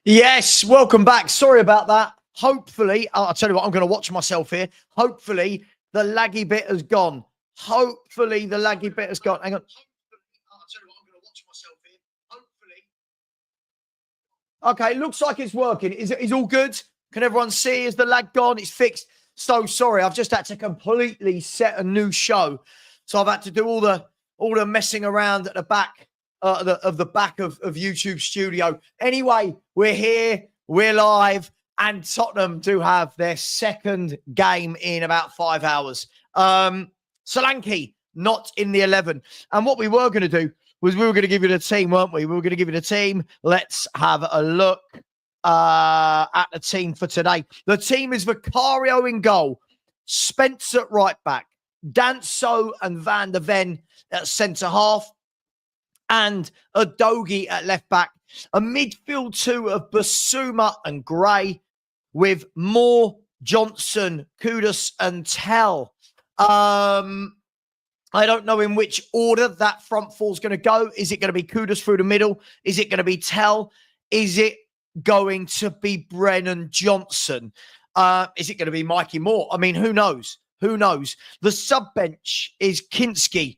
Yes, welcome back. Sorry about that. Hopefully, I'll tell you what, I'm going to watch myself here. Hopefully, the laggy bit has gone. Hopefully, the laggy bit has gone. Hang on. Okay, looks like it's working. Is all good? Can everyone see? Is the lag gone? It's fixed. So sorry, I've just had to completely set a new show. So I've had to do all the messing around at the back of the back of YouTube studio. Anyway, we're here, we're live, and Tottenham do have their second game in about 5 hours. Solanke not in the 11. And what we were going to do was we were going to give you the team, weren't we? We were going to give you the team. Let's have a look at the team for today. The team is Vicario in goal, Spence at right back, Danso and Van der Ven at centre half, and Udogie at left back. A midfield two of Bissouma and Gray with Moore, Johnson, Kudus and Tell. I don't know in which order that front four is going to go. Is it going to be Kudus through the middle? Is it going to be Tell? Is it going to be Brennan Johnson? Is it going to be Mikey Moore? I mean, who knows? Who knows? The sub-bench is Kinski,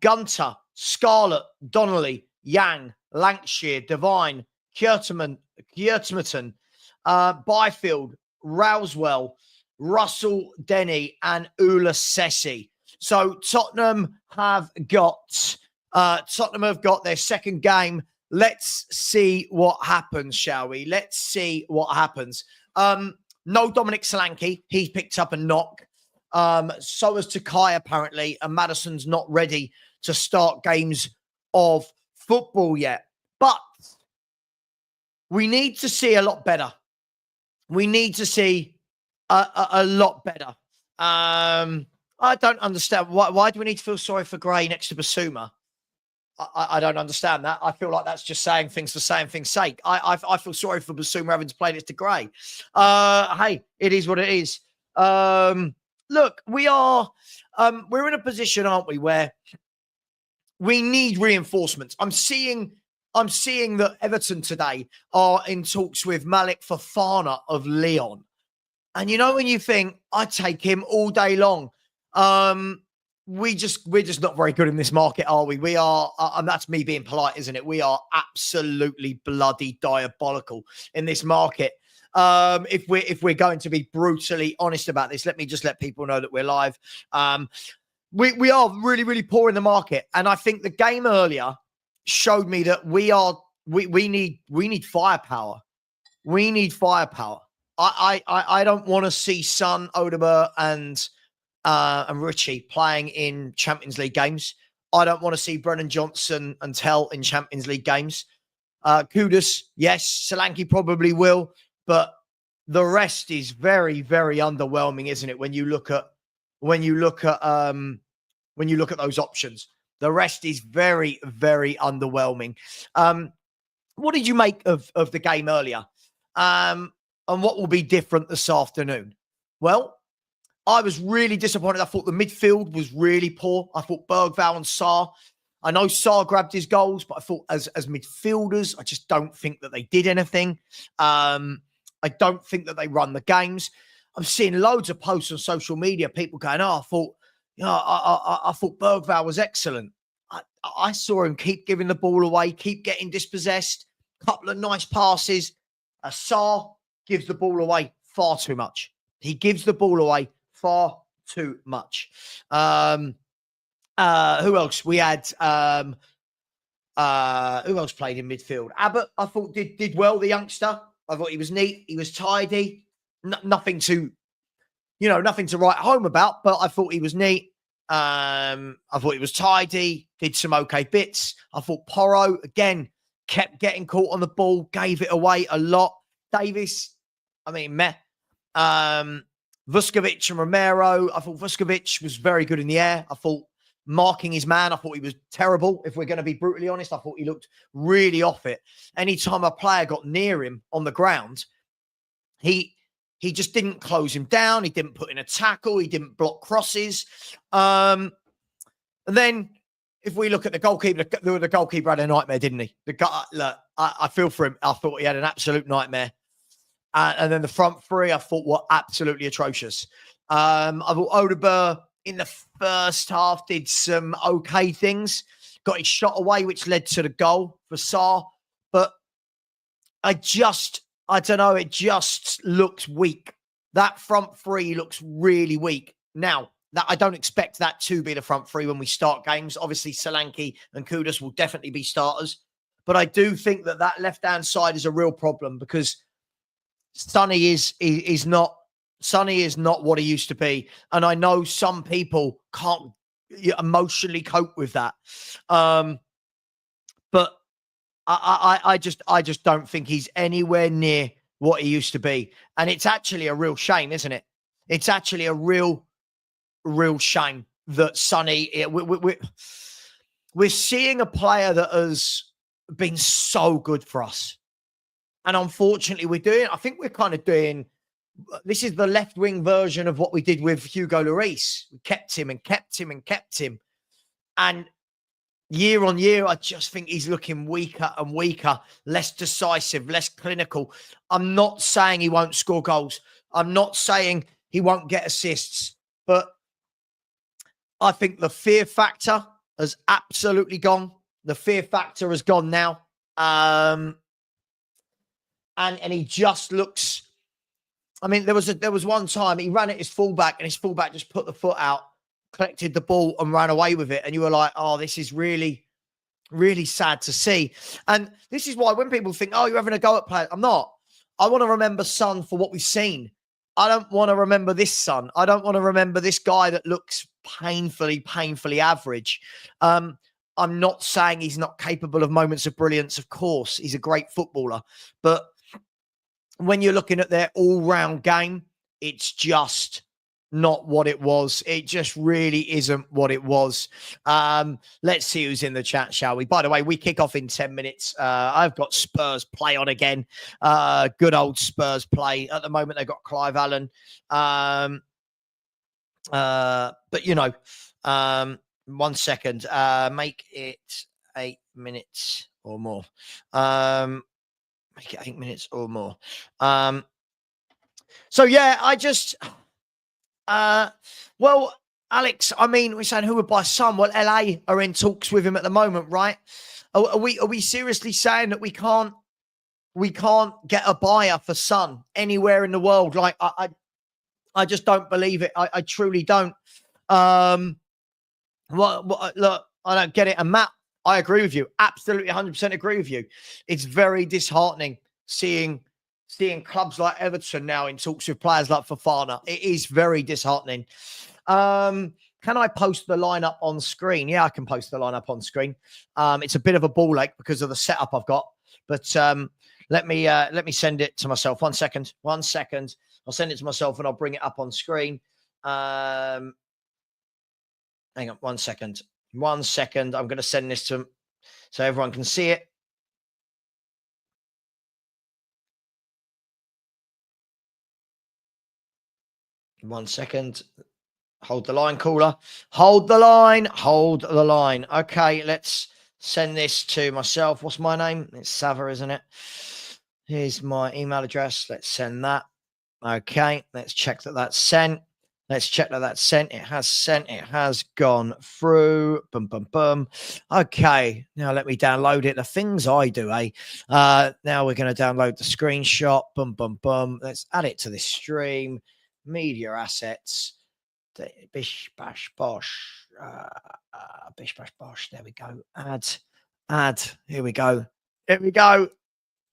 Gunter, Scarlett, Donnelly, Yang, Lancashire, Devine, Kiertmerton, Byfield, Rousewell, Russell, Denny, and Ula Sessi. So Tottenham have got their second game. Let's see what happens, shall we? Let's see what happens. No Dominic Solanke. He's picked up a knock. So has Takai, apparently, and Maddison's not ready to start games of football yet. But we need to see a lot better. We need to see a lot better. I don't understand. Why do we need to feel sorry for Gray next to Bissouma? I don't understand that. I feel like that's just saying things for saying things' sake. I feel sorry for Bissouma having to play next to Gray. Hey, it is what it is. Look, we're in a position, aren't we, where we need reinforcements. I'm seeing that Everton today are in talks with Malik Fofana of Lyon. And you know, when you think, I'd take him all day long. We're just not very good in this market, are we? We are, and that's me being polite, isn't it? We are absolutely bloody diabolical in this market. If we're going to be brutally honest about this, let me just let people know that we're live. We are really, really poor in the market. And I think the game earlier showed me that we need firepower. We need firepower. I don't want to see Son, Odegaard, and Richie playing in Champions League games. I don't want to see Brennan Johnson and Tell in Champions League games. Kudus, yes. Solanke probably will, but the rest is very, very underwhelming, isn't it? When you look at those options, the rest is very, very underwhelming. What did you make of the game earlier? And what will be different this afternoon? Well, I was really disappointed. I thought the midfield was really poor. I thought Bergvall and Sarr. I know Sarr grabbed his goals, but I thought as midfielders, I just don't think that they did anything. I don't think that they run the games. I'm seeing loads of posts on social media, people going, I thought Bergvall was excellent. I saw him keep giving the ball away, keep getting dispossessed, couple of nice passes. Sarr gives the ball away far too much. He gives the ball away far too much. Who else? We had who else played in midfield? Abbott, I thought did well, the youngster. I thought he was neat, he was tidy. Nothing to write home about, but I thought he was neat. I thought he was tidy, did some okay bits. I thought Porro, again, kept getting caught on the ball, gave it away a lot. Davis, I mean, meh. Vuskovic and Romero, I thought Vuskovic was very good in the air. I thought marking his man, I thought he was terrible. If we're going to be brutally honest, I thought he looked really off it. Anytime a player got near him on the ground, he just didn't close him down. He didn't put in a tackle. He didn't block crosses. And then if we look at the goalkeeper, the goalkeeper had a nightmare, didn't he? Look, I feel for him. I thought he had an absolute nightmare. And then the front three, I thought were absolutely atrocious. I thought Odegaard in the first half did some okay things, got his shot away, which led to the goal for Sarr. But I don't know, it just looks weak. That front three looks really weak. Now, I don't expect that to be the front three when we start games. Obviously, Solanke and Kudus will definitely be starters. But I do think that left-hand side is a real problem because Sonny is not what he used to be. And I know some people can't emotionally cope with that. But I just don't think he's anywhere near what he used to be. And it's actually a real shame, isn't it? It's actually a real shame that Sonny, we're seeing a player that has been so good for us. And unfortunately, I think we're kind of doing, this is the left wing version of what we did with Hugo Lloris. We kept him and kept him and kept him. And year on year, I just think he's looking weaker and weaker, less decisive, less clinical. I'm not saying he won't score goals. I'm not saying he won't get assists. But I think the fear factor has absolutely gone. The fear factor has gone now. And he just looks, I mean, there was one time he ran at his fullback and his fullback just put the foot out, collected the ball and ran away with it. And you were like, oh, this is really, really sad to see. And this is why when people think, oh, you're having a go at players, I'm not. I want to remember Son for what we've seen. I don't want to remember this Son. I don't want to remember this guy that looks painfully average. I'm not saying he's not capable of moments of brilliance. Of course, he's a great footballer. But when you're looking at their all-round game, it's just not what it was. It just really isn't what it was. Let's see who's in the chat, shall we? By the way, we kick off in 10 minutes. I've got Spurs play on again. Good old Spurs play. At the moment, they've got Clive Allen. But, you know, 1 second. Make it 8 minutes or more. Make it 8 minutes or more. So, yeah, I just... well, Alex, I mean, we're saying who would buy Son? Well, LA are in talks with him at the moment, right? Are we seriously saying that we can't get a buyer for Son anywhere in the world? Like, I just don't believe it. I truly don't. Look, I don't get it. And Matt, I agree with you. Absolutely 100% agree with you. It's very disheartening seeing clubs like Everton now in talks with players like Fofana. It is very disheartening. Can I post the lineup on screen? Yeah, I can post the lineup on screen. It's a bit of a ball ache because of the setup I've got. But let me send it to myself. 1 second. 1 second. I'll send it to myself and I'll bring it up on screen. Hang on 1 second. 1 second. I'm going to send this to so everyone can see it. One second. Hold the line, caller. Hold the line. Hold the line. Okay, let's send this to myself. What's my name? It's Sava, isn't it? Here's my email address. Let's send that. Okay, let's check that that's sent. Let's check that that's sent. It has sent. It has gone through. Boom, boom, boom. Okay, now let me download it. The things I do, eh? Now we're going to download the screenshot. Boom, boom, boom. Let's add it to this stream. Media assets. Bish, bash, bosh. Bish, bash, bosh. There we go. Add. Here we go. Here we go.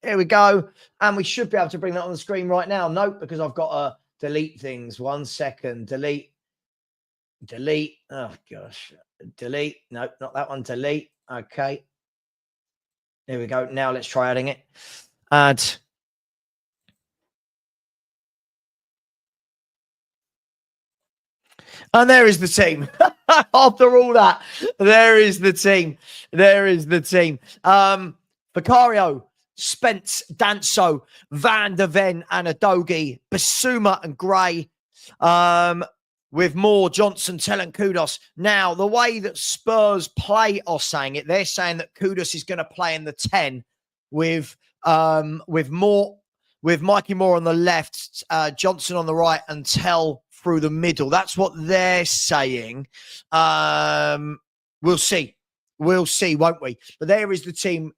Here we go. And we should be able to bring that on the screen right now. Nope, because I've got to delete things. 1 second. Delete. Oh, gosh. Delete. Nope, not that one. Delete. Okay. There we go. Now let's try adding it. Add. And there is the team. After all that, there is the team. There is the team. Vicario, Spence, Danso, Van der Ven, and Adogi, Bissouma and Gray. with Moore, Johnson, Tell and Kudus. Now, the way that Spurs play are saying it, they're saying that Kudus is going to play in the 10 with Moore, with Mikey Moore on the left, Johnson on the right, and Tell through the middle. That's what they're saying. We'll see. We'll see, won't we? But there is the team.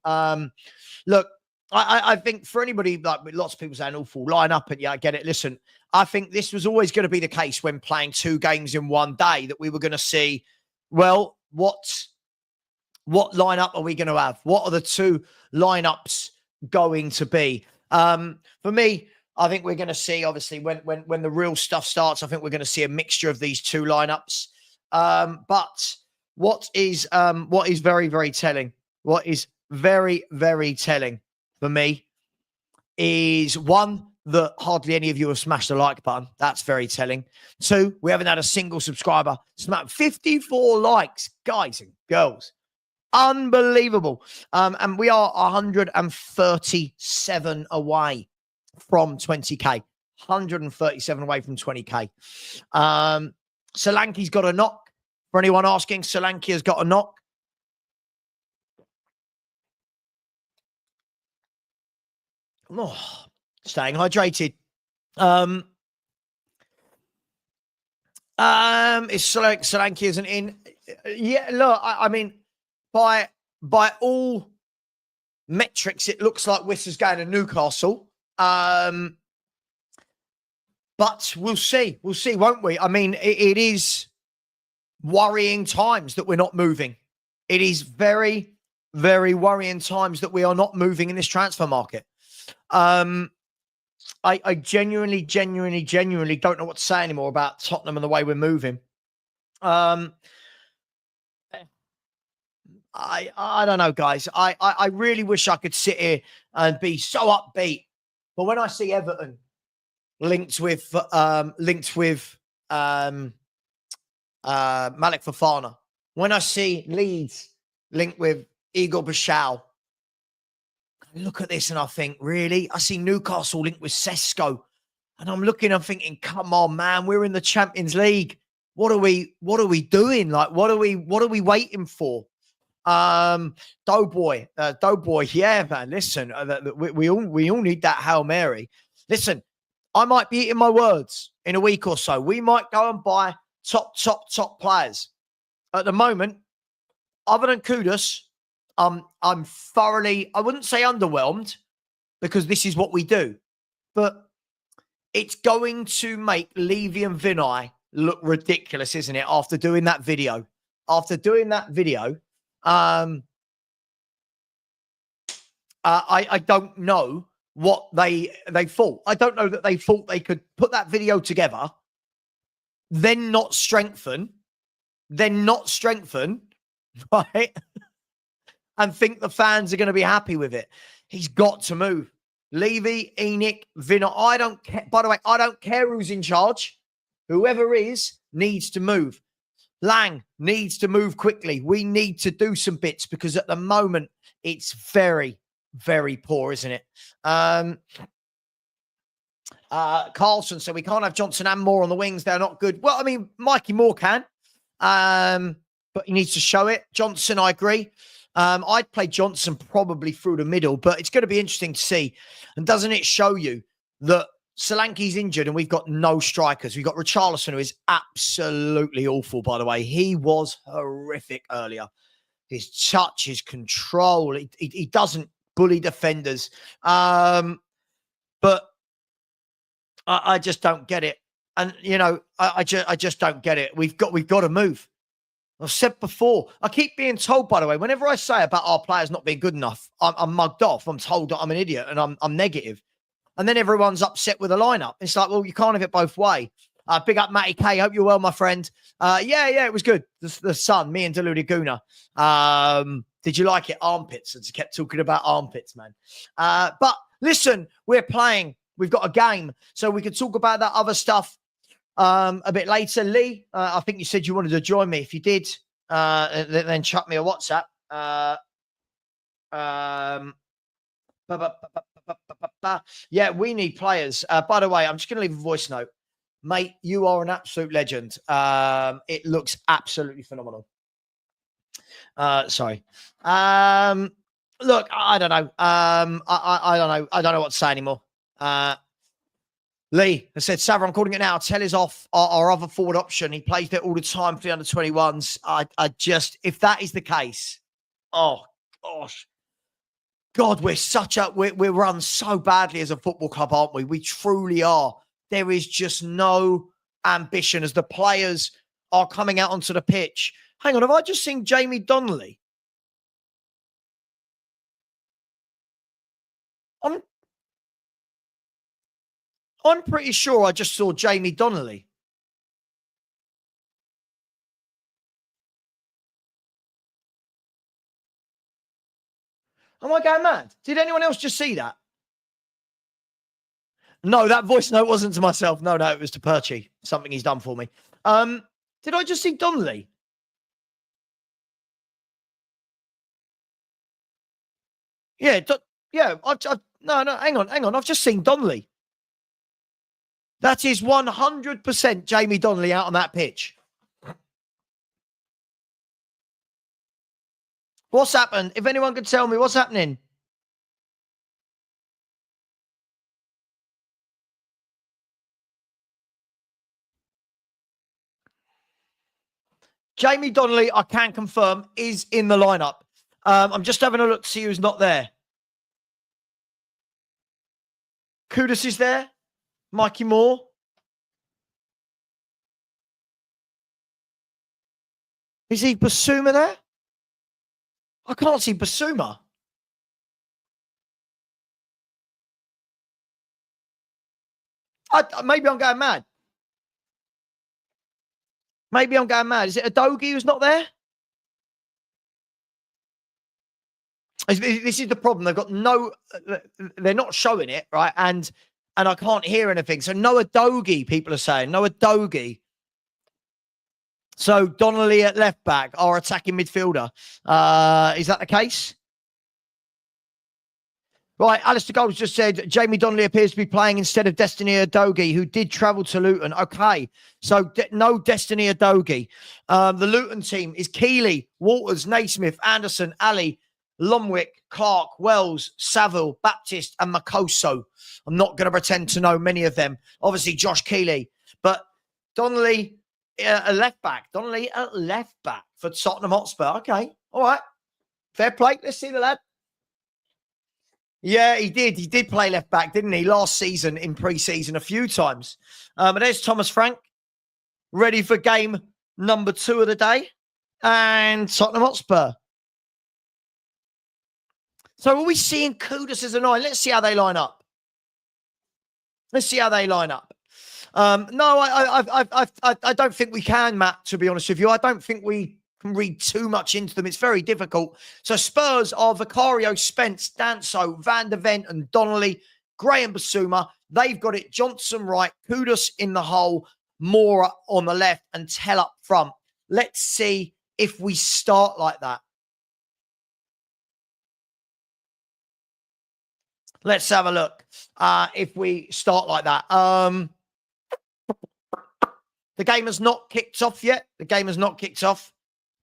Look, I think for anybody, like lots of people saying awful lineup, and yeah, I get it. Listen, I think this was always going to be the case when playing 2 games in one day, that we were going to see, well, what lineup are we going to have? What are the 2 lineups going to be? For me, I think we're going to see, obviously, when the real stuff starts, I think we're going to see a mixture of these 2 lineups. But what is very, very telling, what is very, very telling for me is, 1, that hardly any of you have smashed the like button. That's very telling. 2, we haven't had a single subscriber smack 54 likes, guys and girls. Unbelievable. And we are 137 away from 20K. 137 away from 20K. Solanke's got a knock. For anyone asking, Solanke has got a knock. Oh, staying hydrated. Is Solanke isn't in? Yeah, look, I mean, by all metrics, it looks like Wissa's going to Newcastle. But we'll see. We'll see, won't we? I mean, it is worrying times that we're not moving. It is very, very worrying times that we are not moving in this transfer market. I genuinely don't know what to say anymore about Tottenham and the way we're moving. I don't know, guys. I really wish I could sit here and be so upbeat. But when I see Everton linked with Malik Fofana, when I see Leeds linked with Igor Bashal, I look at this and I think, really? I see Newcastle linked with Sesko, and I'm thinking, come on, man, we're in the Champions League. What are we doing? Like, what are we waiting for? Doughboy, yeah, man. Listen, we all need that Hail Mary. Listen, I might be eating my words in a week or so. We might go and buy top players. At the moment, other than Kudus, I'm thoroughly, I wouldn't say underwhelmed, because this is what we do, but it's going to make Levy and Vinay look ridiculous, isn't it? After doing that video, I don't know what they thought. I don't know that they thought they could put that video together, then not strengthen, right? And think the fans are going to be happy with it. He's got to move. Levy, Enoch, Vinay. I don't care. By the way, I don't care who's in charge. Whoever is needs to move. Lang needs to move quickly. We need to do some bits, because at the moment it's very, very poor, isn't it? Carlson said we can't have Johnson and Moore on the wings. They're not good. Well, I mean, Mikey Moore can, but he needs to show it. Johnson, I agree. I'd play Johnson probably through the middle, but it's going to be interesting to see. And doesn't it show you that Solanke's injured and we've got no strikers? We've got Richarlison, who is absolutely awful, by the way. He was horrific earlier. His touch, his control, he doesn't bully defenders. But I just don't get it. And, you know, I just don't get it. We've got to move. I've said before, I keep being told, by the way, whenever I say about our players not being good enough, I'm mugged off. I'm told that I'm an idiot and I'm negative. And then everyone's upset with the lineup. It's like, well, you can't have it both ways. Big up, Matty K. Hope you're well, my friend. Yeah, it was good. The sun, me and Deludi Guna. Did you like it? Armpits. I just kept talking about armpits, man. But listen, we're playing. We've got a game. So we could talk about that other stuff a bit later. Lee, I think you said you wanted to join me. If you did, then chuck me a WhatsApp. Yeah, we need players. By the way, I'm just going to leave a voice note. Mate, you are an absolute legend. It looks absolutely phenomenal. Sorry. Look, I don't know. I don't know. I don't know what to say anymore. Lee has said, Savra, I'm calling it now. Tell is off our other forward option. He plays there all the time for the under-21s. I just, if that is the case, oh, gosh. God, we're run so badly as a football club, aren't we? We truly are. There is just no ambition as the players are coming out onto the pitch. Hang on, have I just seen Jamie Donnelly? I'm pretty sure I just saw Jamie Donnelly. Am I going mad? Did anyone else just see that? No, that voice note wasn't to myself. No, it was to Perchy. Something he's done for me. Did I just see Donnelly? Yeah, no, hang on. I've just seen Donnelly. That is 100% Jamie Donnelly out on that pitch. What's happened? If anyone could tell me what's happening. Jamie Donnelly, I can confirm, is in the lineup. I'm just having a look to see who's not there. Kudus is there. Mikey Moore. Is he Bissouma there? I can't see Bissouma. Maybe I'm going mad. Maybe I'm going mad. Is it Adogi who's not there? This is the problem. They've got no, they're not showing it, right? And I can't hear anything. So no Adogi, people are saying. No Adogi. So Donnelly at left back, our attacking midfielder. Is that the case? Right, Alistair Gold just said Jamie Donnelly appears to be playing instead of Destiny Adogi, who did travel to Luton. Okay, so no Destiny Adogi. The Luton team is Keeley, Walters, Naismith, Anderson, Ali, Lomwick, Clark, Wells, Saville, Baptist, and Makoso. I'm not going to pretend to know many of them. Obviously, Josh Keeley. But Donnelly, a left back. Donnelly, a left back for Tottenham Hotspur. Okay, all right. Fair play. Let's see the lad. Yeah, he did. He did play left back, didn't he? Last season in pre-season a few times. And there's Thomas Frank, ready for game number 2 of the day. And Tottenham Hotspur. So are we seeing Kudus as a 9? Let's see how they line up. Let's see how they line up. No, I don't think we can, Matt, to be honest with you. I don't think we can read too much into them. It's very difficult. So Spurs are Vicario, Spence, Danso, Van der Ven and Donnelly, Graham Bissouma. They've got it. Johnson right, Kudus in the hole, Moura on the left and Tell up front. Let's see if we start like that. Let's have a look if we start like that. The game has not kicked off yet. The game has not kicked off.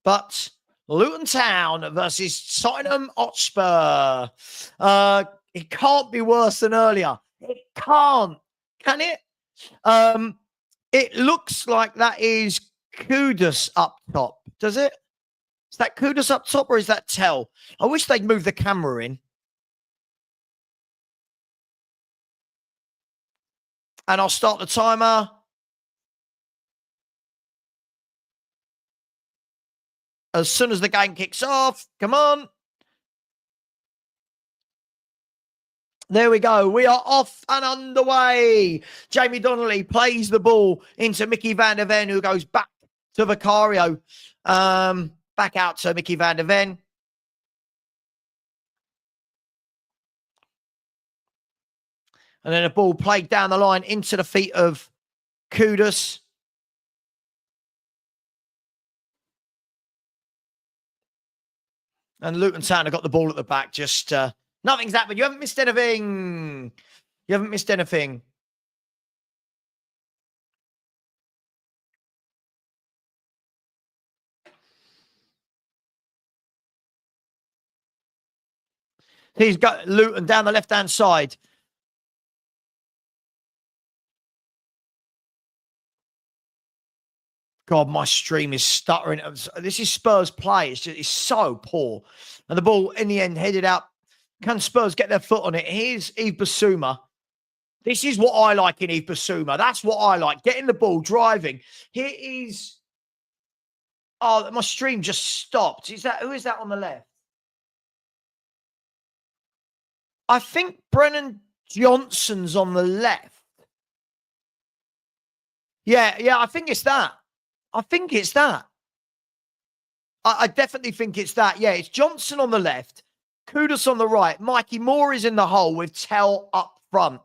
But Luton Town versus Tottenham Hotspur. It can't be worse than earlier. It can't. Can it? It looks like that is Kudus up top. Does it? Is that Kudus up top or is that Tell? I wish they'd move the camera in. And I'll start the timer. As soon as the game kicks off, come on. There we go. We are off and underway. Jamie Donnelly plays the ball into Mickey Van der Ven, who goes back to Vicario. Back out to Mickey Van der Ven. And then a ball played down the line into the feet of Kudus. And Luton Town have got the ball at the back. Just nothing's happened. You haven't missed anything. You haven't missed anything. He's got Luton down the left-hand side. God, my stream is stuttering. This is Spurs play. It's so poor. And the ball, in the end, headed out. Can Spurs get their foot on it? Here's Yves Bissouma. This is what I like in Yves Bissouma. That's what I like. Getting the ball, driving. Here is... Oh, my stream just stopped. Who is that on the left? I think Brennan Johnson's on the left. Yeah, I think it's that. I definitely think it's that. Yeah, it's Johnson on the left, Kudus on the right. Mikey Moore is in the hole with Tell up front.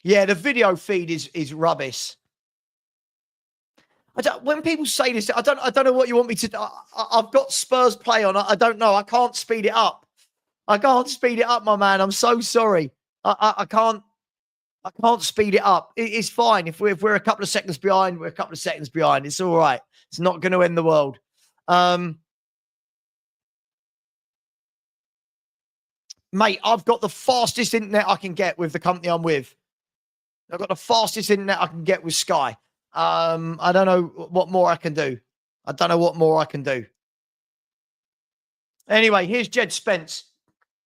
Yeah, the video feed is rubbish. When people say this, I don't know what you want me to do. I've got Spurs play on. I don't know. I can't speed it up. I can't speed it up, my man. I'm so sorry. I can't speed it up. It's fine. If we're a couple of seconds behind, we're a couple of seconds behind. It's all right. It's not going to end the world. Mate, I've got the fastest internet I can get with the company I'm with. I've got the fastest internet I can get with Sky. I don't know what more I can do. Anyway, here's Jed Spence.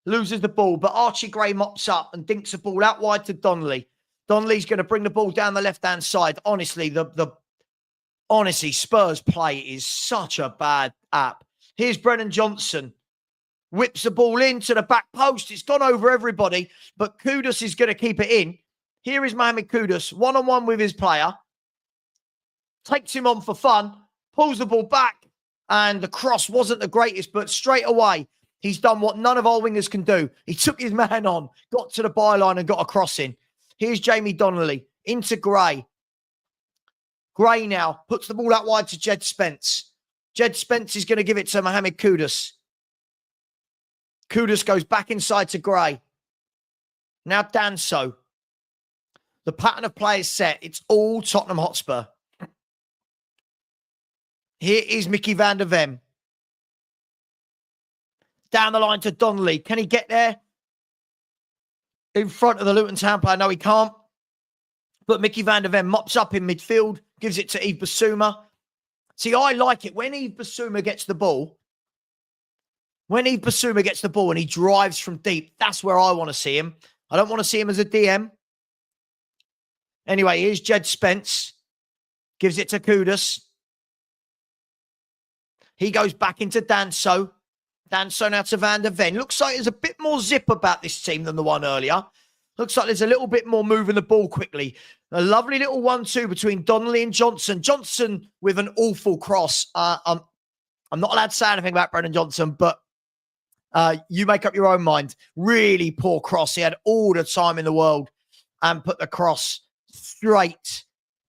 Loses the ball, but Archie Gray mops up and dinks the ball out wide to Donnelly. Donnelly's going to bring the ball down the left-hand side. Honestly, honestly, Spurs play is such a bad app. Here's Brennan Johnson. Whips the ball into the back post. It's gone over everybody, but Kudus is going to keep it in. Here is Mohamed Kudus, one-on-one with his player. Takes him on for fun, pulls the ball back, and the cross wasn't the greatest, but straight away, he's done what none of our wingers can do. He took his man on, got to the byline and got a cross in. Here's Jamie Donnelly into Gray. Gray now puts the ball out wide to Jed Spence. Jed Spence is going to give it to Mohamed Kudus. Kudus goes back inside to Gray. Now Danso. The pattern of play is set. It's all Tottenham Hotspur. Here is Mickey van der Ven. Down the line to Donnelly. Can he get there? In front of the Luton Town player. No, he can't. But Mickey van der Ven mops up in midfield. Gives it to Yves Bissouma. See, I like it. When Yves Bissouma gets the ball. When Yves Bissouma gets the ball and he drives from deep. That's where I want to see him. I don't want to see him as a DM. Anyway, here's Jed Spence. Gives it to Kudus. He goes back into Danso. Danso now to Van der Ven. Looks like there's a bit more zip about this team than the one earlier. Looks like there's a little bit more moving the ball quickly. A lovely little 1-2 between Donnelly and Johnson. Johnson with an awful cross. I'm not allowed to say anything about Brennan Johnson, but you make up your own mind. Really poor cross. He had all the time in the world and put the cross straight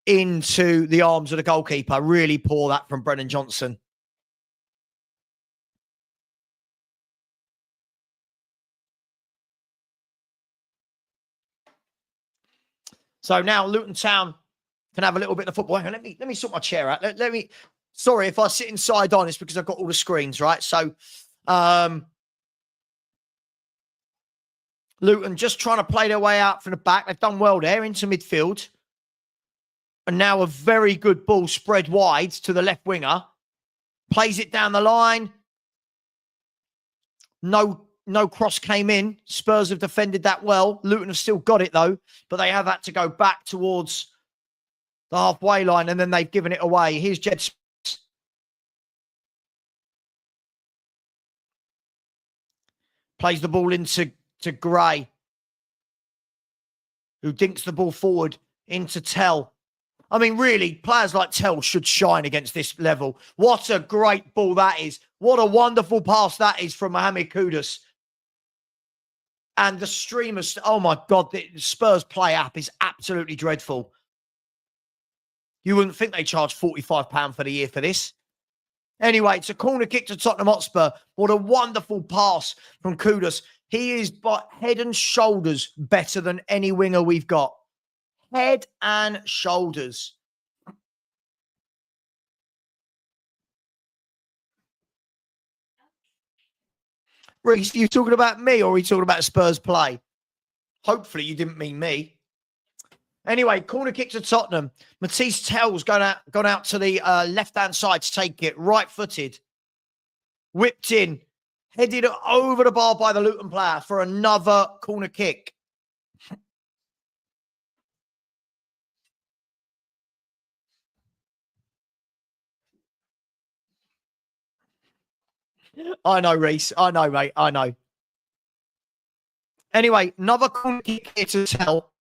into the arms of the goalkeeper. Really poor that from Brennan Johnson. So now Luton Town can have a little bit of football. Hang on, let me sort my chair out. Let me. Sorry if I sit inside on, it's because I've got all the screens, right? So Luton just trying to play their way out from the back. They've done well there into midfield. And now a very good ball spread wide to the left winger. Plays it down the line. No cross came in. Spurs have defended that well. Luton have still got it, though. But they have had to go back towards the halfway line, and then they've given it away. Here's Jed Spence. Plays the ball into Gray, who dinks the ball forward into Tell. I mean, really, players like Tell should shine against this level. What a great ball that is. What a wonderful pass that is from Mohamed Kudus. And the streamers, oh my God, the Spurs Play app is absolutely dreadful. You wouldn't think they charge £45 for the year for this. Anyway, it's a corner kick to Tottenham Hotspur. What a wonderful pass from Kudus. He is but head and shoulders better than any winger we've got. Head and shoulders. Reece, you talking about me or are you talking about Spurs play? Hopefully you didn't mean me. Anyway, corner kick to Tottenham. Matisse Tell's gone out to the left-hand side to take it, right-footed. Whipped in, headed over the bar by the Luton player for another corner kick. I know, Reece. I know, mate. I know. Anyway, another corner kick here to Tell.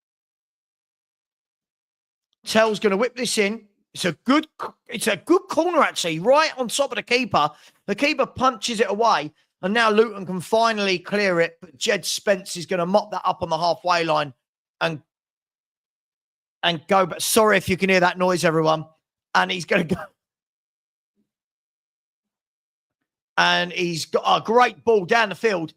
Tell's going to whip this in. It's a good corner, actually, right on top of the keeper. The keeper punches it away, and now Luton can finally clear it. But Jed Spence is going to mop that up on the halfway line and go. But sorry if you can hear that noise, everyone. And he's going to go. And he's got a great ball down the field.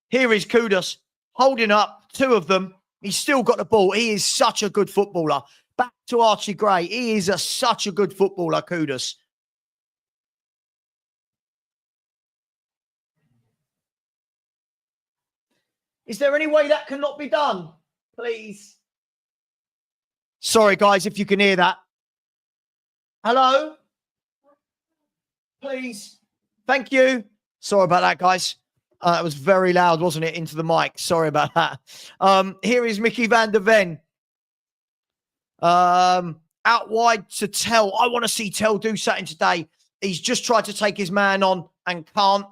Here is Kudus holding up two of them. He's still got the ball. He is such a good footballer. Back to Archie Gray. He is such a good footballer, Kudus. Is there any way that cannot be done? Please. Sorry, guys, if you can hear that. Hello? Please. Thank you. Sorry about that, guys. It was very loud, wasn't it, into the mic? Sorry about that. Here is Mickey van der Ven. Out wide to Tell. I want to see Tell do something today. He's just tried to take his man on and can't.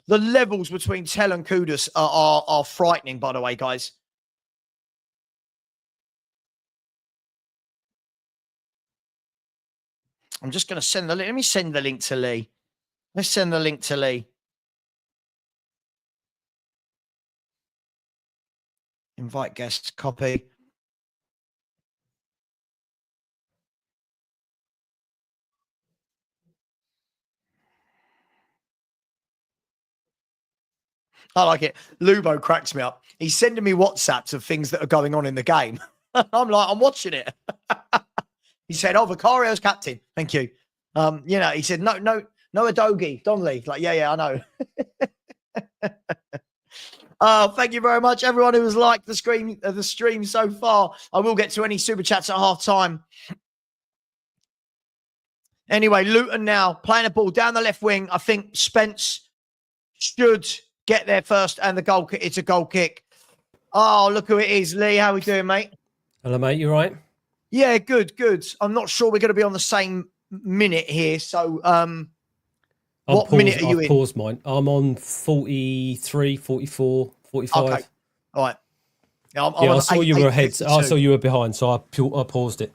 The levels between Tell and Kudus are frightening, by the way, guys. I'm just going to send the link. Let me send the link to Lee. Let's send the link to Lee. Invite guests, copy. I like it. Lubo cracks me up. He's sending me WhatsApps of things that are going on in the game. I'm like, I'm watching it. He said, "Oh, Vicario's captain. Thank you." He said, "No, Adogi, Donnelly." Like, yeah, I know. Thank you very much, everyone who has liked the stream so far. I will get to any super chats at half time. Anyway, Luton now playing a ball down the left wing. I think Spence should get there first, and the goal kick. It's a goal kick. Oh, look who it is, Lee. How we doing, mate? Hello, mate. You all right? Yeah, good. I'm not sure we're going to be on the same minute here. So, what minute are you in? I've paused mine. I'm on 43, 44, 45. Okay. All right. I saw you were ahead. I saw you were behind, so I paused it.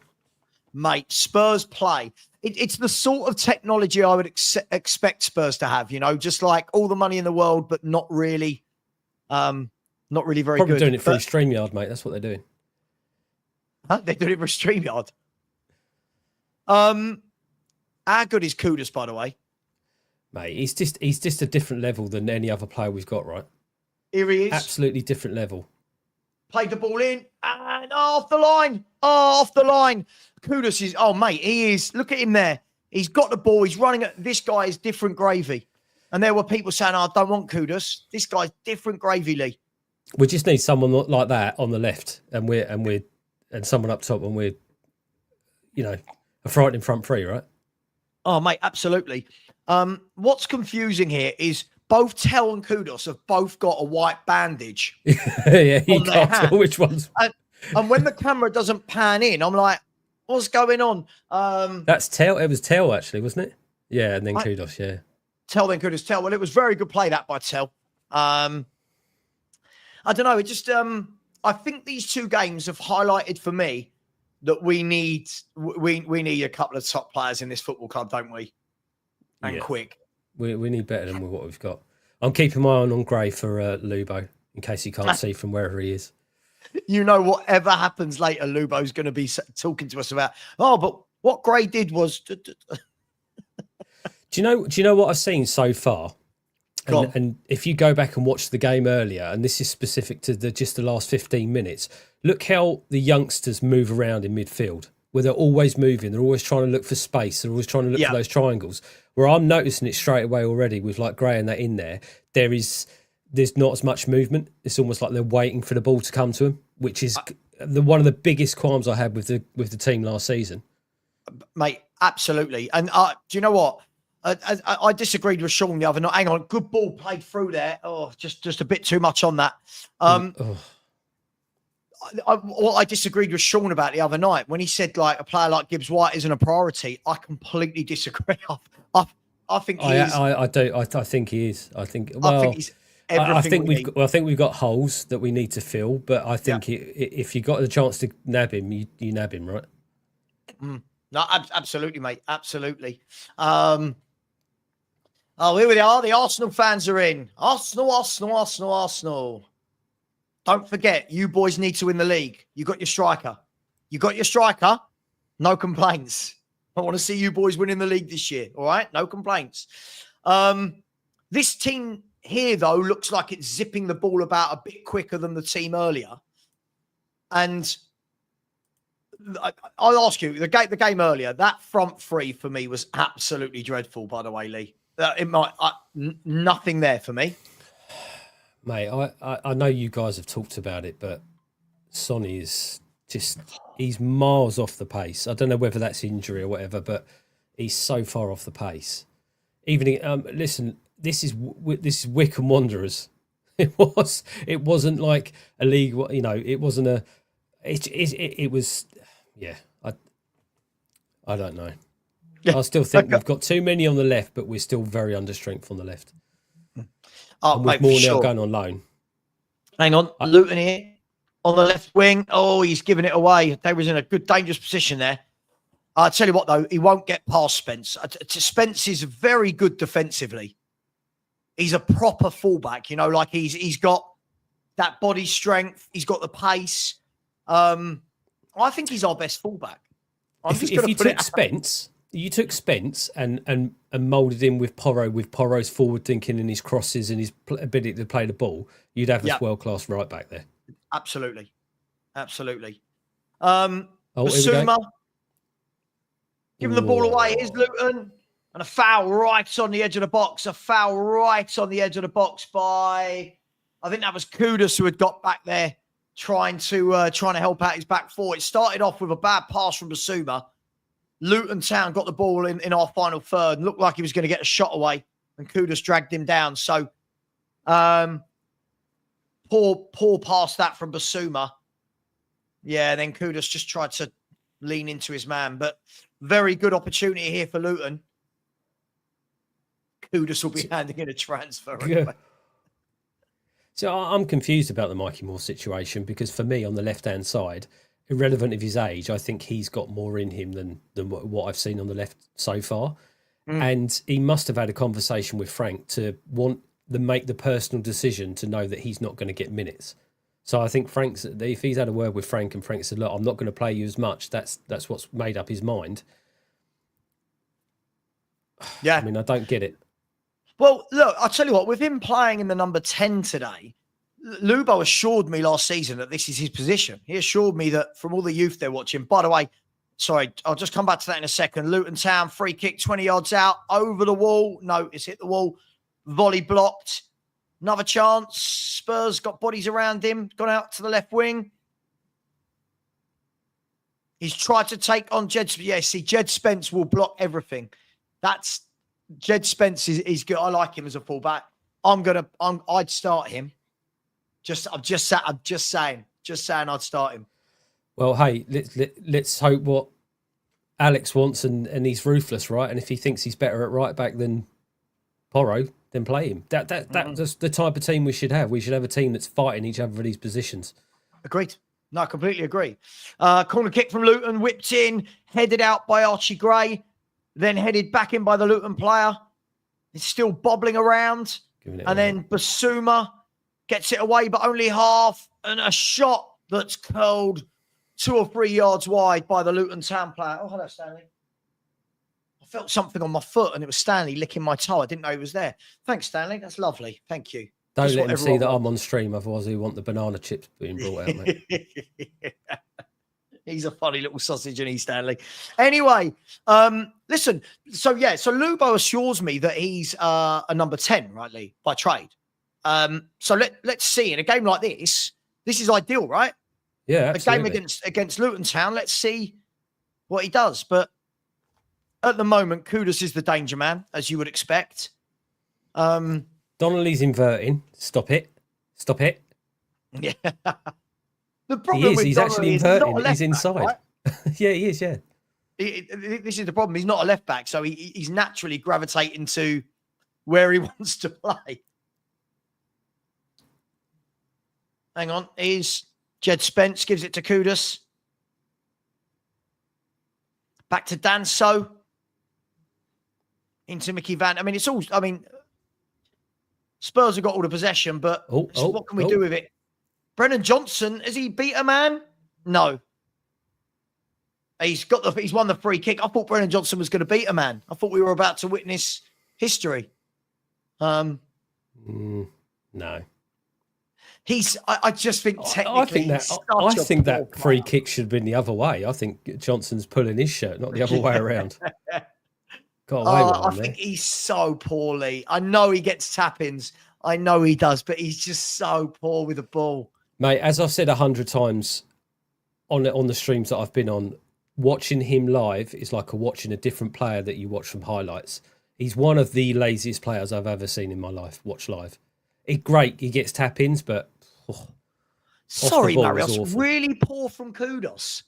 Mate, Spurs play. It's the sort of technology I would expect Spurs to have, just like all the money in the world, but not really very Probably good. Probably doing it through StreamYard, mate. That's what they're doing. Huh? They're doing it for StreamYard. How good is Kudus, by the way? Mate, he's just a different level than any other player we've got, right? Here he is. Absolutely different level. Played the ball in and off the line. Oh, off the line. Kudus is, mate, he is. Look at him there. He's got the ball. He's running at this guy is different gravy. And there were people saying, I don't want Kudus. This guy's different gravy, Lee. We just need someone like that on the left and someone up top and we're, a frightening front three, right? Oh, mate, absolutely. What's confusing here is both Tell and Kudus have both got a white bandage. Yeah, you can't tell which ones. And when the camera doesn't pan in, I'm like, what's going on? That's Tell. It was Tell, actually, wasn't it? Yeah, and then Kudus, yeah. Tell, then Kudus, Tell. Well, it was very good play, that, by Tell. I don't know. It just, I think these two games have highlighted for me that we need a couple of top players in this football club, don't we? And quick. We need better than what we've got. I'm keeping my eye on Gray for Lubo in case he can't see from wherever he is. Whatever happens later, Lubo's going to be talking to us about, but what Gray did was... Do you know what I've seen so far? And if you go back and watch the game earlier, and this is specific to just the last 15 minutes, look how the youngsters move around in midfield. where they're always moving, they're always trying to look for space, they're always trying to look for those triangles. Where I'm noticing it straight away already with like Gray and that in there, there's not as much movement. It's almost like they're waiting for the ball to come to them, which is one of the biggest qualms I had with the team last season. Mate, absolutely. And do you know what? I disagreed with Sean the other night. Hang on, good ball played through there. Oh, just a bit too much on that. What I disagreed with Sean about the other night when he said like a player like Gibbs White isn't a priority. I completely disagree. I think he is. I do. I think he is. I think he's everything. I think we've got holes that we need to fill. But I think if you got the chance to nab him, you nab him, right? No, absolutely, mate. Absolutely. Oh, here we are. The Arsenal fans are in. Arsenal. Don't forget, you boys need to win the league. You got your striker. No complaints. I want to see you boys winning the league this year. All right? No complaints. This team here, though, looks like it's zipping the ball about a bit quicker than the team earlier. And I'll ask you, the game earlier, that front three for me was absolutely dreadful, by the way, Lee. Nothing there for me. Mate, I know you guys have talked about it, but Sonny is just, he's miles off the pace. I don't know whether that's injury or whatever, but he's so far off the pace. Even, listen, this is Wycombe Wanderers. It wasn't like a league, you know, it wasn't a, it was, yeah, I don't know. I still think we've got too many on the left, but we're still very under strength on the left. Oh, and with more now going on loan. Hang on, Luton here on the left wing. Oh, he's giving it away. They was in a good, dangerous position there. I'll tell you what, though, he won't get past Spence. Spence is very good defensively. He's a proper fullback, you know, like he's got that body strength. He's got the pace. I think he's our best fullback. If you took Spence and moulded him with Porro's forward thinking and his crosses and his ability to play the ball, you'd have a world-class right back there. Absolutely. Bissouma, giving the ball away. Here's Luton. And a foul right on the edge of the box. By, I think that was Kudus who had got back there trying to help out his back four. It started off with a bad pass from Bissouma. Luton Town got the ball in our final third and looked like he was going to get a shot away, and Kudus dragged him down. So poor pass that from Bissouma. Yeah, then Kudus just tried to lean into his man, but very good opportunity here for Luton. Kudus will be handing in a transfer. Anyway. So I'm confused about the Mikey Moore situation, because for me on the left-hand side, irrelevant of his age, I think he's got more in him than what I've seen on the left so far. And he must have had a conversation with Frank to make the personal decision to know that he's not going to get minutes. So I think if he's had a word with Frank and Frank said, look, I'm not going to play you as much, that's what's made up his mind. Yeah. I mean, I don't get it. Well, look, I'll tell you what, with him playing in the number 10 today, Lubo assured me last season that this is his position. He assured me that from all the youth they're watching. By the way, sorry, I'll just come back to that in a second. Luton Town, free kick, 20 yards out, over the wall. No, it's hit the wall. Volley blocked. Another chance. Spurs got bodies around him. Gone out to the left wing. He's tried to take on Jed. Yeah, see, Jed Spence will block everything. Jed Spence is good. I like him as a fullback. I'd start him. I'm just saying I'd start him. Well, hey, let's hope what Alex wants, and he's ruthless, right? And if he thinks he's better at right back than Porro, then play him. That's the type of team we should have. We should have a team that's fighting each other for these positions. Agreed. No, I completely agree. Corner kick from Luton, whipped in, headed out by Archie Gray, then headed back in by the Luton player. It's still bobbling around. Then Bissouma gets it away, but only half, and a shot that's curled 2 or 3 yards wide by the Luton Town player. Oh, hello, Stanley. I felt something on my foot, and it was Stanley licking my toe. I didn't know he was there. Thanks, Stanley. That's lovely. Thank you. Don't let him see that I'm on stream, otherwise he want the banana chips being brought out, mate. He's a funny little sausage, isn't he, Stanley? Anyway, listen. So Lubo assures me that he's a number 10, right, Lee, by trade. So let's see. In a game like this is ideal, right? Yeah, absolutely. A game against Luton Town. Let's see what he does. But at the moment, Kudus is the danger man, as you would expect. Donnelly's inverting. Stop it. Yeah. The problem he's actually inverting. He's inside. Back, right? Yeah, he is. Yeah. This is the problem. He's not a left back, so he's naturally gravitating to where he wants to play. Hang on. Here's Jed Spence, gives it to Kudus. Back to Danso. Into Mickey Van. Spurs have got all the possession, but what can we do with it? Brennan Johnson, has he beat a man? No. He's won the free kick. I thought Brennan Johnson was going to beat a man. I thought we were about to witness history. No. I just think technically I think that free kick should have been the other way. I think Johnson's pulling his shirt, not the other way around. I think he's so poorly. I know he gets tap-ins. I know he does, but he's just so poor with the ball. Mate, as I've said 100 times on the streams that I've been on, watching him live is like watching a different player that you watch from highlights. He's one of the laziest players I've ever seen in my life, watch live. Great, he gets tap-ins, but... sorry, Marios, really poor from Kudus.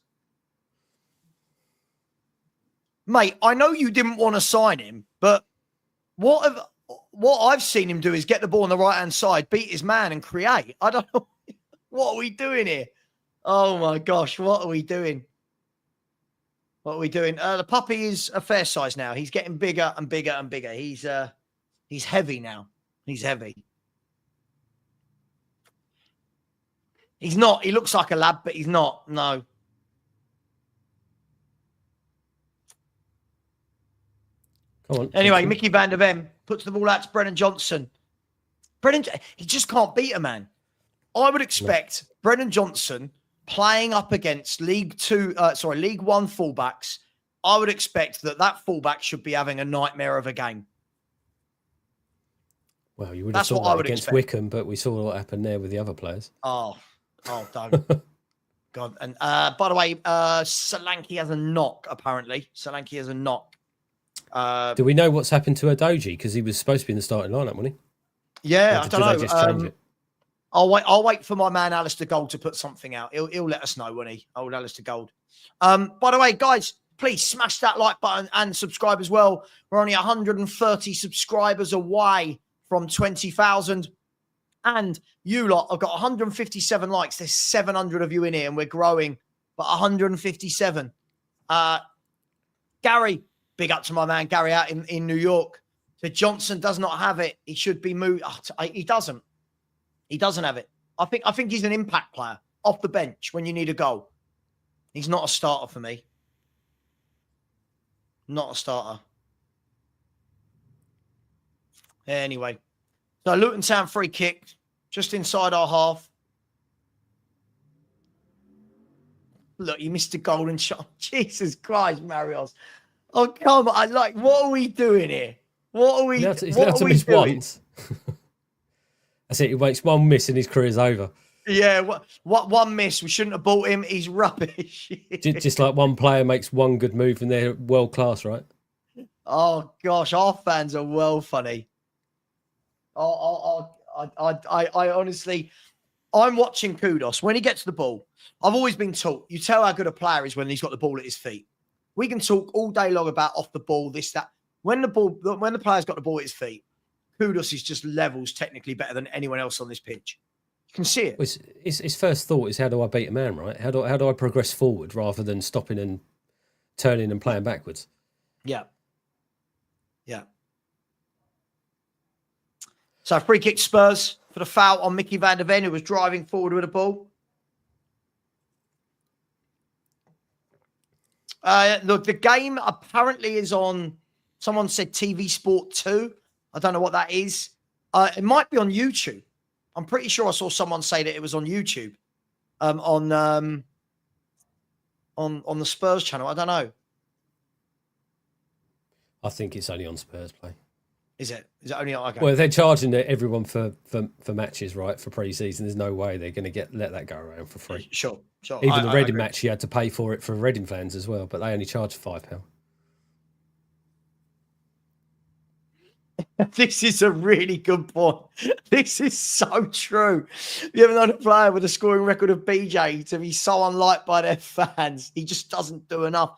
Mate, I know you didn't want to sign him, but what I've seen him do is get the ball on the right-hand side, beat his man and create. I don't know. What are we doing here? Oh, my gosh. What are we doing? The puppy is a fair size now. He's getting bigger and bigger and bigger. He's heavy now. He's heavy. He's not. He looks like a lad, but he's not. No. Come on. Anyway, Mickey Van der Ven puts the ball out to Brennan Johnson. He just can't beat a man. I would expect Brennan Johnson playing up against League One fullbacks. I would expect that fullback should be having a nightmare of a game. Well, you would have thought that against Wickham, but we saw what happened there with the other players. Oh, don't. God. And by the way, Solanke has a knock, apparently. Solanke has a knock. Do we know what's happened to Odoji? Because he was supposed to be in the starting lineup, wasn't he? Yeah, I don't know. Did they just change it? I'll wait for my man Alistair Gold to put something out. He'll let us know, won't he? Old Alistair Gold. By the way, guys, please smash that like button and subscribe as well. We're only 130 subscribers away from 20,000. And you lot, I've got 157 likes. There's 700 of you in here, and we're growing, but 157. Gary, big up to my man Gary out in New York. So Johnson does not have it. He should be moved. He doesn't. He doesn't have it. I think he's an impact player off the bench when you need a goal. He's not a starter for me. Not a starter. Anyway. So Luton Town free kick just inside our half. Look, you missed a golden shot. Jesus Christ, Marios. Oh, come on. What are we doing here? What are we doing? He's allowed to miss once. That's it. He makes one miss and his career's over. Yeah, what one miss? We shouldn't have bought him. He's rubbish. Just like one player makes one good move and they're world class, right? Oh gosh, our fans are well funny. I honestly, I'm watching Kudus when he gets the ball. I've always been taught you tell how good a player is when he's got the ball at his feet. We can talk all day long about off the ball, this, that. When the player's got the ball at his feet, Kudus is just levels technically better than anyone else on this pitch. You can see it. His first thought is, how do I beat a man, right? How do I progress forward rather than stopping and turning and playing backwards? Yeah. Yeah. So free kick Spurs for the foul on Mickey Van der Ven, who was driving forward with the ball. Look, the game apparently is on, someone said TV Sport 2. I don't know what that is. It might be on YouTube. I'm pretty sure I saw someone say that it was on YouTube. on the Spurs channel. I don't know. I think it's only on Spurs Play. Is it? Is it only on? Okay. Well, they're charging everyone for matches, right? For pre-season, there's no way they're going to let that go around for free. Sure. Even the Reading match, you had to pay for it for Reading fans as well, but they only charge £5. This is a really good point. This is so true. You ever known a player with a scoring record of BJ to be so unliked by their fans? He just doesn't do enough.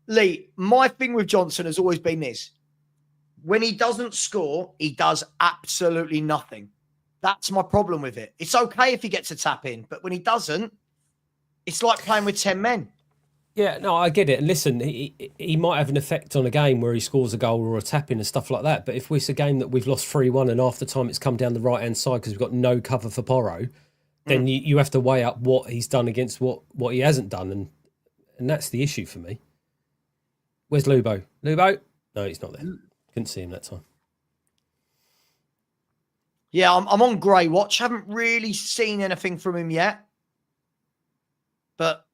Lee, my thing with Johnson has always been this. When he doesn't score, he does absolutely nothing. That's my problem with it. It's okay if he gets a tap in, but when he doesn't, it's like playing with 10 men. Yeah, no, I get it. And listen, he might have an effect on a game where he scores a goal or a tap in and stuff like that. But if it's a game that we've lost 3-1 and half the time it's come down the right-hand side because we've got no cover for Porro, then you have to weigh up what he's done against what he hasn't done. And that's the issue for me. Where's Lubo? Lubo? No, he's not there. Couldn't see him that time. Yeah, I'm on grey watch. Haven't really seen anything from him yet. But,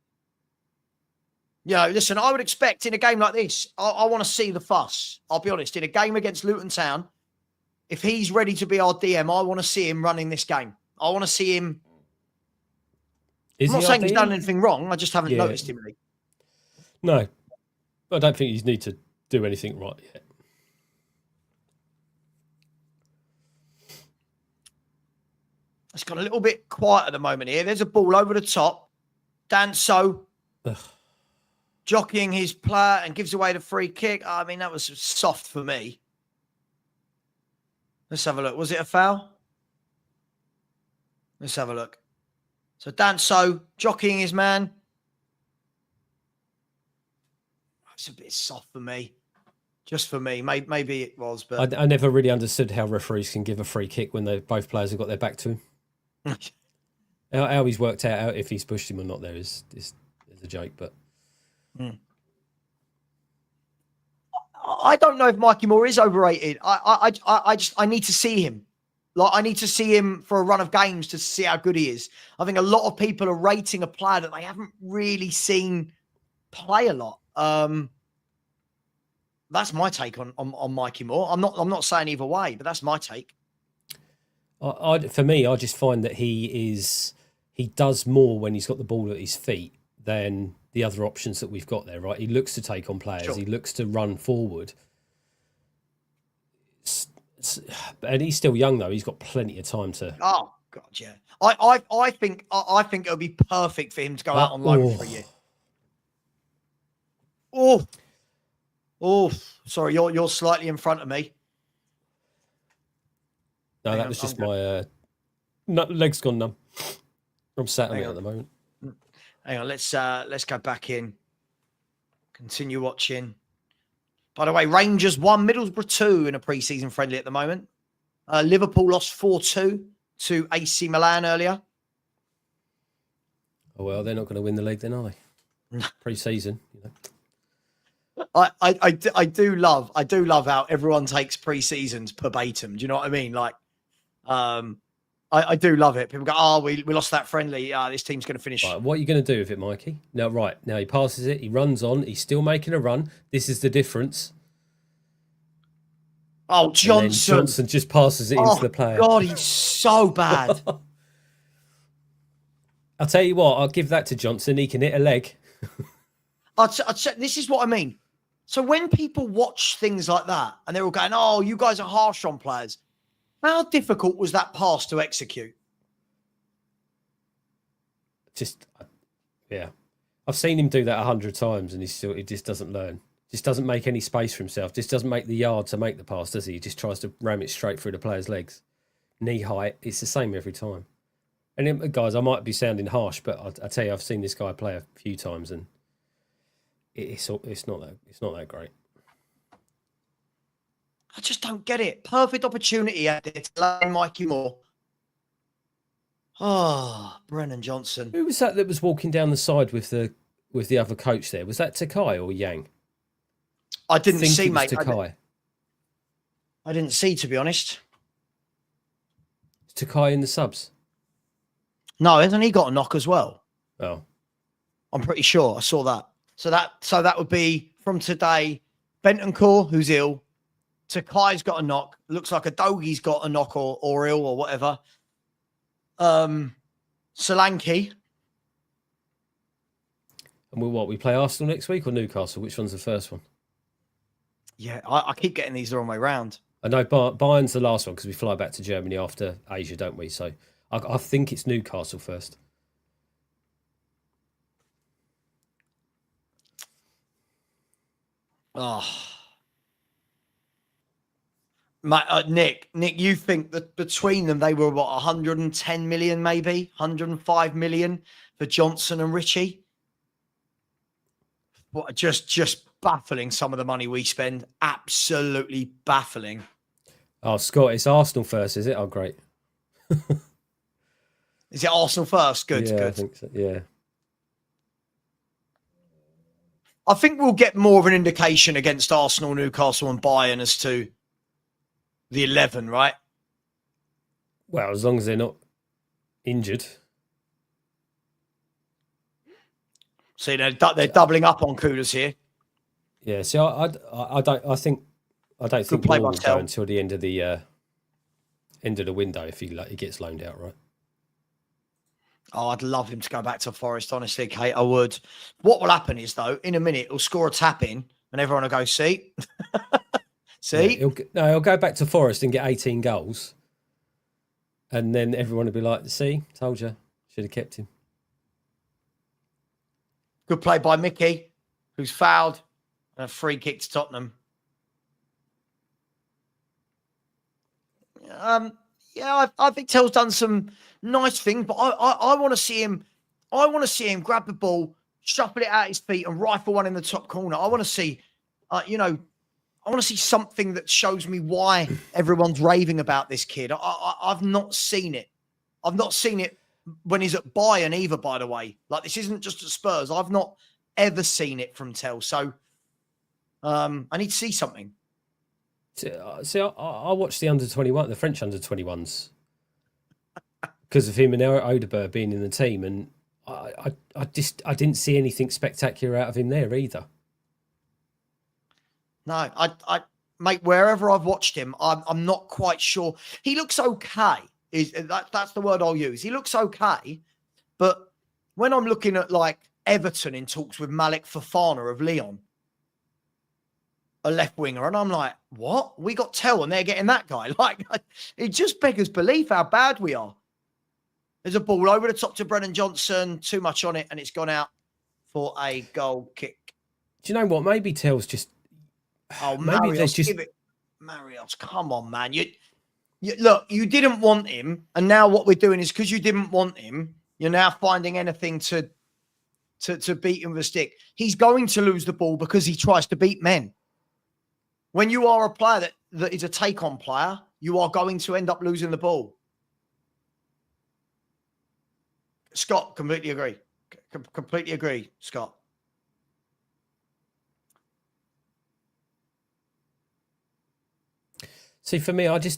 listen, I would expect in a game like this, I want to see the fuss. I'll be honest. In a game against Luton Town, if he's ready to be our DM, I want to see him running this game. I want to see him. I'm not saying he's done anything wrong. I just haven't noticed him. Really. No, I don't think he's need to do anything right yet. It's got a little bit quiet at the moment here. There's a ball over the top. Danso jockeying his player and gives away the free kick. I mean, that was soft for me. Let's have a look. Was it a foul? Let's have a look. So Danso jockeying his man. It's a bit soft for me. Just for me. Maybe it was, but I never really understood how referees can give a free kick when both players have got their back to him. How he's worked out if he's pushed him or not there is a joke, but I don't know if Mikey Moore is overrated. I need to see him. Like, I need to see him for a run of games to see how good he is. I think a lot of people are rating a player that they haven't really seen play a lot. That's my take on Mikey Moore. I'm not saying either way, but that's my take. For me, I just find that he does more when he's got the ball at his feet than the other options that we've got there, right? He looks to take on players. Sure. He looks to run forward. And he's still young, though. He's got plenty of time to... Oh, God, yeah. I think it'll be perfect for him to go out on loan for a year. Oh, sorry, you're slightly in front of me. No, that was just my leg's gone numb. I'm sat on it at the moment. Hang on, let's go back in. Continue watching. By the way, Rangers 1, Middlesbrough 2 in a pre-season friendly at the moment. Liverpool lost 4-2 to AC Milan earlier. Oh well, they're not going to win the league then, are they? Pre-season, you know. I do love how everyone takes pre-seasons verbatim. Do you know what I mean? Like, I do love it. People go, "Oh, we lost that friendly. This team's going to finish." Right, what are you going to do with it, Mikey? Now he passes it. He runs on. He's still making a run. This is the difference. Oh, Johnson just passes it into the player. God, he's so bad. I'll tell you what. I'll give that to Johnson. He can hit a leg. This is what I mean. So when people watch things like that and they're all going, "Oh, you guys are harsh on players," how difficult was that pass to execute? Yeah. I've seen him do that 100 times and he just doesn't learn. Just doesn't make any space for himself. Just doesn't make the yard to make the pass, does he? He just tries to ram it straight through the player's legs. Knee height, it's the same every time. And guys, I might be sounding harsh, but I tell you, I've seen this guy play a few times and it's not that great. I just don't get it. Perfect opportunity at it to land Mikey Moore. Oh, Brennan Johnson. Who was that was walking down the side with the other coach there? Was that Takai or Yang? I didn't see, mate. Takai. I didn't see, to be honest. Is Takai in the subs? No, hasn't he got a knock as well? Oh. I'm pretty sure I saw that. So that would be from today. Bentancur, who's ill. Takai's got a knock. Looks like Adogi's got a knock or ill or whatever. Solanke. And we play Arsenal next week or Newcastle? Which one's the first one? Yeah, I keep getting these the wrong way round. I know Bayern's the last one because we fly back to Germany after Asia, don't we? So I think it's Newcastle first. Oh, Nick, you think that between them they were what 110 million, maybe 105 million for Johnson and Richie? What just baffling some of the money we spend. Absolutely baffling. Oh, Scott, it's Arsenal first, is it? Oh, great. Is it Arsenal first? Good, yeah, good. I think so. Yeah. I think we'll get more of an indication against Arsenal, Newcastle, and Bayern as to the 11, right? Well, as long as they're not injured. See, they're doubling up on Kudus here. Yeah. See, I don't think Moore will go until the end of the window if he gets loaned out, right? Oh, I'd love him to go back to Forest, honestly, Kate. I would. What will happen is, though, in a minute, he'll score a tap in and everyone will go, see? See? Yeah, he'll go back to Forest and get 18 goals. And then everyone will be like, see, told you, should have kept him. Good play by Mickey, who's fouled. And a free kick to Tottenham. Yeah, I think Tell's done some nice things, but I want to see him. I want to see him grab the ball, shuffle it out his feet, and rifle one in the top corner. I want to see, I want to see something that shows me why everyone's raving about this kid. I've not seen it. I've not seen it when he's at Bayern either. By the way, like this isn't just at Spurs. I've not ever seen it from Tell. So I need to see something. See, I watched the under-21, the French under-21s, because of him and Odegaard being in the team, and I didn't see anything spectacular out of him there either. No, mate, wherever I've watched him, I'm not quite sure. He looks okay. That's the word I'll use. He looks okay, but when I'm looking at like Everton in talks with Malik Fofana of Lyon, a left winger, and I'm like, what? We got Tell and they're getting that guy. Like, it just beggars belief how bad we are. There's a ball over the top to Brennan Johnson, too much on it, and it's gone out for a goal kick. Do you know what? Maybe Tell's just. Oh, maybe Marios, give it. Marios, come on, man. You look, you didn't want him, and now what we're doing is because you didn't want him, you're now finding anything to beat him with a stick. He's going to lose the ball because he tries to beat men. When you are a player that is a take-on player, you are going to end up losing the ball. Scott, completely agree. Completely agree, Scott. See, for me, it's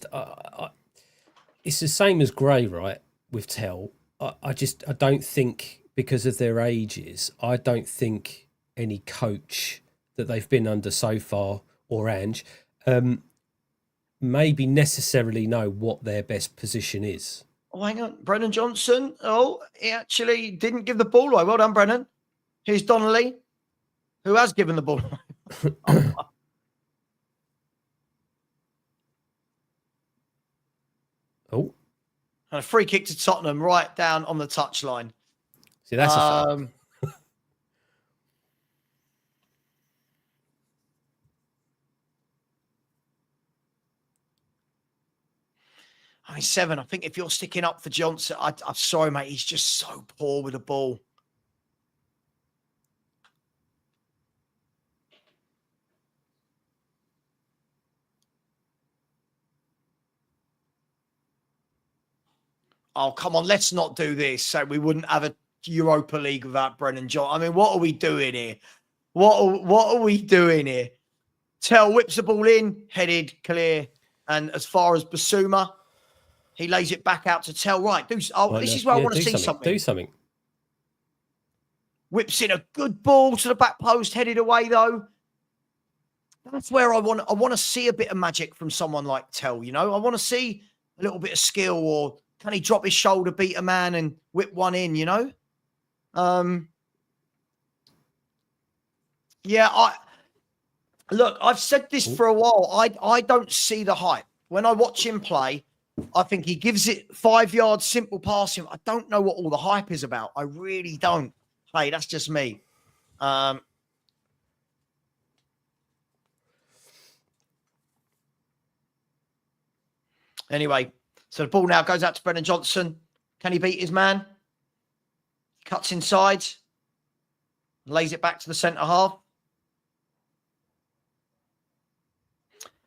the same as Gray, right, with Tell. I don't think, because of their ages, I don't think any coach that they've been under so far, or Ange, maybe necessarily know what their best position is. Oh, hang on. Brennan Johnson. Oh, he actually didn't give the ball away. Well done, Brennan. Here's Donnelly, who has given the ball away. Oh. And a free kick to Tottenham right down on the touchline. See, that's a foul. I mean, 7. I think if you're sticking up for Johnson, I'm sorry, mate. He's just so poor with the ball. Oh, come on. Let's not do this. So we wouldn't have a Europa League without Brennan Johnson. I mean, what are we doing here? What are we doing here? Tell whips the ball in, headed, clear. And as far as Bissouma, he lays it back out to Tell. Right, this is where I want to see something. Do something. whips in a good ball to the back post, headed away though. That's where I want to see a bit of magic from someone like Tell, you know? I want to see a little bit of skill, or can he drop his shoulder, beat a man and whip one in, you know? Yeah, look, I've said this for a while. I don't see the hype. When I watch him play, I think he gives it 5 yards, simple passing. I don't know what all the hype is about. I really don't. Hey, that's just me. Anyway, so the ball now goes out to Brennan Johnson. Can he beat his man? Cuts inside. Lays it back to the centre half.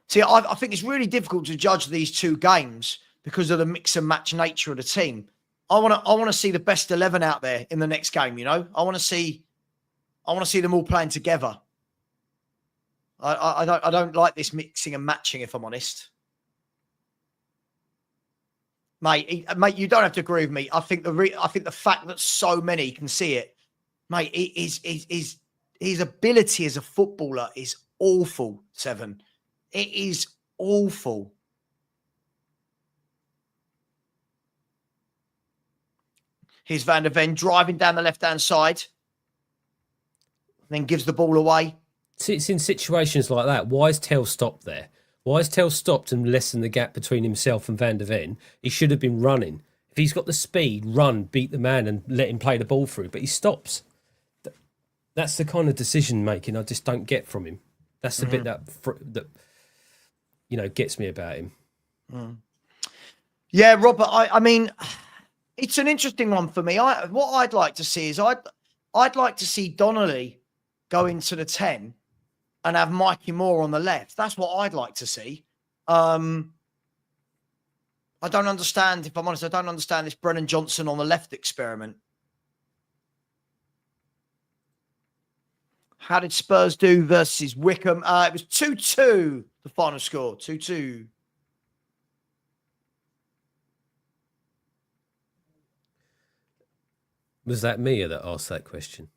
See, I think it's really difficult to judge these two games because of the mix and match nature of the team. I want to see the best 11 out there in the next game, you know? I want to see them all playing together. I don't like this mixing and matching, if I'm honest. Mate, you don't have to agree with me. I think the fact that so many can see it, mate, his ability as a footballer is awful, Seven. It is awful. Here's Van der Ven driving down the left-hand side. Then gives the ball away. It's in situations like that. Why is Tell stopped there? Why is Tell stopped and lessened the gap between himself and Van der Ven? He should have been running. If he's got the speed, run, beat the man and let him play the ball through. But he stops. That's the kind of decision-making I just don't get from him. That's the bit that gets me about him. Yeah, Robert, I mean, it's an interesting one for me. What I'd like to see is I'd like to see Donnelly go into the 10 and have Mikey Moore on the left. That's what I'd like to see. I don't understand, if I'm honest, I don't understand this Brennan Johnson on the left experiment. How did Spurs do versus Wickham? It was 2-2, the final score, 2-2. Was that Mia that asked that question?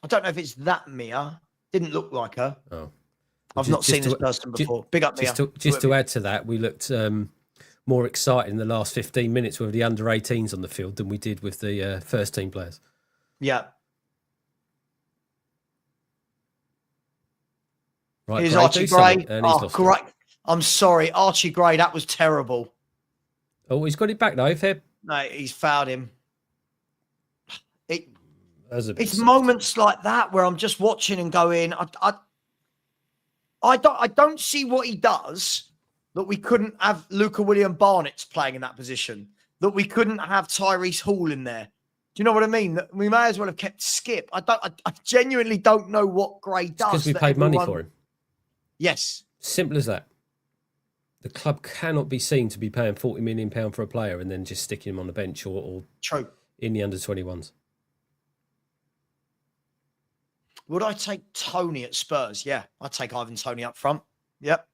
I don't know if it's that Mia. Didn't look like her. Oh, I've not seen this person before. Big up, Mia. Just to add to that, we looked more excited in the last 15 minutes with the under-18s on the field than we did with the first-team players. Yeah. Right, here's Archie Gray. Oh, great. I'm sorry, Archie Gray. That was terrible. Oh, he's got it back though, Feb. No, he's fouled him. It's soft. moments like that where I'm just watching and going, I don't see what he does that we couldn't have Luca William Barnett's playing in that position, that we couldn't have Tyrese Hall in there. Do you know what I mean? That we may as well have kept Skip. I genuinely don't know what Gray does. Because we paid money for him. Yes. Simple as that. The club cannot be seen to be paying £40 million for a player and then just sticking him on the bench or True. In the under-21s. Would I take Tony at Spurs? Yeah, I'd take Ivan Toney up front. Yep.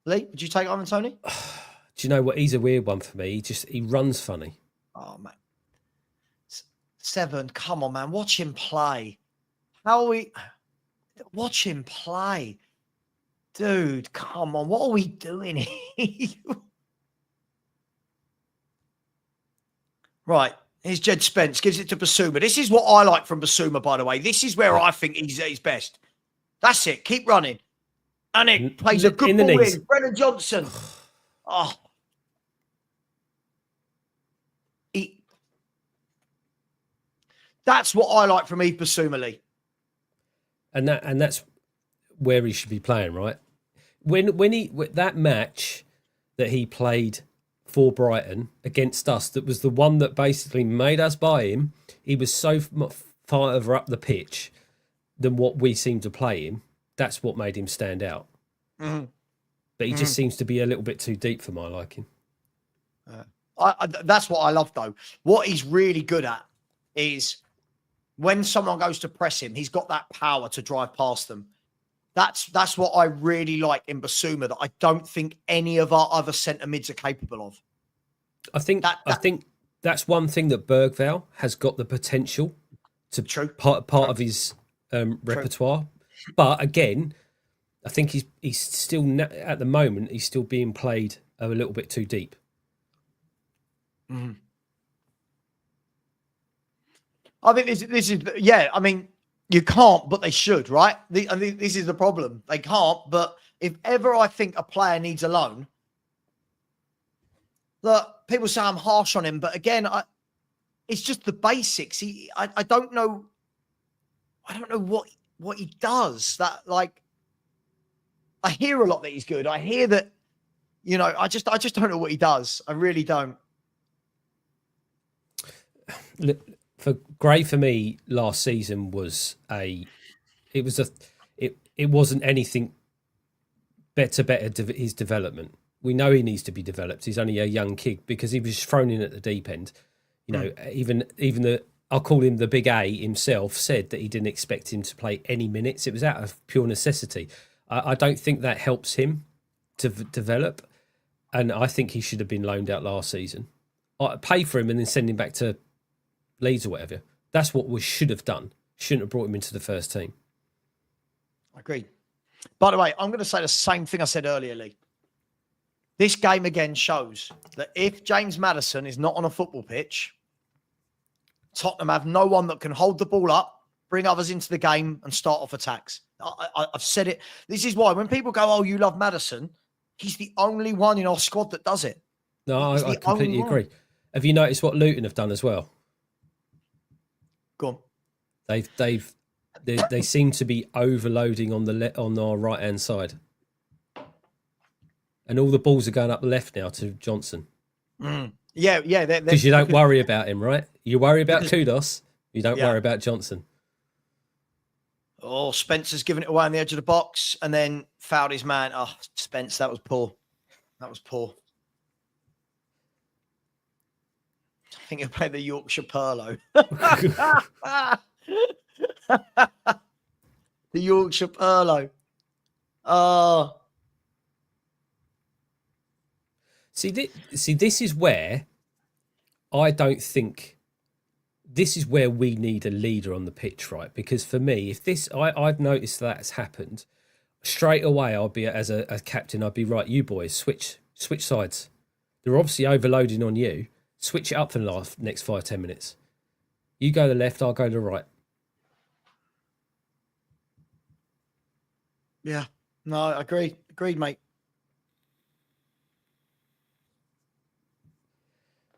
Lee, would you take Ivan Toney? Do you know what? He's a weird one for me. He runs funny. Oh, man. Seven, come on, man. Watch him play. Watch him play. Dude, come on. What are we doing here? Right. Here's Jed Spence. Gives it to Bissouma. This is what I like from Bissouma, by the way. This is where I think he's best. That's it. Keep running. And it plays a good ball in. Brennan Johnson. Oh. That's what I like from Yves Bissouma, Lee. And that's where he should be playing, right? When that match that he played for Brighton against us, that was the one that basically made us buy him. He was so much farther up the pitch than what we seemed to play him. That's what made him stand out. Mm-hmm. But he just seems to be a little bit too deep for my liking. That's what I love, though. What he's really good at is when someone goes to press him, he's got that power to drive past them. That's what I really like in Bissouma that I don't think any of our other centre mids are capable of. I think that's one thing that Bergvall has got the potential to part of his repertoire. But again, I think he's still at the moment he's still being played a little bit too deep. Mm. I think this is yeah. I mean, you can't, but they should, right? I think this is the problem. They can't, but if ever I think a player needs a loan, look, people say I'm harsh on him, but again, it's just the basics. I don't know. I don't know what he does. That like, I hear a lot that he's good. I hear that, I just don't know what he does. I really don't. Great for me last season it wasn't anything better his development. We know he needs to be developed. He's only a young kid because he was thrown in at the deep end. Even I'll call him the big A himself said that he didn't expect him to play any minutes. It was out of pure necessity. I don't think that helps him to develop, and I think he should have been loaned out last season. Pay for him and then send him back to Leeds or whatever. That's what we should have done. Shouldn't have brought him into the first team. Agreed. By the way, I'm going to say the same thing I said earlier, Lee. This game again shows that if James Maddison is not on a football pitch, Tottenham have no one that can hold the ball up, bring others into the game and start off attacks. I've said it. This is why when people go, oh, you love Maddison, he's the only one in our squad that does it. No, I completely agree. Have you noticed what Luton have done as well? Go on. They seem to be overloading on our right hand side, and all the balls are going up the left now to Johnson. Yeah. Because you don't worry about him, right? You worry about Kudus. You don't worry about Johnson. Oh, Spencer's given it away on the edge of the box and then fouled his man. Oh, Spence, that was poor. That was poor. I think he'll play the Yorkshire Perlo. The Yorkshire Perlo. Oh. See, this is where I don't think... This is where we need a leader on the pitch, right? Because for me, if this... I've noticed that's happened. Straight away, I'll be, as a captain, I'd be, right, you boys, switch sides. They're obviously overloading on you. Switch it up for the next 5-10 minutes. You go to the left, I'll go to the right. Yeah. No, I agree. Agreed, mate.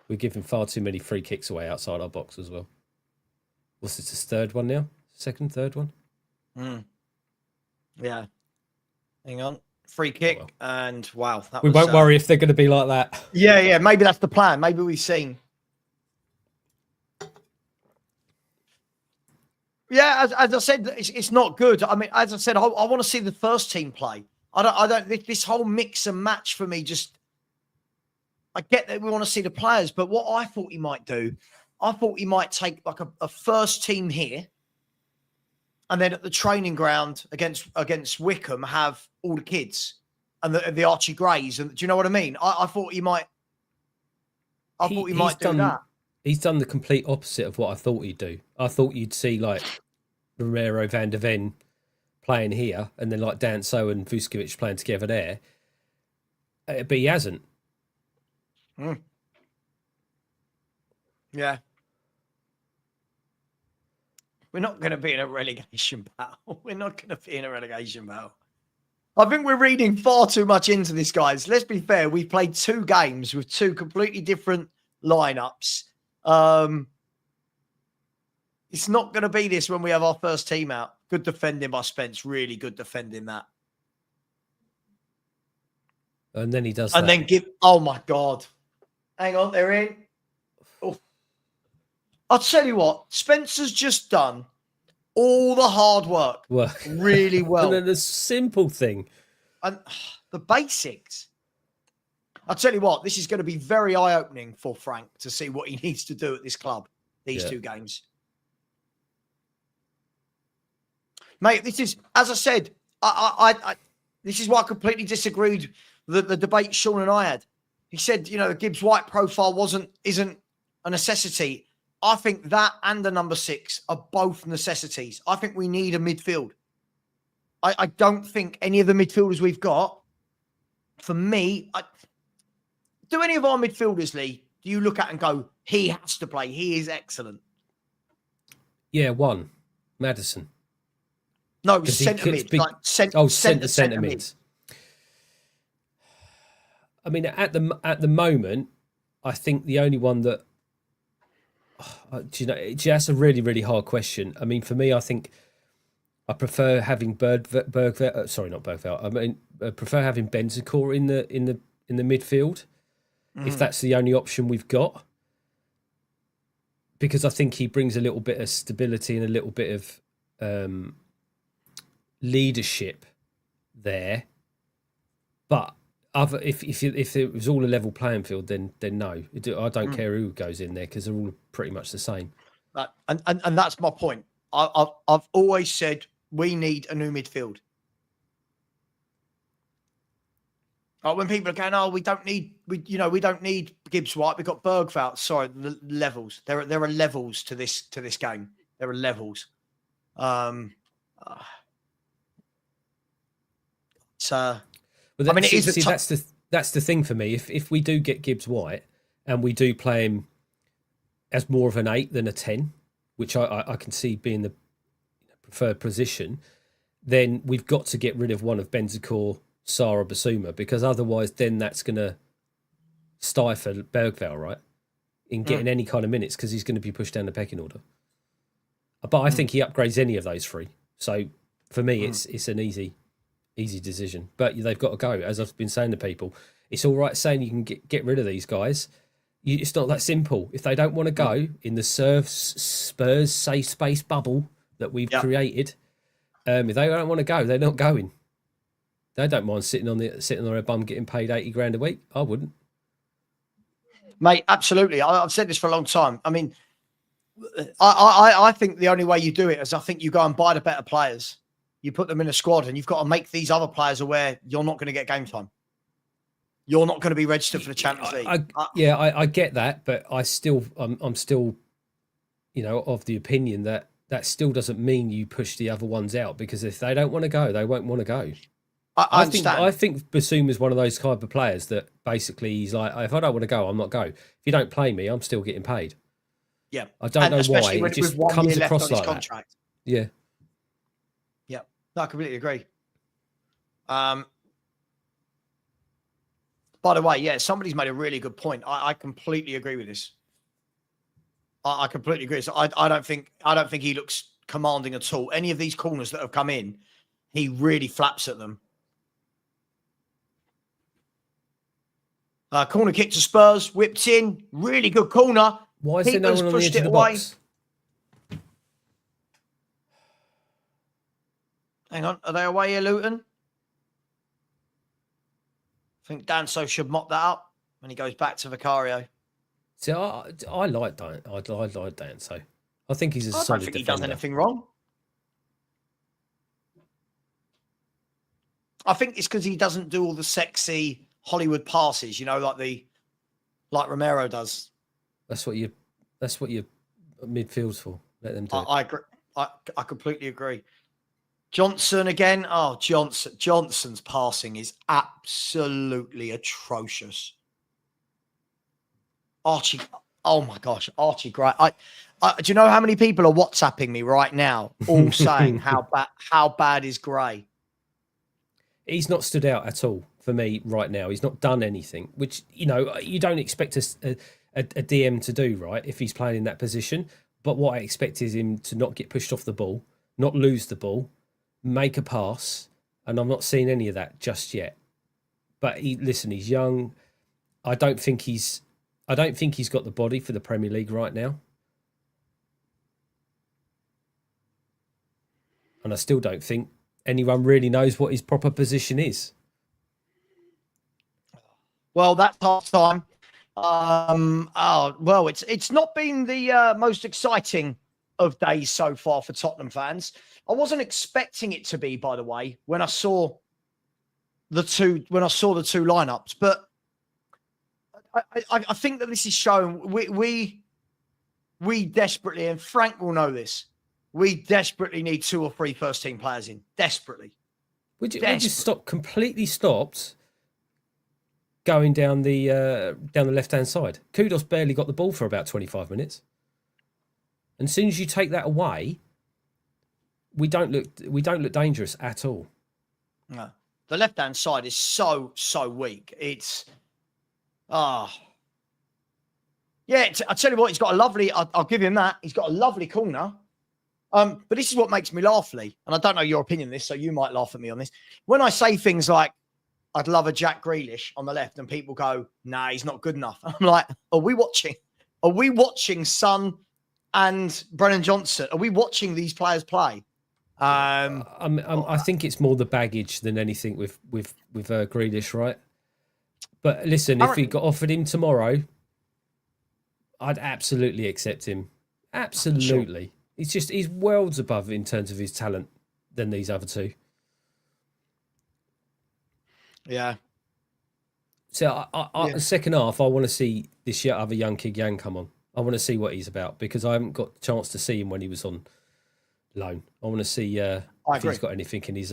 We're giving far too many free kicks away outside our box as well. What's this, his third one now? Third one? Yeah. Hang on. Free kick. Oh, well. And wow. We won't worry if they're going to be like that. Yeah. Maybe that's the plan. Maybe we've seen. Yeah, as I said, it's not good. I mean, as I said, I want to see the first team play. I don't. This whole mix and match for me just... I get that we want to see the players, but what I thought he might do, I thought he might take like a first team here, and then at the training ground against Wickham have all the kids and the Archie Greys. And do you know what I mean? I thought he might. I thought he might do that. He's done the complete opposite of what I thought he'd do. I thought you'd see like Romero, Van der Ven playing here, and then like Danso and Vuskovic playing together there. But he hasn't. Yeah. We're not going to be in a relegation battle. We're not going to be in a relegation battle. I think we're reading far too much into this, guys. Let's be fair. We've played 2 games with 2 completely different lineups. It's not going to be this when we have our first team out. Good defending by Spence. Really good defending that. And then he does and that. then oh my God. Hang on, they're in. Oh. I'll tell you what, Spencer's just done all the hard work really well. And then the simple thing. And the basics. I'll tell you what, this is going to be very eye-opening for Frank to see what he needs to do at this club, these 2 games. Mate, this is, as I said, this is why I completely disagreed with the debate Sean and I had. He said, the Gibbs White profile isn't a necessity. I think that and the number 6 are both necessities. I think we need a midfield. I don't think any of the midfielders we've got, for me, do any of our midfielders, Lee, do you look at and go, he has to play, he is excellent? Yeah, one. Madison. No, centre mid. Like centre mid. I mean, at the moment, I think the only one that, that's a really, really hard question. I mean, for me, I think I prefer having Bergveld. Sorry, not Bergveld. I mean, I prefer having Bentancur in the midfield, if that's the only option we've got, because I think he brings a little bit of stability and a little bit of leadership there. But if it was all a level playing field, then no, I don't care who goes in there, because they're all pretty much the same. And that's my point. I've always said we need a new midfield. When people are going, oh, we don't need Gibbs White. We've got Bergveld. Sorry, the levels. There are levels to this game. There are levels. But that's the thing for me. If we do get Gibbs White and we do play him as more of an 8 than a 10, which I can see being the preferred position, then we've got to get rid of one of Bentancur, Sarr, or Bissouma, because otherwise then that's going to stifle Bergveld, right, in getting any kind of minutes, because he's going to be pushed down the pecking order. But I think he upgrades any of those 3. So for me, it's an easy decision. But they've got to go. As I've been saying to people, it's all right saying you can get rid of these guys. It's not that simple. If they don't want to go in the Spurs safe space bubble that we've created, if they don't want to go, they're not going. They don't mind sitting on their bum getting paid 80 grand a week. I wouldn't, mate. Absolutely. I've said this for a long time. I mean, I think the only way you do it is, I think you go and buy the better players. You put them in a squad, and you've got to make these other players aware you're not going to get game time. You're not going to be registered for the Champions League. I get that, but I'm still, of the opinion that still doesn't mean you push the other ones out, because if they don't want to go, they won't want to go. I understand. I think Bissouma is one of those type of players that basically he's like, if I don't want to go, I'm not go. If you don't play me, I'm still getting paid. Yeah, I don't know why. It just comes across like that. Yeah. No, I completely agree. By the way, somebody's made a really good point. I completely agree with this. I completely agree. So I don't think he looks commanding at all. Any of these corners that have come in, he really flaps at them. Corner kick to Spurs, whipped in, really good corner. Why is there no one on the edge of the box? Hang on, are they away here, Luton? I think Danso should mop that up when he goes back to Vicario. See, I like Dan. I like Danso. I think he's a solid defender. I don't think he does anything wrong. I think it's because he doesn't do all the sexy Hollywood passes, like Romero does. That's what your midfield's for. Let them do it. I agree. I completely agree. Johnson again. Oh, Johnson's passing is absolutely atrocious. Archie. Oh my gosh, Archie Gray. Do you know how many people are WhatsApping me right now, all saying how bad is Gray? He's not stood out at all for me right now. He's not done anything, which you don't expect a DM to do, right? If he's playing in that position. But what I expect is him to not get pushed off the ball, not lose the ball, make a pass, and I'm not seeing any of that just yet. But he's young. I don't think he's got the body for the Premier League right now. And I still don't think anyone really knows what his proper position is. Well, that's half time. It's not been the most exciting of days so far for Tottenham fans. I wasn't expecting it to be, by the way, when I saw the two lineups. But I think that this is showing we we desperately, and Frank will know this, we desperately need 2 or 3 first-team players in. Desperately. We just completely stopped going down the left-hand side. Kudus barely got the ball for about 25 minutes. And as soon as you take that away, we don't look dangerous at all. No. The left-hand side is so weak. It's yeah, I tell you what, he's got a lovely, I'll give him that. He's got a lovely corner. But this is what makes me laugh, Lee. And I don't know your opinion on this, so you might laugh at me on this. When I say things like, I'd love a Jack Grealish on the left, and people go, nah, he's not good enough. I'm like, are we watching Son and Brennan Johnson? Are we watching these players play? I think it's more the baggage than anything with Grealish, right? But listen, if he got offered him tomorrow, I'd absolutely accept him. Absolutely. Sure. He's worlds above in terms of his talent than these other two. Yeah. So the second half, I want to see this other young kid Yang come on. I want to see what he's about because I haven't got the chance to see him when he was on loan. I want to see if he's got anything in his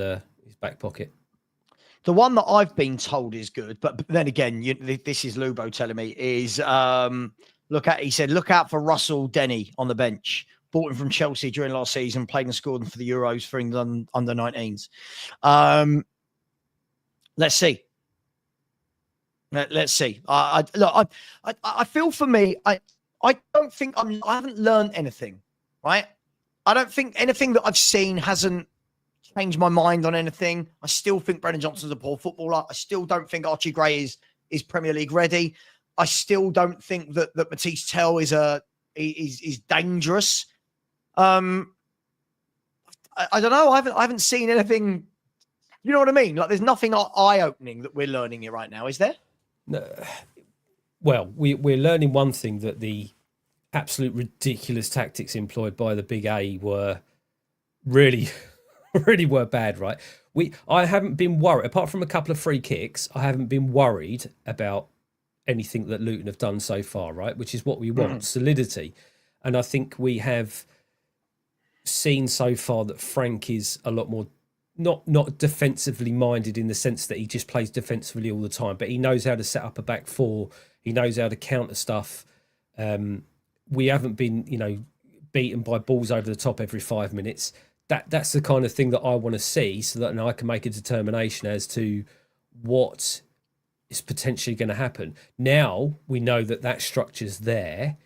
back pocket. The one that I've been told is good, but then again, this is Lubo telling me, is he said, look out for Russell Denny on the bench. Bought him from Chelsea during last season, played and scored for the Euros for England under 19s. Let's see. Let's see. I feel for me, I don't think I haven't learned anything, right? I don't think anything that I've seen hasn't changed my mind on anything. I still think Brennan Johnson's a poor footballer. I still don't think Archie Gray is Premier League ready. I still don't think that Matisse Tell is dangerous. I don't know. I haven't seen anything. You know what I mean? Like, there's nothing eye-opening that we're learning here right now, is there? No. Well, we're learning one thing, that the absolute ridiculous tactics employed by the Big A were really, really were bad, right? I haven't been worried, apart from a couple of free kicks, I haven't been worried about anything that Luton have done so far, right? Which is what we want, solidity. And I think we have seen so far that Frank is a lot more not defensively minded in the sense that he just plays defensively all the time, but he knows how to set up a back four. He knows how to counter stuff. We haven't been, beaten by balls over the top every 5 minutes. That's the kind of thing that I want to see, so that I can make a determination as to what is potentially going to happen. Now we know that structure's there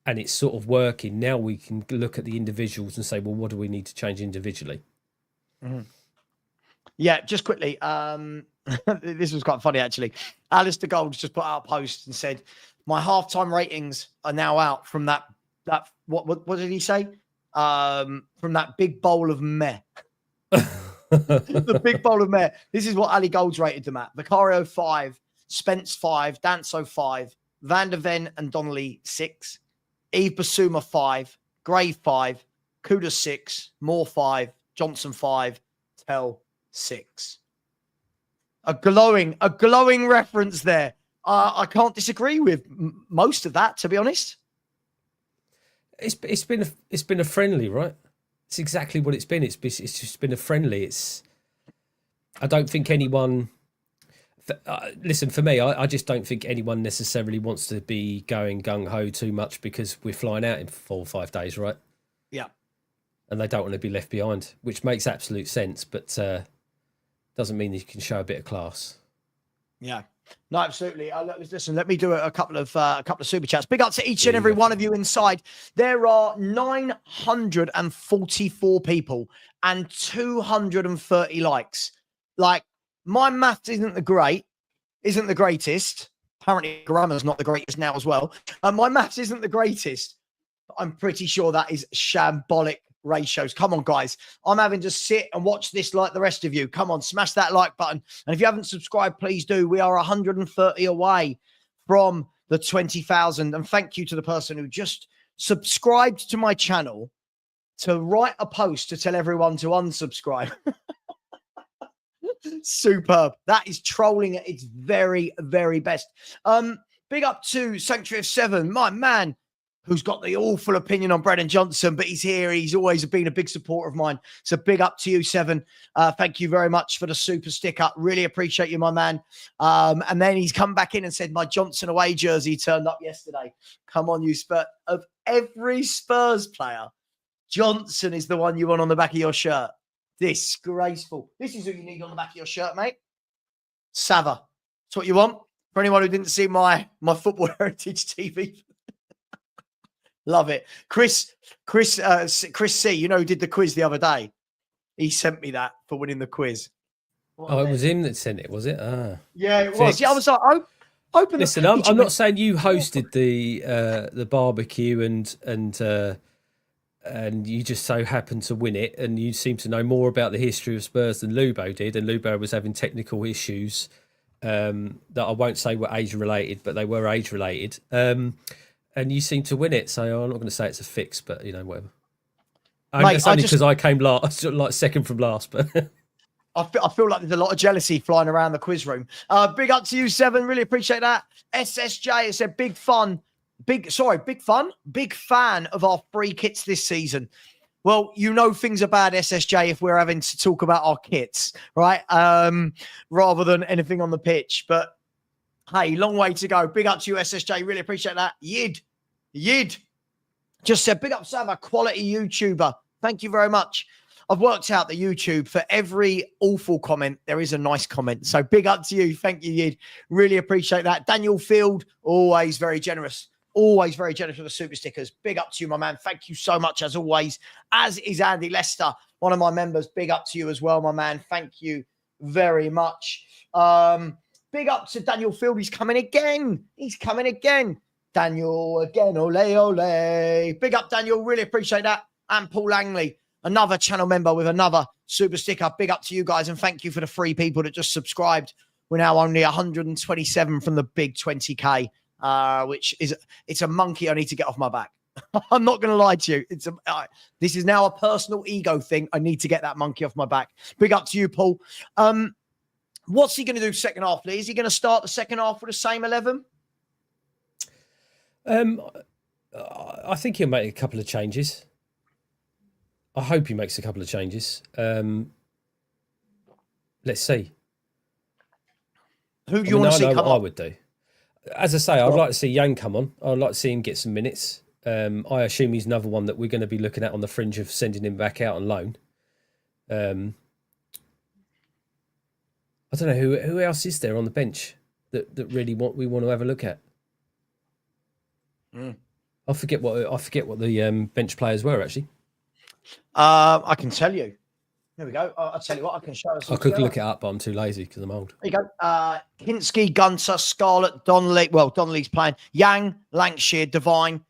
and it's sort of working. Now we can look at the individuals and say, well, what do we need to change individually? Mm-hmm. Yeah, just quickly. This was quite funny, actually. Alistair Gold's just put out a post and said, my halftime ratings are now out from that what did he say? From that big bowl of meh. The big bowl of meh. This is what Ali Gold's rated them at. Vicario 5, Spence 5, Danso 5, Van der Ven and Donnelly 6, Eve Bissouma 5, Gray 5, Kudus 6, Moore 5, Johnson 5, Tell 6. A glowing reference there. I can't disagree with most of that, to be honest. It's been a friendly, right? It's exactly what it's been. It's just been a friendly. I don't think anyone. Listen, for me, I just don't think anyone necessarily wants to be going gung ho too much because we're flying out in 4 or 5 days, right? Yeah. And they don't want to be left behind, which makes absolute sense, but doesn't mean you can show a bit of class. Yeah. No, absolutely. Listen, let me do a couple of super chats. Big up to each and every one of you inside. There are 944 people and 230 likes. Like, my maths isn't the greatest. Apparently, grammar's not the greatest now as well. My maths isn't the greatest. But I'm pretty sure that is shambolic ratios. Come on, guys. I'm having to sit and watch this like the rest of you. Come on, smash that like button. And if you haven't subscribed, please do. We are 130 away from the 20,000. And thank you to the person who just subscribed to my channel to write a post to tell everyone to unsubscribe. Superb. That is trolling at its very, very best. Big up to Sanctuary of 7. My man, who's got the awful opinion on Brennan Johnson, but he's here. He's always been a big supporter of mine. So big up to you, Seven. Thank you very much for the super sticker. Really appreciate you, my man. And then he's come back in and said, my Johnson away jersey turned up yesterday. Come on, you Spurs. Of every Spurs player, Johnson is the one you want on the back of your shirt. Disgraceful. This is who you need on the back of your shirt, mate. Sava. That's what you want. For anyone who didn't see my Football Heritage TV. Love it. Chris C, you know, who did the quiz the other day. He sent me that for winning the quiz. It was him that sent it, was it? Yeah, it was. Yeah, I was like, open. Listen, I'm not saying you hosted the barbecue and you just so happened to win it, and you seem to know more about the history of Spurs than Lubo did, and Lubo was having technical issues that I won't say were age related, but they were age related. And you seem to win it, so I'm not going to say it's a fix, but you know, whatever. Mate, it's only because I came last, like second from last, but I feel like there's a lot of jealousy flying around the quiz room. Big up to you, Seven. Really appreciate that. SSJ has said big fan of our free kits this season. Well, you know things about SSJ if we're having to talk about our kits, right? Rather than anything on the pitch. But hey, long way to go. Big up to you, SSJ. Really appreciate that. Yid. Just said, big up Sava, quality YouTuber. Thank you very much. I've worked out the YouTube for every awful comment, there is a nice comment. So big up to you. Thank you, Yid. Really appreciate that. Daniel Field, always very generous. Always very generous with the super stickers. Big up to you, my man. Thank you so much, as always. As is Andy Lester, one of my members. Big up to you as well, my man. Thank you very much. Big up to Daniel Field. He's coming again. Daniel again. Ole. Big up, Daniel. Really appreciate that. And Paul Langley, another channel member with another super sticker. Big up to you guys. And thank you for the 3 people that just subscribed. We're now only 127 from the big 20K, which is, it's a monkey I need to get off my back. I'm not going to lie to you. This is now a personal ego thing. I need to get that monkey off my back. Big up to you, Paul. What's he going to do second half, Lee? Is he going to start the second half with the same 11? I think he'll make a couple of changes. I hope he makes a couple of changes. Let's see. Who do you want to see come on? I would do. As I say, I'd like to see Yang come on. I'd like to see him get some minutes. I assume he's another one that we're going to be looking at on the fringe of sending him back out on loan. I don't know who else is there on the bench that really we want to have a look at. I forget what the bench players were actually. I can tell you. There we go. I'll tell you what, I can show us. I could look it up, but I'm too lazy because I'm old. There you go. Kinski, Gunter, Scarlett, Donnelly. Well, Donnelly's playing. Yang, Lancashire, Devine,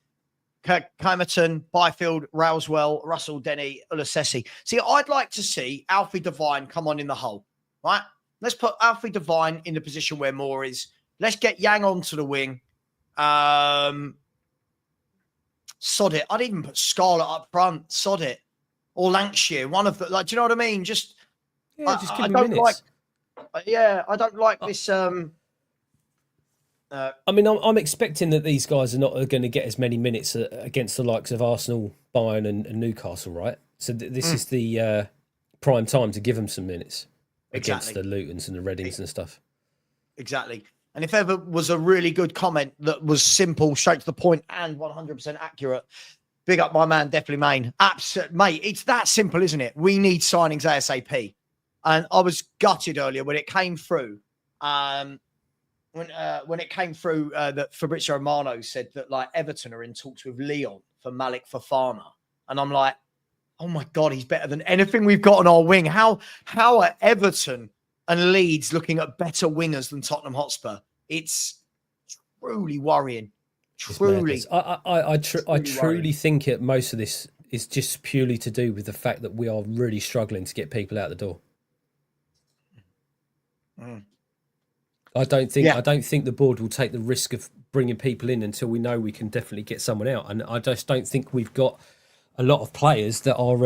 Camerton, Byfield, Rousewell, Russell, Denny, Ulasesi. See, I'd like to see Alfie Devine come on in the hole, right? Let's put Alfie Devine in the position where Moore is. Let's get Yang onto the wing. Sod it. I'd even put Scarlett up front. Sod it. Or Lancashire. One of the, like, do you know what I mean? Just give him minutes. I don't like this. I mean, I'm expecting that these guys are not going to get as many minutes against the likes of Arsenal, Bayern, and Newcastle, right? So this is the prime time to give them some minutes against the Lutons and the Readings and stuff. Exactly. And if ever was a really good comment that was simple, straight to the point, and 100% accurate, big up my man, definitely Main. Absolutely, mate. It's that simple, isn't it? We need signings ASAP. And I was gutted earlier when it came through. When it came through that Fabrizio Romano said that like Everton are in talks with Lyon for Malik Fofana, and I'm like, oh my God, he's better than anything we've got on our wing. How are Everton and Leeds looking at better wingers than Tottenham Hotspur? It's truly worrying. Truly. I truly think it. Most of this is just purely to do with the fact that we are really struggling to get people out the door. I don't think the board will take the risk of bringing people in until we know we can definitely get someone out. And I just don't think we've got a lot of players that are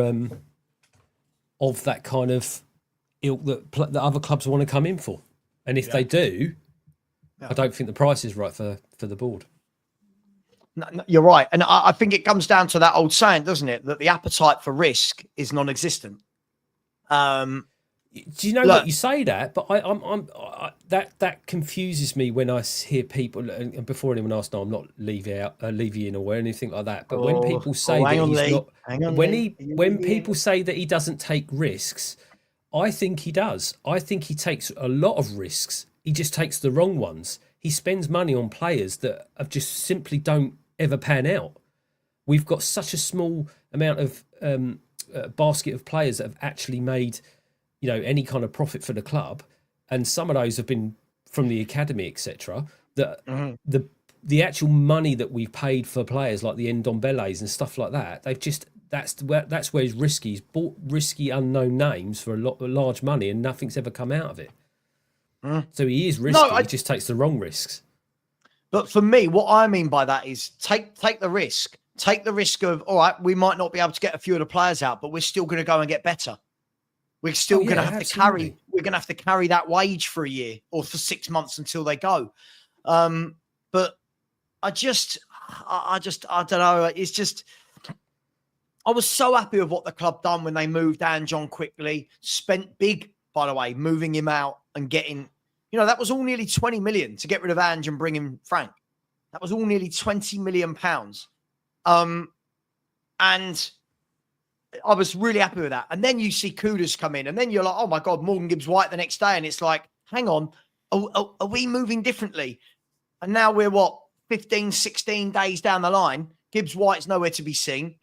of that kind of ilk that other clubs want to come in for. And if they do, I don't think the price is right for the board. No, you're right. And I think it comes down to that old saying, doesn't it? That the appetite for risk is non-existent. Do you know what, you say that, but that confuses me when I hear people, and before anyone asks, no, I'm not leaving or anything like that. But when people say that he's not, when people say that he doesn't take risks, I think he does. I think he takes a lot of risks. He just takes the wrong ones. He spends money on players that have just simply don't ever pan out. We've got such a small amount of basket of players that have actually made, any kind of profit for the club, and some of those have been from the academy, etc. That the actual money that we've paid for players like the Ndombele's and stuff like that, they've just that's where he's risky. He's bought risky unknown names for large money, and nothing's ever come out of it. So he is risky. He just takes the wrong risks. But for me, what I mean by that is take the risk. Take the risk of, all right, we might not be able to get a few of the players out, but we're still going to go and get better. We're still going to have to carry. We're going to have to carry that wage for a year or for 6 months until they go. But I don't know. It's just, I was so happy with what the club done when they moved John quickly. Spent big, by the way, moving him out and getting. That was all nearly 20 million to get rid of Ange and bring in Frank. That was all nearly 20 million pounds. And I was really happy with that. And then you see Kudus come in, and then you're like, oh my God, Morgan Gibbs-White the next day. And it's like, hang on, are we moving differently? And now we're 15, 16 days down the line. Gibbs-White's nowhere to be seen.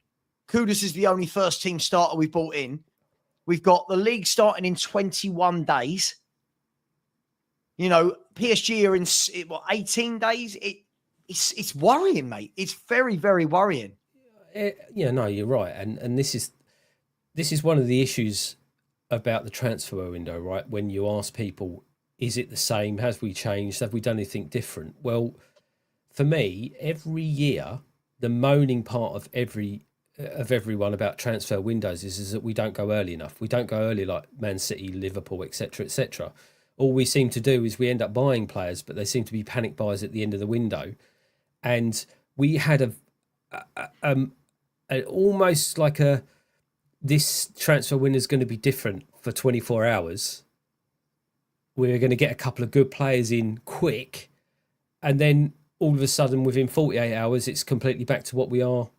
Kudus is the only first team starter we've brought in. We've got the league starting in 21 days. PSG are in 18 days. It's worrying, mate. It's very, very worrying. No, you're right. And this is one of the issues about the transfer window, right? When you ask people, is it the same? Has we changed? Have we done anything different? Well, for me, every year, the moaning part of everyone about transfer windows is that we don't go early enough. We don't go early like Man City, Liverpool, etc., etc. All we seem to do is we end up buying players, but they seem to be panic buys at the end of the window. And we had almost like this transfer window is going to be different for 24 hours. We're going to get a couple of good players in quick, and then all of a sudden within 48 hours it's completely back to what we are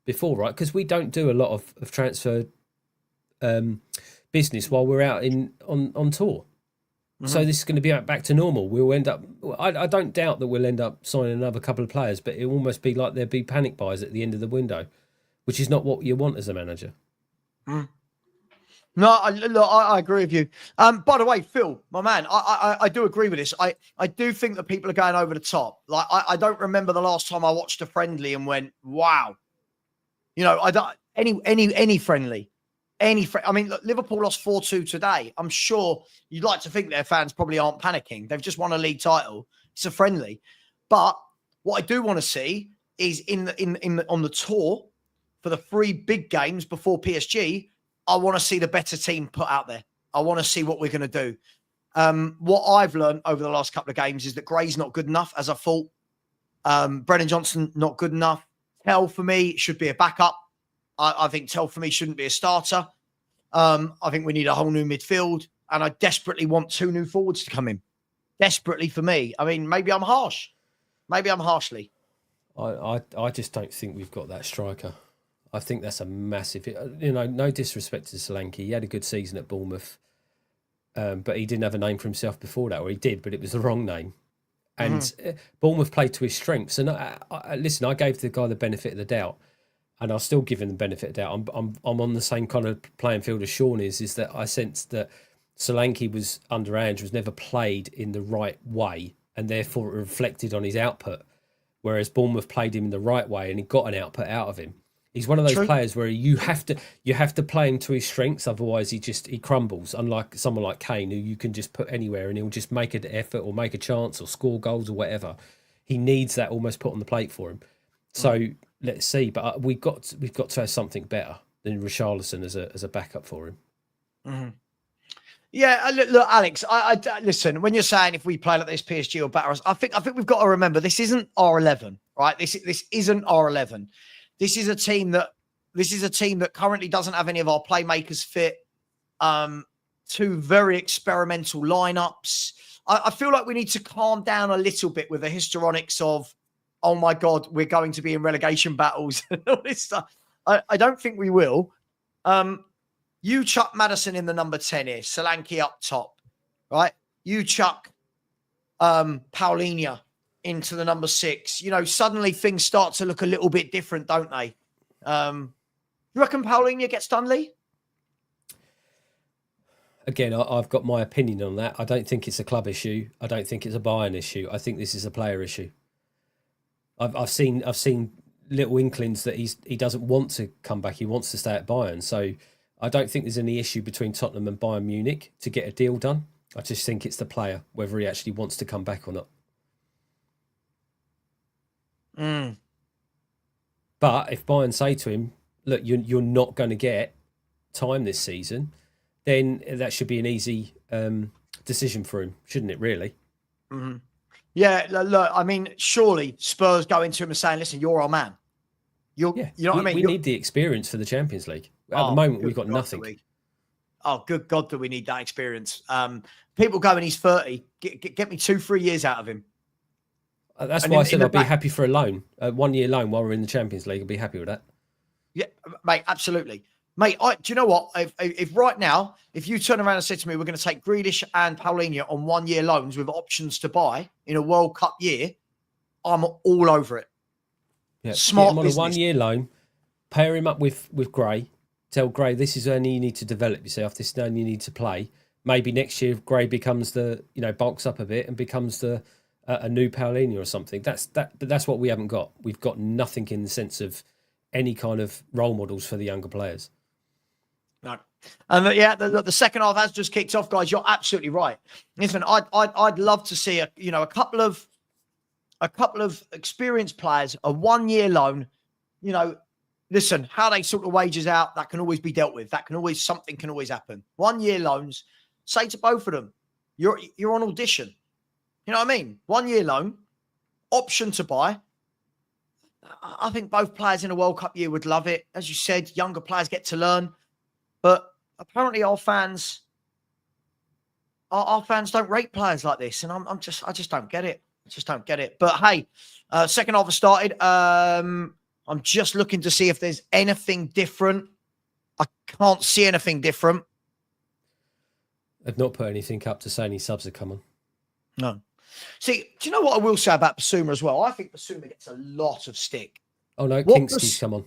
before, right? Because we don't do a lot of transfer business while we're out on tour. So this is going to be back to normal. We'll end up. I don't doubt that we'll end up signing another couple of players, but it'll almost be like there'll be panic buys at the end of the window, which is not what you want as a manager. No, I agree with you. By the way, Phil, my man, I do agree with this. I do think that people are going over the top. Like I don't remember the last time I watched a friendly and went, wow. I don't any friendly. I mean, look, Liverpool lost 4-2 today. I'm sure you'd like to think their fans probably aren't panicking. They've just won a league title. It's a friendly. But what I do want to see is on the tour for the 3 big games before PSG, I want to see the better team put out there. I want to see what we're going to do. What I've learned over the last couple of games is that Gray's not good enough, as I thought. Brennan Johnson, not good enough. Tell, for me, should be a backup. I think Tell, for me, shouldn't be a starter. I think we need a whole new midfield. And I desperately want 2 new forwards to come in. Desperately for me. I mean, maybe I'm harsh. Maybe I'm harshly. I just don't think we've got that striker. I think that's a massive... no disrespect to Solanke. He had a good season at Bournemouth. But he didn't have a name for himself before that. Or he did, but it was the wrong name. And Bournemouth played to his strengths. And listen, I gave the guy the benefit of the doubt. And I'll still give him the benefit of the doubt. I'm on the same kind of playing field as Sean is that I sensed that Solanke was under Ange, was never played in the right way, and therefore it reflected on his output. Whereas Bournemouth played him in the right way and he got an output out of him. He's one of those players where you have to play him to his strengths, otherwise he crumbles. Unlike someone like Kane, who you can just put anywhere and he'll just make an effort or make a chance or score goals or whatever. He needs that almost put on the plate for him. So let's see. But we've got to have something better than Richarlison as a backup for him. Mm-hmm. Yeah, look, Alex. I listen. When you're saying if we play like this, PSG or batter us, I think we've got to remember this isn't our 11. right? This isn't our 11. This is a team that currently doesn't have any of our playmakers fit. Two very experimental lineups. I feel like we need to calm down a little bit with the histrionics of, oh my God, we're going to be in relegation battles and all this stuff. I don't think we will. You chuck Maddison in the number 10 here, Solanke up top, right? You chuck Palhinha into the number 6. You know, suddenly things start to look a little bit different, don't they? You reckon Palhinha gets done, Lee? Again, I've got my opinion on that. I don't think it's a club issue. I don't think it's a Bayern issue. I think this is a player issue. I've seen little inklings that he doesn't want to come back. He wants to stay at Bayern. So I don't think there's any issue between Tottenham and Bayern Munich to get a deal done. I just think it's the player, whether he actually wants to come back or not. But if Bayern say to him, look, you're not going to get time this season, then that should be an easy decision for him, shouldn't it, really? Mm-hmm. Yeah, look, I mean, surely Spurs going to him and saying, listen, you're our man. You know what I mean? We need the experience for the Champions League. At the moment, we've got nothing. Good God, do we need that experience? People going, he's 30. Get me 2-3 years out of him. That's why I said I'd be happy for a loan, a 1-year loan while we're in the Champions League. I'd be happy with that. Yeah, mate, absolutely. Mate, do you know what? If right now, if you turn around and said to me, we're going to take Grealish and Palhinha on 1-year loans with options to buy in a World Cup year, I'm all over it. Yeah, smart get him on a 1-year loan, pair him up with Gray, tell Gray this is only you need to develop yourself, this is only you need to play. Maybe next year Gray becomes bulks up a bit and becomes a new Palhinha or something. But that's what we haven't got. We've got nothing in the sense of any kind of role models for the younger players. No. And the second half has just kicked off, guys. You're absolutely right. Listen, I'd love to see a couple of experienced players, a 1-year loan. You know, listen, how they sort the wages out, that can always be dealt with. Something can always happen. 1-year loans. Say to both of them, you're on audition. You know what I mean? 1-year loan, option to buy. I think both players in a World Cup year would love it. As you said, younger players get to learn. But apparently our fans don't rate players like this. And I just don't get it. But hey, second half has started. I'm just looking to see if there's anything different. I can't see anything different. They've not put anything up to say any subs have come on. No. See, do you know what I will say about Bissouma as well? I think Bissouma gets a lot of stick. Oh, no, Kingsley's come on.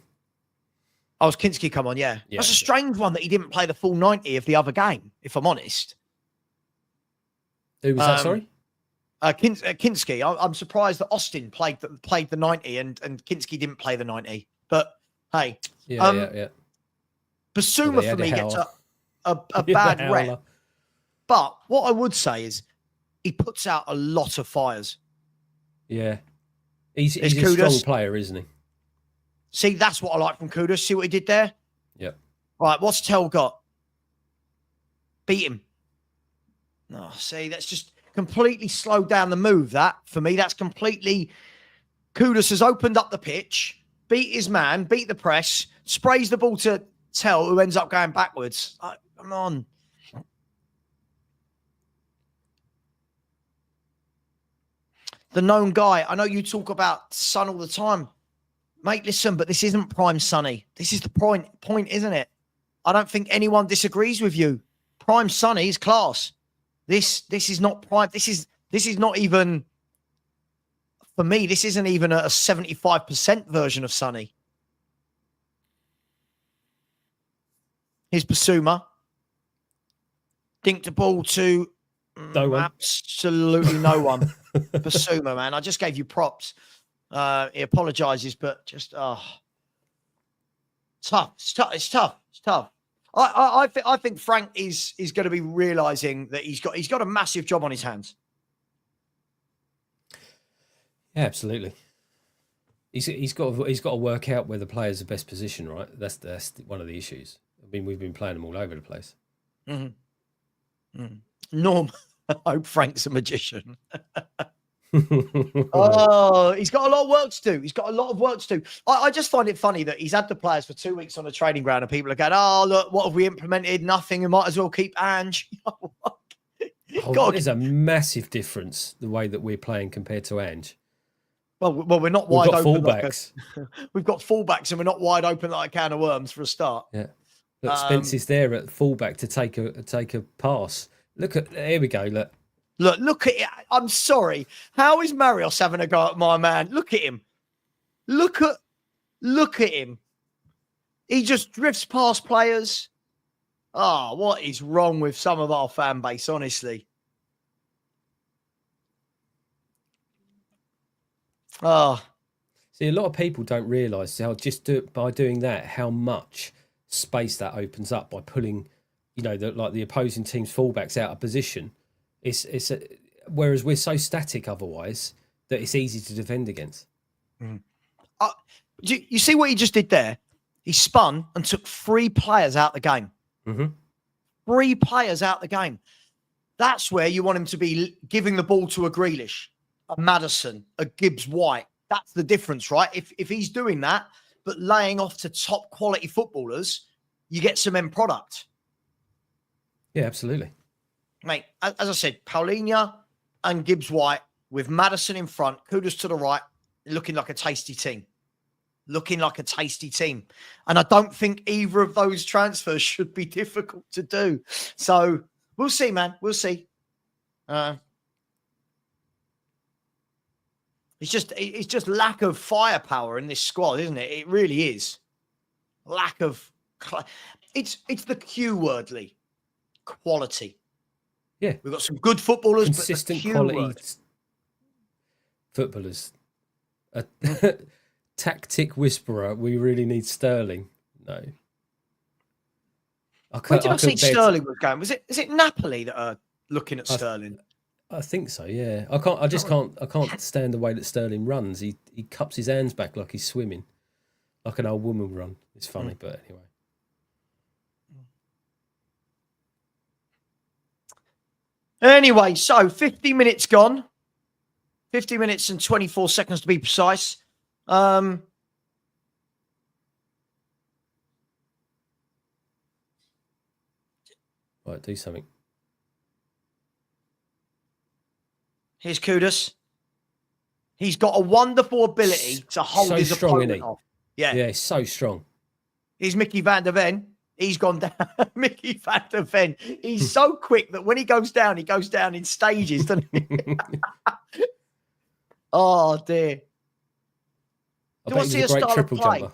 Oh, was Kinski come on? Yeah. That's a strange one that he didn't play the full 90 of the other game, if I'm honest. Who was that, sorry? Kinski. I'm surprised that Austin played the 90 and Kinski didn't play the 90. But, hey. Yeah. Bissouma, for me, gets a bad rep. But what I would say is he puts out a lot of fires. Yeah. He's a strong player, isn't he? See, that's what I like from Kudus. See what he did there? Yeah. Right, what's Tell got? Beat him. No, see, that's just completely slowed down the move, that, for me. That's completely... Kudus has opened up the pitch, beat his man, beat the press, sprays the ball to Tell, who ends up going backwards. Come on. The known guy. I know you talk about Son all the time. Mate, listen, but this isn't prime Sonny. This is the point, isn't it? I don't think anyone disagrees with you. Prime Sonny is class. This is not prime. This is not even, for me, this isn't even a 75% version of Sonny. Here's Bissouma. Dinked the ball to no one. Absolutely no one. Bissouma, man. I just gave you props. He apologises, but just tough. It's tough. I think Frank is going to be realising that he's got a massive job on his hands. Yeah, absolutely. He's got to work out where the players are best positioned, right? That's one of the issues. I mean, we've been playing them all over the place. Mm-hmm. Norm, I hope Frank's a magician. Oh, he's got a lot of work to do. He's got a lot of work to do. I just find it funny that he's had the players for 2 weeks on the training ground and people are going, oh, look, what have we implemented? Nothing. We might as well keep Ange. That is a massive difference, the way that we're playing compared to Ange. Well, we're not We've wide got open. fullbacks. We've got fullbacks and we're not wide open like a can of worms for a start. Yeah. Look, Spence is there at fullback to take a pass. Here we go. Look at it. I'm sorry. How is Marios having a go at my man? Look at him. Look at him. He just drifts past players. Oh, what is wrong with some of our fan base, honestly? Oh. See, a lot of people don't realise by doing that, how much space that opens up by pulling, the opposing team's fullbacks out of position. Whereas we're so static otherwise that it's easy to defend against. You see what he just did there? He spun and took 3 players out the game. Mm-hmm. 3 players out the game. That's where you want him to be giving the ball to a Grealish, a Maddison, a Gibbs-White. That's the difference, right? If he's doing that, but laying off to top quality footballers, you get some end product. Yeah, absolutely. Mate, as I said, Palhinha and Gibbs-White with Maddison in front, Kudus to the right, looking like a tasty team. And I don't think either of those transfers should be difficult to do. So we'll see, man. We'll see. It's just lack of firepower in this squad, isn't it? It really is. Lack of... It's the Q word, Lee. Quality. Yeah. We've got some good footballers, consistent but quality footballers. A tactic whisperer. We really need Sterling. No. Where did I see Sterling was going? Is it Napoli that are looking at Sterling? I think so, yeah. I can't stand the way that Sterling runs. He cups his hands back like he's swimming. Like an old woman run. It's funny, but anyway. Anyway, so 50 minutes gone. 50 minutes and 24 seconds to be precise. Right, do something. Here's Kudus. He's got a wonderful ability to hold his opponent off. Yeah, he's so strong. Here's Mickey van der Ven. He's gone down. Mickey van der Ven. He's so quick that when he goes down in stages, doesn't he? Oh, dear. Do I see a style of play?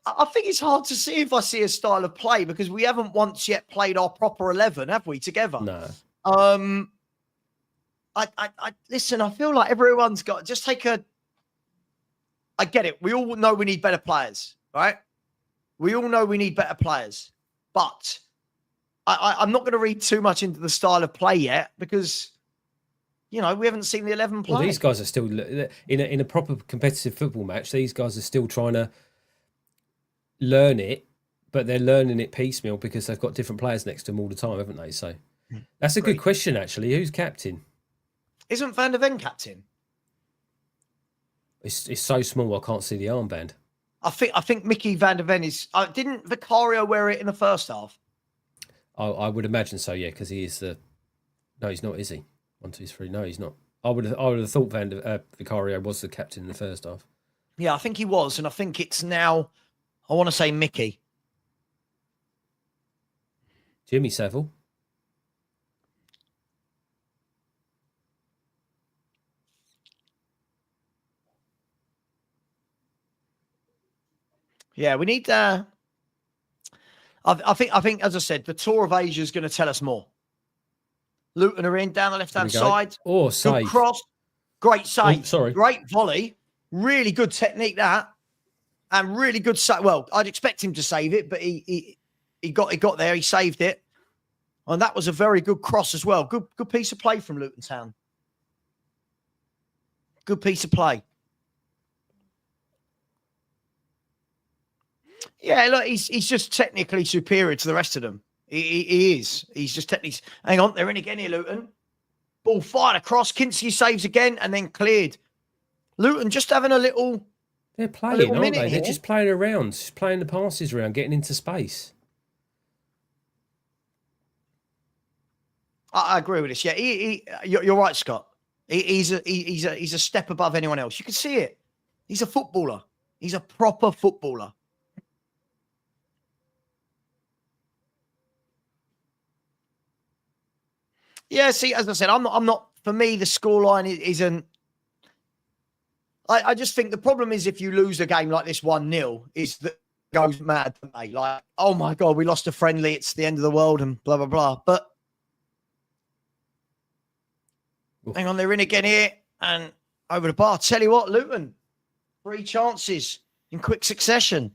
I think it's hard to see if I see a style of play because we haven't once yet played our proper 11, have we, together? No. I listen, I feel like everyone's got just take a... I get it. We all know we need better players, right? We all know we need better players, but I'm not going to read too much into the style of play yet because, we haven't seen the 11 play. Well, these guys are still in a proper competitive football match. These guys are still trying to learn it, but they're learning it piecemeal because they've got different players next to them all the time, haven't they? So that's a good question, actually. Who's captain? Isn't Van der Ven captain? It's so small, I can't see the armband. I think Mickey van der Ven is... didn't Vicario wear it in the first half? I would imagine so, yeah, because he is the... No, he's not, is he? 1, 2, 3. No, he's not. I would have thought Vicario was the captain in the first half. Yeah, I think he was, and I think it's now... I want to say Mickey. Jimmy Savile. Yeah, we need. I think, as I said, the tour of Asia is going to tell us more. Luton are in down the left-hand side. Oh, good save. Cross, great save. Oh, sorry, great volley, really good technique that, and really good save. Well, I'd expect him to save it, but he got there. He saved it, and that was a very good cross as well. Good piece of play from Luton Town. Good piece of play. Yeah, look, he's just technically superior to the rest of them. He is. He's just technically... Hang on, they're in again here, Luton. Ball fired across. Kinski saves again and then cleared. Luton just having a little... They're playing, aren't they? They're just playing around, just playing the passes around, getting into space. I agree with this. Yeah, you're right, Scott. He's a step above anyone else. You can see it. He's a footballer. He's a proper footballer. Yeah, see, as I said, I'm not. For me, the scoreline isn't. I just think the problem is if you lose a game like this 1-0, is that it goes mad for me. Like, oh my God, we lost a friendly. It's the end of the world and blah blah blah. But hang on, they're in again here and over the bar. Tell you what, Luton, 3 chances in quick succession.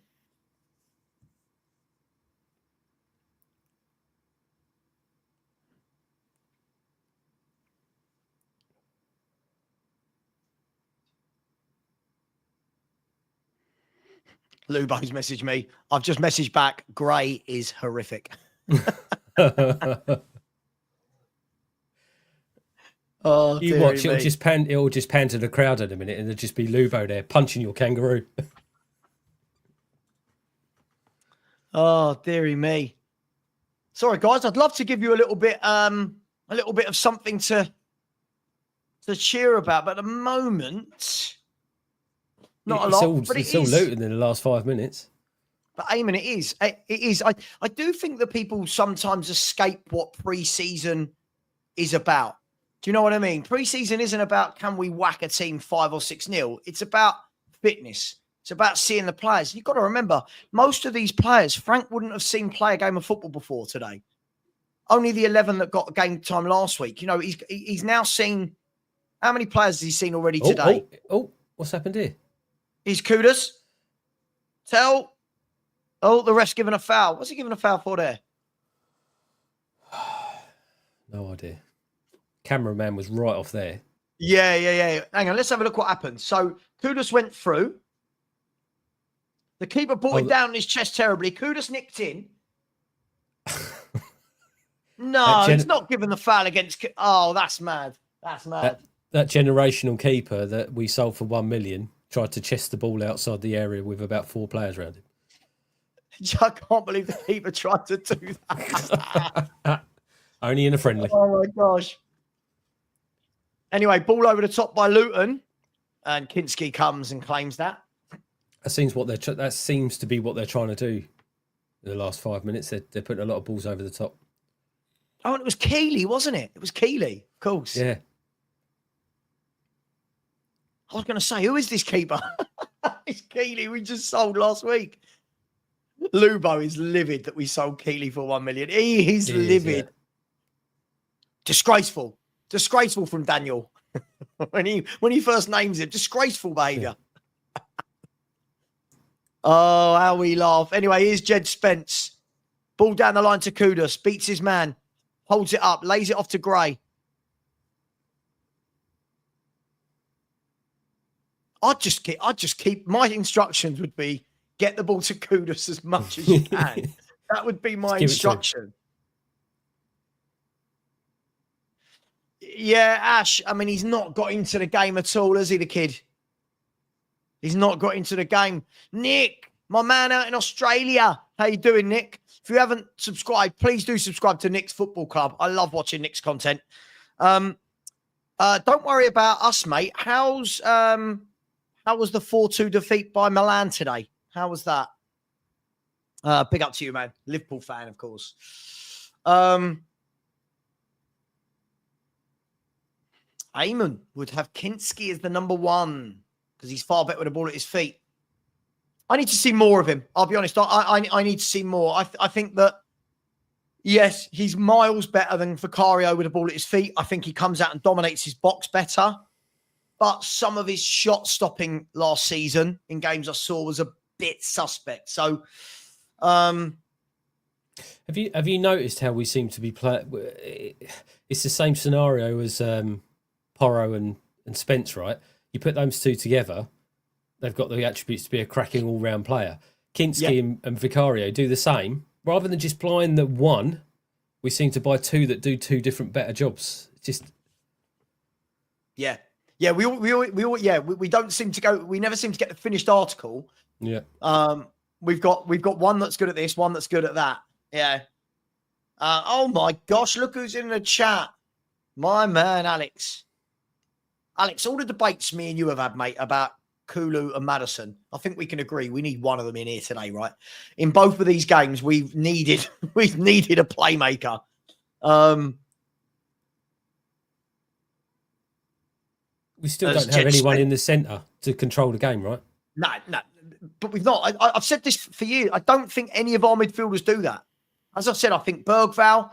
Lubo's messaged me. I've just messaged back. Gray is horrific. Oh, you watch, it'll just pan to the crowd in a minute, and there'll just be Lubo there punching your kangaroo. Oh, dearie me. Sorry, guys. I'd love to give you a little bit of something to cheer about, but at the moment, not a lot. But it's all Luton in the last 5 minutes. But Eamon, it is. It is. I do think that people sometimes escape what pre-season is about. Do you know what I mean? Pre-season isn't about can we whack a team 5 or 6-0. It's about fitness. It's about seeing the players. You've got to remember, most of these players, Frank wouldn't have seen play a game of football before today. Only the 11 that got game time last week. You know, he's now seen. How many players has he seen already today? Oh, what's happened here? He's Kudus. Tell. Oh, the ref's given a foul. What's he giving a foul for there? No idea. Cameraman was right off there. Yeah. Hang on, let's have a look what happened. So Kudus went through. The keeper brought it down in his chest terribly. Kudus nicked in. No, he's not given the foul against... Oh, that's mad. That's mad. That generational keeper that we sold for 1 million tried to chest the ball outside the area with about 4 players around him. I can't believe the keeper tried to do that. Only in a friendly. Oh, my gosh. Anyway, ball over the top by Luton. And Kinski comes and claims that. That seems to be what they're trying to do in the last 5 minutes. They're putting a lot of balls over the top. Oh, and it was Keeley, wasn't it? It was Keeley, of course. Yeah. I was going to say, who is this keeper? It's Keeley we just sold last week. Lubo is livid that we sold Keeley for 1 million. He's livid. Yeah. Disgraceful. Disgraceful from Daniel. when he first names him. Disgraceful behaviour. Yeah. Oh, how we laugh. Anyway, here's Jed Spence. Ball down the line to Kudus. Beats his man. Holds it up. Lays it off to Gray. I'd just keep my instructions would be get the ball to Kudus as much as you can. That would be my instruction. Yeah, Ash. I mean, he's not got into the game at all, has he, the kid? He's not got into the game. Nick, my man out in Australia. How you doing, Nick? If you haven't subscribed, please do subscribe to Nick's Football Club. I love watching Nick's content. Don't worry about us, mate. How was the 4-2 defeat by Milan today? How was that? Big up to you, man. Liverpool fan, of course. Eamon would have Kinski as the number 1 because he's far better with the ball at his feet. I need to see more of him. I'll be honest. I need to see more. I think that, yes, he's miles better than Vicario with the ball at his feet. I think he comes out and dominates his box better. But some of his shot stopping last season in games I saw was a bit suspect. So, have you noticed how we seem to be playing? It's the same scenario as Porro and Spence, right? You put those two together, they've got the attributes to be a cracking all-round player. Kinski and Vicario do the same. Rather than just buying the one, we seem to buy 2 that do 2 different better jobs. It's just Yeah. Yeah, we don't seem to go. We never seem to get the finished article. Yeah. We've got one that's good at this, one that's good at that. Yeah. Oh my gosh, look who's in the chat. My man, Alex. Alex, all the debates me and you have had, mate, about Kulu and Maddison, I think we can agree we need one of them in here today, right? In both of these games, we've needed a playmaker. We still don't have anyone in the centre to control the game, right? No, but we've not. I've said this for years. I don't think any of our midfielders do that. As I said, I think Bergvall,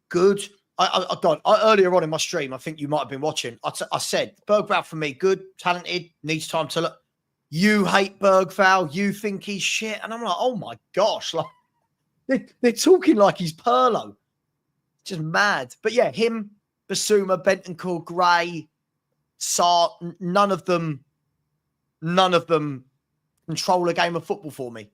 good. Earlier on in my stream, I think you might have been watching. I said Bergvall for me, good, talented, needs time to look. You hate Bergvall. You think he's shit, and I'm like, oh my gosh, like they're talking like he's Perlo, just mad. But yeah, him, Bissouma, Bentancur, Gray, Sarr, none of them control a game of football for me.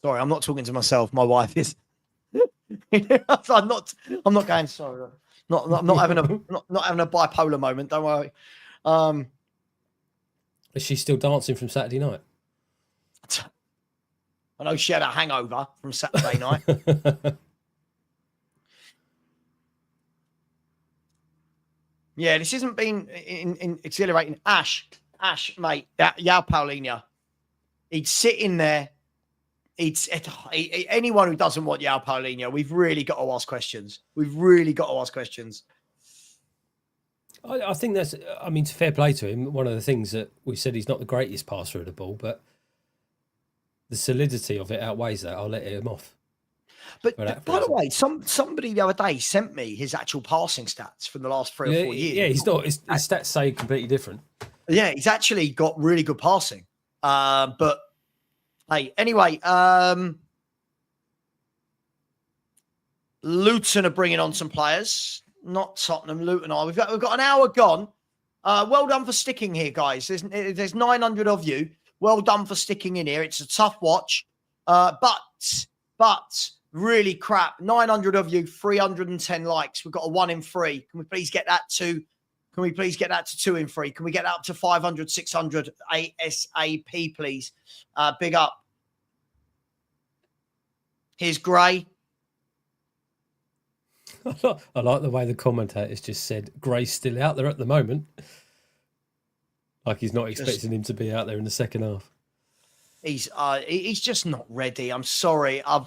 Sorry, I'm not talking to myself. My wife is. I'm not going. Sorry, I'm not having a bipolar moment. Don't worry. Is she still dancing from Saturday night? I know she had a hangover from Saturday night. Yeah, this hasn't been in exhilarating. Ash, mate, Yao Palhinha. He'd sit in there. Anyone who doesn't want Yao Palhinha, we've really got to ask questions. I think that's, I mean, fair play to him. One of the things that we said, he's not the greatest passer of the ball, but the solidity of it outweighs that. I'll let him off. But by the way, somebody the other day sent me his actual passing stats from the last 3 or 4 years. Yeah, he's not. His stats say completely different. Yeah, he's actually got really good passing. But hey, anyway, Luton are bringing on some players. Not Tottenham, Luton are. We've got an hour gone. Well done for sticking here, guys. There's 900 of you. Well done for sticking in here. It's a tough watch, but really crap. 900 of you, 310 likes. We've got a 1 in 3. Can we please get that to? Can we please get that to 2 in 3? Can we get that up to 500, 600 ASAP, please? Big up. Here's Gray. I like the way the commentators just said Gray's still out there at the moment. Like he's not expecting him to be out there in the second half. He's just not ready. I'm sorry. I've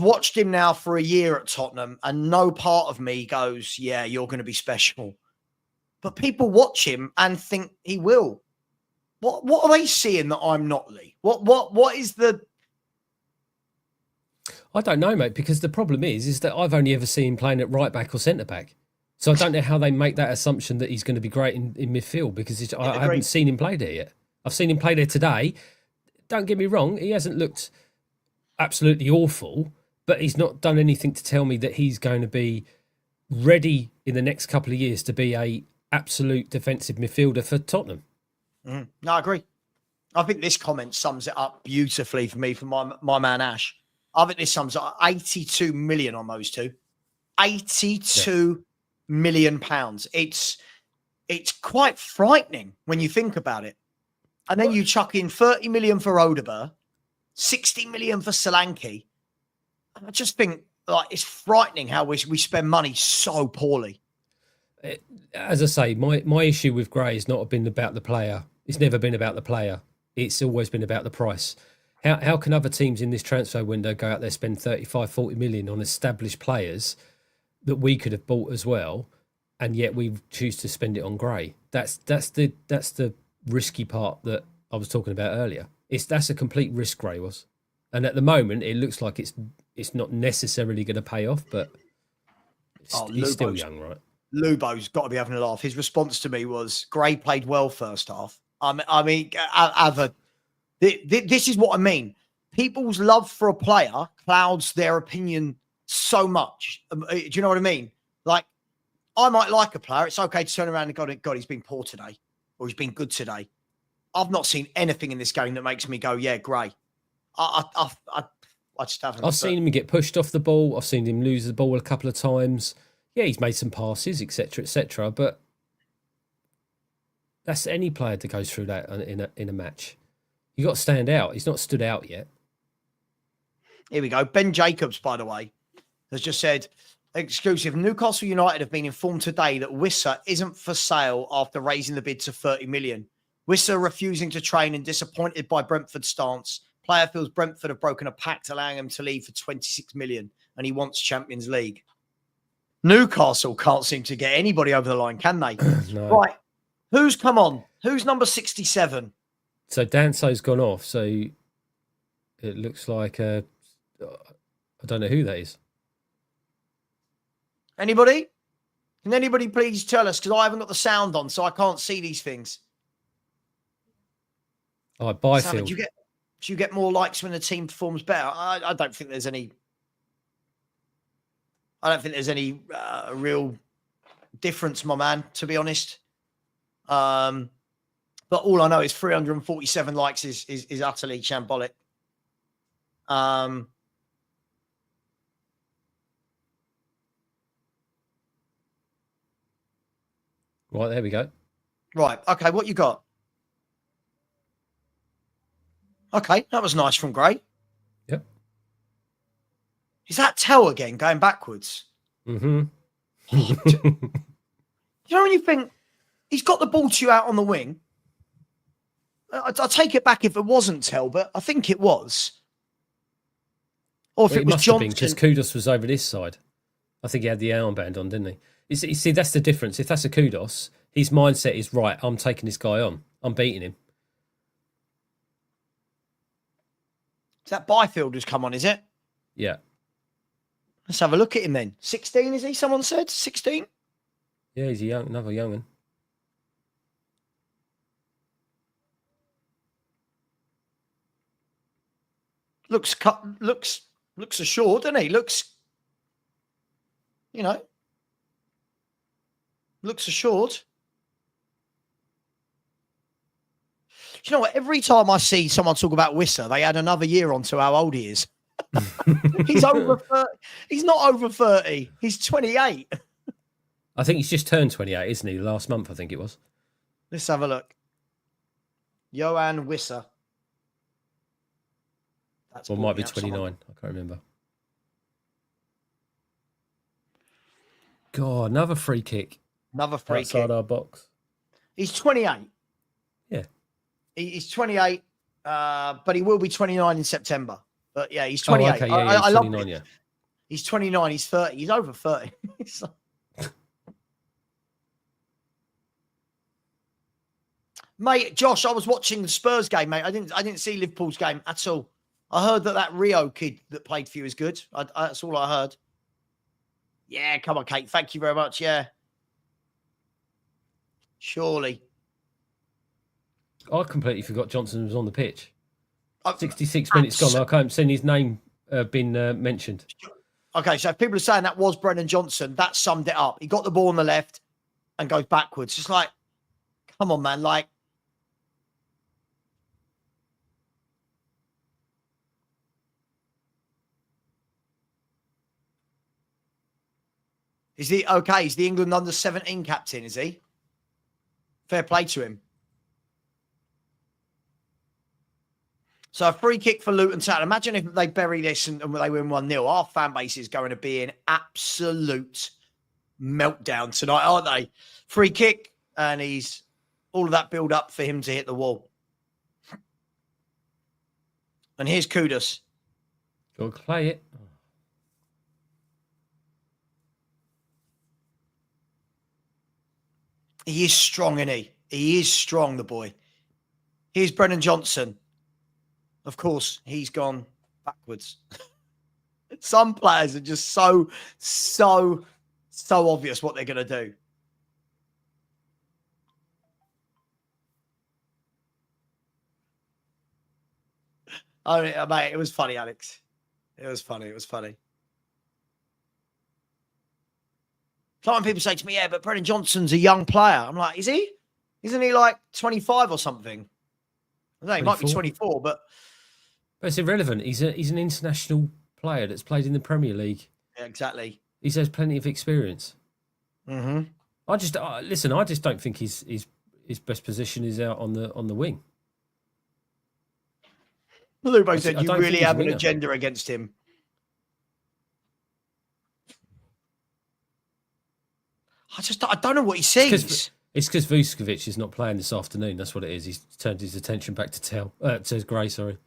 watched him now for a year at Tottenham, and no part of me goes, yeah, you're going to be special. But people watch him and think he will. What are they seeing that I'm not, Lee? What is the... I don't know, mate, because the problem is that I've only ever seen him playing at right back or centre back. So I don't know how they make that assumption that he's going to be great in midfield, because I haven't seen him play there yet. I've seen him play there today. Don't get me wrong, he hasn't looked absolutely awful, but he's not done anything to tell me that he's going to be ready in the next couple of years to be a absolute defensive midfielder for Tottenham. No, I agree. I think this comment sums it up beautifully for me, for my man Ash. I think this sums up 82 million on those two. 82 million pounds. It's quite frightening when you think about it. And then you chuck in 30 million for Odegaard, 60 million for Solanke. I just think like it's frightening how we spend money so poorly. As I say, my issue with Gray has not been about the player. It's never been about the player. It's always been about the price. How can other teams in this transfer window go out there, spend 35, 40 million on established players that we could have bought as well, and yet we choose to spend it on Gray? That's the risky part that I was talking about earlier. That's a complete risk, Gray was. And at the moment, it looks like it's not necessarily going to pay off, but he's still young, right? Lubo's got to be having a laugh. His response to me was, Gray played well first half. This is what I mean. People's love for a player clouds their opinion so much. Do you know what I mean? Like, I might like a player. It's okay to turn around and go, God, he's been poor today, or he's been good today. I've not seen anything in this game that makes me go, yeah, Gray. I just haven't. I've seen him get pushed off the ball. I've seen him lose the ball a couple of times. Yeah, he's made some passes, etc., etc. But that's any player that goes through that in a match. You got to stand out. He's not stood out yet. Here we go. Ben Jacobs, by the way, has just said, exclusive, Newcastle United have been informed today that Wissa isn't for sale after raising the bid to 30 million. Wissa refusing to train and disappointed by Brentford's stance. Player feels Brentford have broken a pact allowing him to leave for 26 million and he wants Champions League. Newcastle can't seem to get anybody over the line, can they? No. Right. Who's come on? Who's number 67? So Danso's gone off. So it looks like I don't know who that is. Anybody? Can anybody please tell us? Because I haven't got the sound on, so I can't see these things. Oh, Byfield. Sam, do you get more likes when the team performs better? I don't think there's any. I don't think there's any real difference, my man. To be honest, but all I know is 347 likes is utterly shambolic. Right, there we go. Right. Okay, what you got? Okay, that was nice from Gray. Yep. Is that Tell again going backwards? Mm-hmm. You know when you think he's got the ball to you out on the wing? I'll take it back if it wasn't Tell, but I think it was. Or if it was Johnson. Because Kudus was over this side. I think he had the armband on, didn't he? You see, that's the difference. If that's a Kudus, his mindset is, right, I'm taking this guy on. I'm beating him. Is that Byfield who's come on, is it? Yeah. Let's have a look at him then. 16, is he? Someone said 16? Yeah, he's another young one. Looks assured, doesn't he? Looks assured. You know what? Every time I see someone talk about Wissa, they add another year on to how old he is. He's over 30. He's not over 30. He's 28. I think he's just turned 28, isn't he? Last month, I think it was. Let's have a look. Johan Wissa. Or might be 29. I can't remember. God, another free kick. Another free outside kick. Our box. He's 28. Yeah. He's 28, but he will be 29 in September. But yeah, he's 28. Oh, okay, yeah, I he's love 29, it. yeah. He's 29, he's 30. He's over 30. Mate, Josh, I was watching the Spurs game, mate. I didn't see Liverpool's game at all. I heard that Rio kid that played for you is good. That's all I heard. Yeah, come on, Kate. Thank you very much. Yeah. Surely. I completely forgot Johnson was on the pitch. 66 minutes gone. I can't seen his name been mentioned. Okay, so if people are saying that was Brennan Johnson, that summed it up. He got the ball on the left and goes backwards. It's like, come on, man. Like, he's the England under 17 captain, is he? Fair play to him. So a free kick for Luton Town. Imagine if they bury this and they win 1-0. Our fan base is going to be in absolute meltdown tonight, aren't they? Free kick, and he's all of that build up for him to hit the wall. And here's Kudus. Go play it. He is strong, isn't he? He is strong, the boy. Here's Brennan Johnson. Of course, he's gone backwards. Some players are just so obvious what they're going to do. Oh, mate, it was funny, Alex. It was funny. Some people say to me, yeah, but Brennan Johnson's a young player. I'm like, is he? Isn't he like 25 or something? I know he might be 24. 24, but it's irrelevant. He's an international player that's played in the Premier League. yeah, exactly. He has plenty of experience. Mm-hmm. I just listen. I just don't think his best position is out on the wing. Lubo said I you don't really think he's a have an winger. agenda against him. I don't know what he sees. It's because Vuskovic is not playing this afternoon. That's what it is. He's turned his attention back to Gray. Sorry.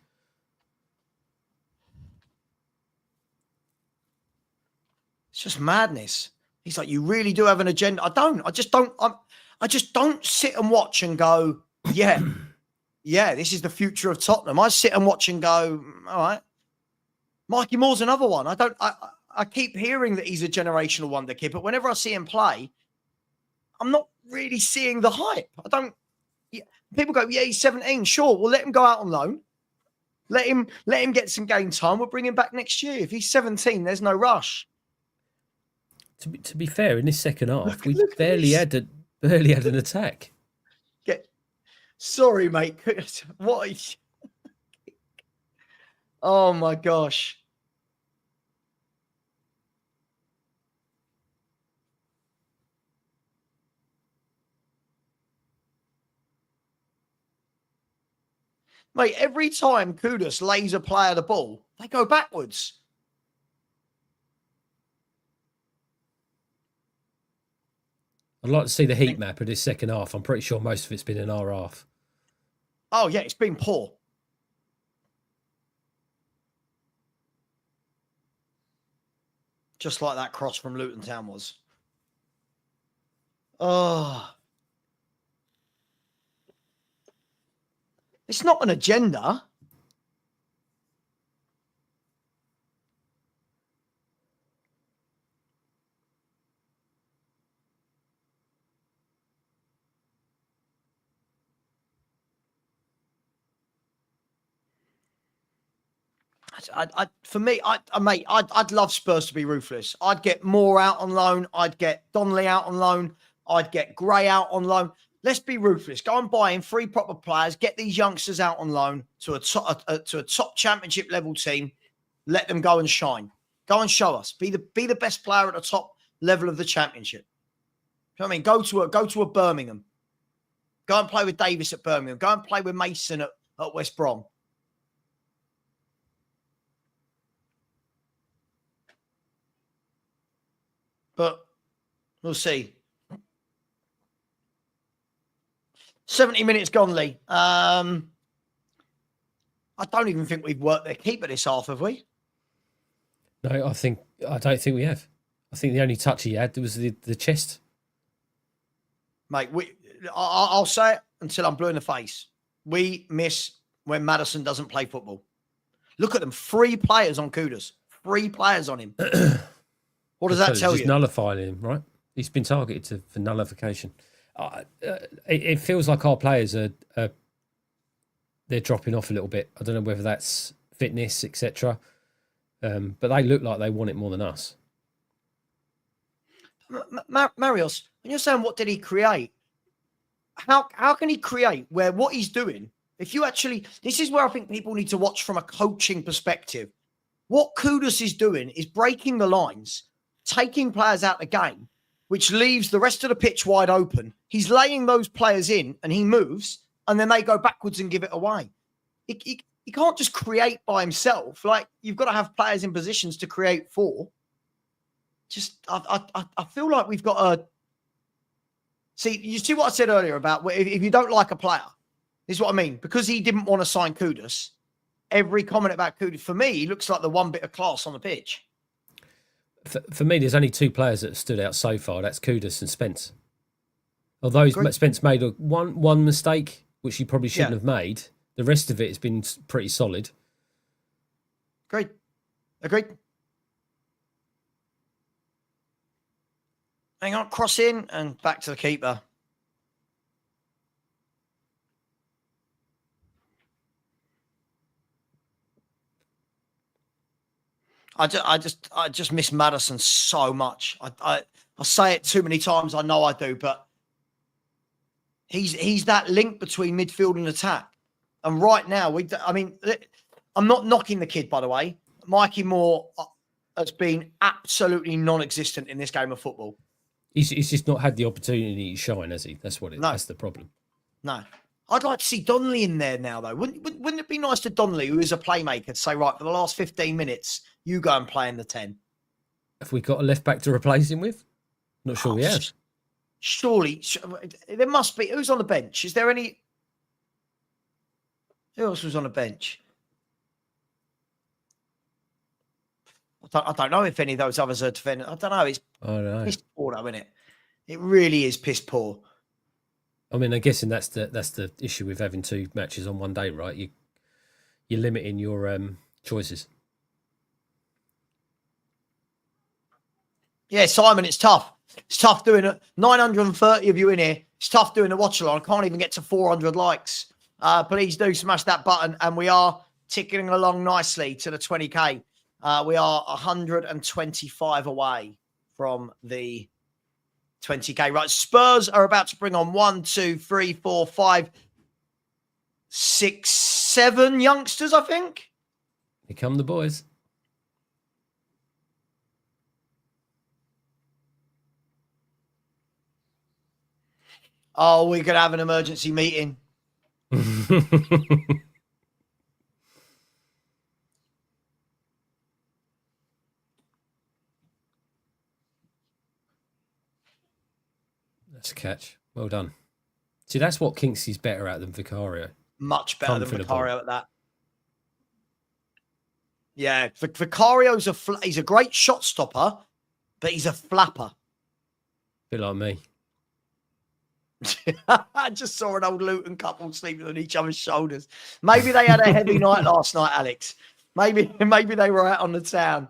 It's just madness. He's like, you really do have an agenda. I don't. I just don't sit and watch and go, yeah, yeah, this is the future of Tottenham. I sit and watch and go, all right. Mikey Moore's another one. I keep hearing that he's a generational wonder kid, but whenever I see him play, I'm not really seeing the hype. I don't. Yeah, people go, yeah, he's 17. Sure, we'll let him go out on loan. Let him get some game time. We'll bring him back next year. If he's 17, there's no rush. To be fair, in this second half, we barely had an attack. Sorry, mate. What? Oh my gosh. Mate, every time Kudus lays a player the ball, they go backwards. I'd like to see the heat map of this second half. I'm pretty sure most of it's been in our half. Oh, yeah, it's been poor. Just like that cross from Luton Town was. Oh. It's not an agenda. Mate, I'd love Spurs to be ruthless. I'd get Moore out on loan. I'd get Donnelly out on loan. I'd get Gray out on loan. Let's be ruthless. Go and buy in 3 proper players. Get these youngsters out on loan to a top championship level team. Let them go and shine. Go and show us. Be the best player at the top level of the championship. You know what I mean? Go to a Birmingham. Go and play with Davis at Birmingham. Go and play with Mason at West Brom. But we'll see. 70 minutes gone, Lee. I don't even think we've worked their keeper this half, have we? No, I don't think we have. I think the only touch he had was the chest. Mate, I'll say it until I'm blue in the face. We miss when Maddison doesn't play football. Look at them. 3 players on Kudus. 3 players on him. What does that tell you? Just nullifying him, right? He's been targeted for nullification. It feels like our players are they're dropping off a little bit. I don't know whether that's fitness, etc. But they look like they want it more than us. Marios, when you're saying what did he create? How can he create where what he's doing? If you actually, this is where I think people need to watch from a coaching perspective. What Kudus is doing is breaking the lines, taking players out of the game, which leaves the rest of the pitch wide open. He's laying those players in and he moves and then they go backwards and give it away. He can't just create by himself. Like, you've got to have players in positions to create for. Just, I feel like we've got a... See, you see what I said earlier about if you don't like a player, this is what I mean. Because he didn't want to sign Kudus, every comment about Kudus, for me, he looks like the one bit of class on the pitch. For me, there's only 2 players that have stood out so far. That's Kudus and Spence. Although Spence made one mistake, which he probably shouldn't have made, the rest of it has been pretty solid. Agreed. Hang on, cross in and back to the keeper. I just miss Maddison so much. I say it too many times. I know I do, but he's that link between midfield and attack. And right now, I'm not knocking the kid, by the way. Mikey Moore has been absolutely non-existent in this game of football. He's just not had the opportunity to shine, has he? That's what it. No. That's the problem. No. I'd like to see Donnelly in there now, though. Wouldn't it be nice to Donnelly, who is a playmaker, to say, right, for the last 15 minutes, you go and play in the 10? Have we got a left back to replace him with? Not sure we have. Surely, there must be. Who's on the bench? Is there any? Who else was on the bench? I don't know if any of those others are defending. I don't know. It's piss poor, though, isn't it? It really is piss poor. I mean, I'm guessing that's the issue with having 2 matches on one day, right? You're limiting your choices. Yeah, Simon, it's tough. It's tough doing it. 930 of you in here. It's tough doing a watch-along. I can't even get to 400 likes. Please do smash that button. And we are ticking along nicely to the 20K. We are 125 away from the 20K. Right, Spurs are about to bring on 1, 2, 3, 4, 5, 6, 7 youngsters, I think. Here come the boys. Oh, we could have an emergency meeting. That's a catch. Well done. See, that's what Kingsley's better at than Vicario. Much better than Vicario at that. Yeah, Vicario's he's a great shot stopper, but he's a flapper. Bit like me. I just saw an old Luton couple sleeping on each other's shoulders. Maybe they had a heavy night last night, Alex. Maybe they were out on the town.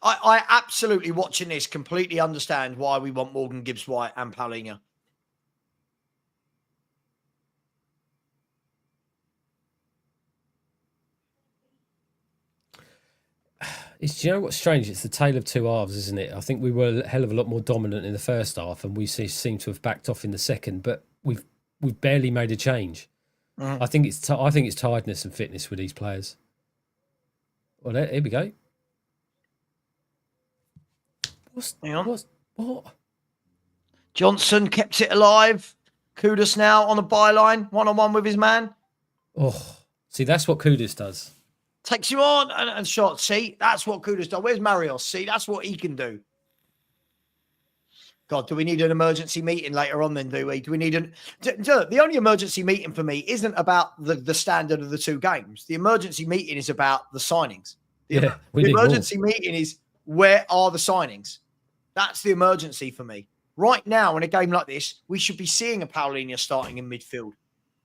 I absolutely, watching this, completely understand why we want Morgan Gibbs-White and Palhinha. Do you know what's strange? It's the tale of 2 halves, isn't it? I think we were a hell of a lot more dominant in the first half, and we seem to have backed off in the second. But we've barely made a change. I think it's tiredness and fitness with these players. Well, here we go. What? Johnson kept it alive. Kudus now on the byline, 1-on-1 with his man. Oh, see, that's what Kudus does. Takes you on and shot. See, that's what Kudus does. Where's Marios? See, that's what he can do. God, do we need an emergency meeting later on then, do we? Do we need the only emergency meeting for me isn't about the standard of the 2 games. The emergency meeting is about the signings. The emergency meeting is, where are the signings? That's the emergency for me. Right now, in a game like this, we should be seeing a Palhinha starting in midfield.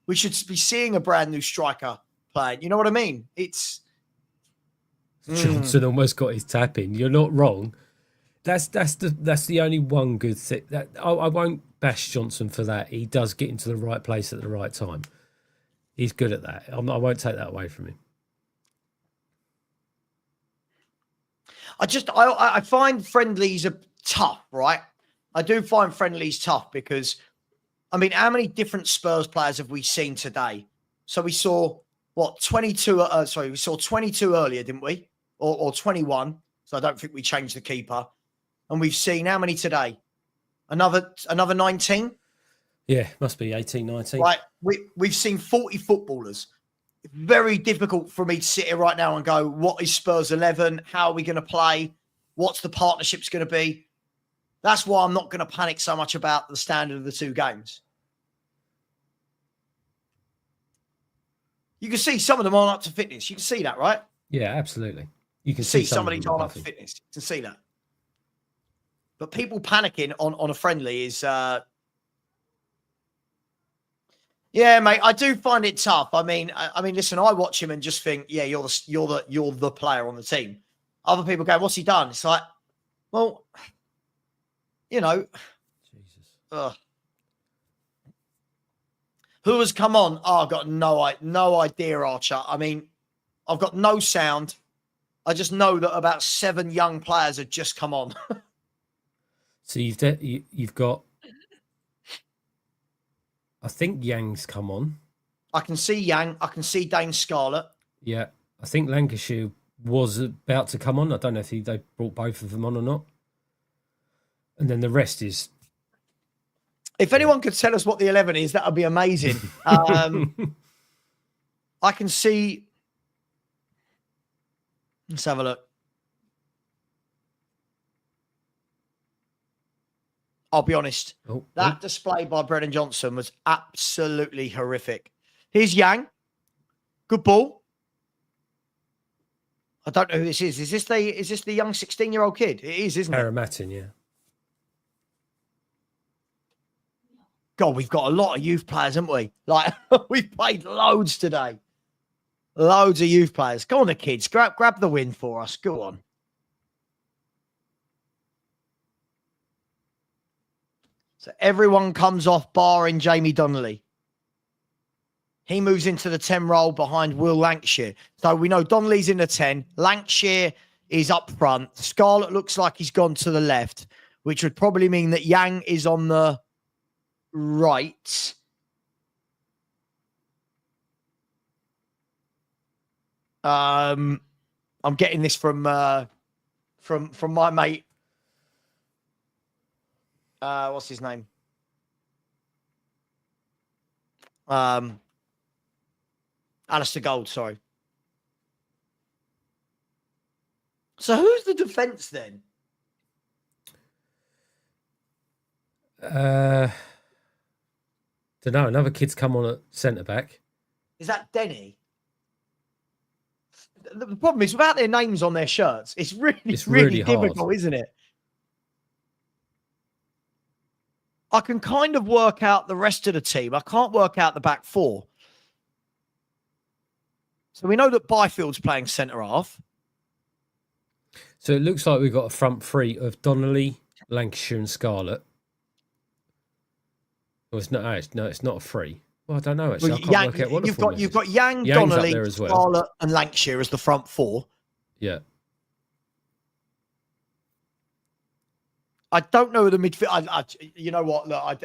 We should be seeing a brand new striker playing. You know what I mean? It's... Johnson almost got his tap in. You're not wrong. That's the only one good thing. That I won't bash Johnson for that. He does get into the right place at the right time. He's good at that. I won't take that away from him. I find friendlies are tough, right? I do find friendlies tough because, I mean, how many different Spurs players have we seen today? So we saw, 22? We saw 22 earlier, didn't we? Or 21. So I don't think we changed the keeper. And we've seen how many today? Another 19? Yeah, must be 18, 19. Right. We've seen 40 footballers. Very difficult for me to sit here right now and go, what is Spurs 11? How are we going to play? What's the partnerships going to be? That's why I'm not going to panic so much about the standard of the 2 games. You can see some of them aren't up to fitness. You can see that, right? Yeah, absolutely. You can see some of these aren't up to fitness. You can see that. But people panicking on a friendly is... Yeah, mate, I do find it tough. I mean, listen, I watch him and just think, yeah, you're the player on the team. Other people go, what's he done? It's like, well, you know, Jesus. Who has come on? Oh, I've got no idea, Archer. I mean, I've got no sound. I just know that about 7 young players have just come on. So you've got. I think Yang's come on. I can see Yang. I can see Dane Scarlett. Yeah, I think Lancashire was about to come on. I don't know if they brought both of them on or not. And then the rest is. If anyone could tell us what the 11 is, that would be amazing. I can see. Let's have a look. I'll be honest. That display by Brennan Johnson was absolutely horrific. Here's Yang. Good ball. I don't know who this is. Is this the young 16-year-old kid? It is, isn't it? Paramatin, yeah. God, we've got a lot of youth players, haven't we? Like, we've played loads today. Loads of youth players. Go on, the kids. Grab the win for us. Go on. So everyone comes off barring Jamie Donnelly. He moves into the 10 role behind Will Lancashire. So we know Donnelly's in the 10. Lancashire is up front. Scarlett looks like he's gone to the left, which would probably mean that Yang is on the right. I'm getting this from my mate. What's his name? Alistair Gold, sorry. So who's the defence then? Don't know. Another kid's come on at centre back. Is that Denny? The problem is, without their names on their shirts, it's really difficult, hard. Isn't it? I can kind of work out the rest of the team. I can't work out the back four. So we know that Byfield's playing centre half. So it looks like we've got a front three of Donnelly, Lancashire, and Scarlett. Well, it's not a free. Well, I don't know actually. Well, I can't work out what you've got Yang, Donnelly, Scarlett, and Lancashire as the front four. Yeah. I don't know the midfield. You know what? Look,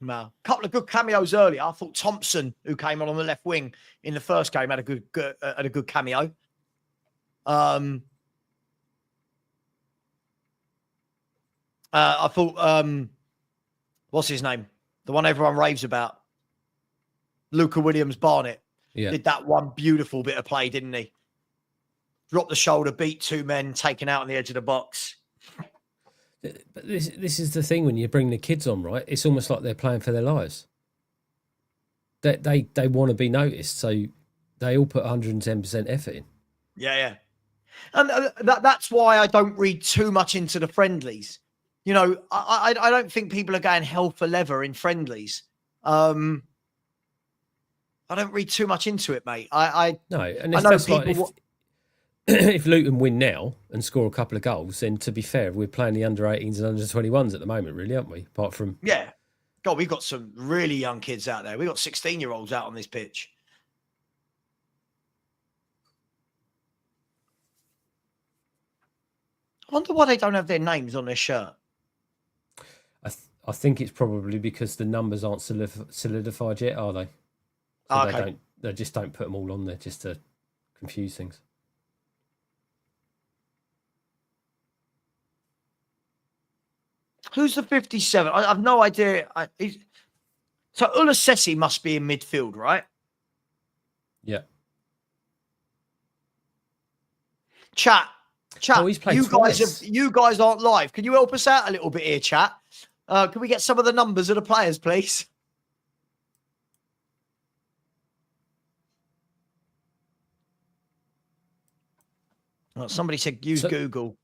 no. A couple of good cameos earlier. I thought Thompson, who came on the left wing in the first game, had a good cameo. I thought what's his name? The one everyone raves about. Luca Williams Barnett. Yeah. Did that one beautiful bit of play, didn't he? Dropped the shoulder, beat two men, taken out on the edge of the box. But this is the thing when you bring the kids on, right? It's almost like they're playing for their lives. They want to be noticed, so they all put 110% effort in. Yeah. And that's why I don't read too much into the friendlies. You know, I don't think people are going hell for leather in friendlies. I don't read too much into it, mate. No, and if that's like if Luton win now and score a couple of goals, then to be fair, we're playing the under-18s and under-21s at the moment, really, aren't we? Apart from God, we've got some really young kids out there. We've got 16-year-olds out on this pitch. I wonder why they don't have their names on their shirt. I think it's probably because the numbers aren't solidified yet, are they? So okay. They just don't put them all on there just to confuse things. Who's the 57? I have no idea. So Ulasesi must be in midfield, right? Yeah. Chat. Oh, he's played twice. You guys aren't live. Can you help us out a little bit here, chat? Can we get some of the numbers of the players, please? Oh, somebody said use Google.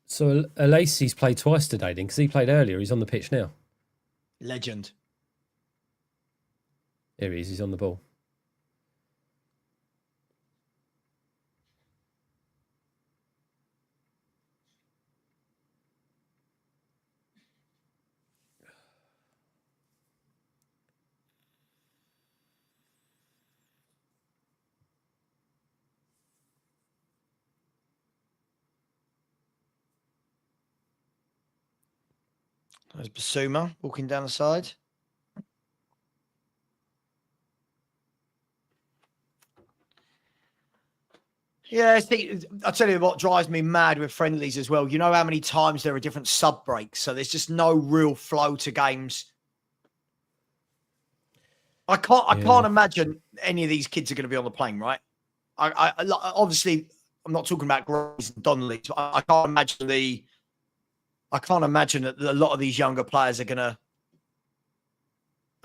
So Alacy's played twice today, then, because he played earlier. He's on the pitch now. Legend. Here he is. He's on the ball. There's Bissouma walking down the side. Yeah, I'll tell you what drives me mad with friendlies as well. You know how many times there are different sub breaks, so there's just no real flow to games. I can't imagine any of these kids are going to be on the plane, right? I obviously I'm not talking about Grays and Donnelly. So I can't imagine that a lot of these younger players are going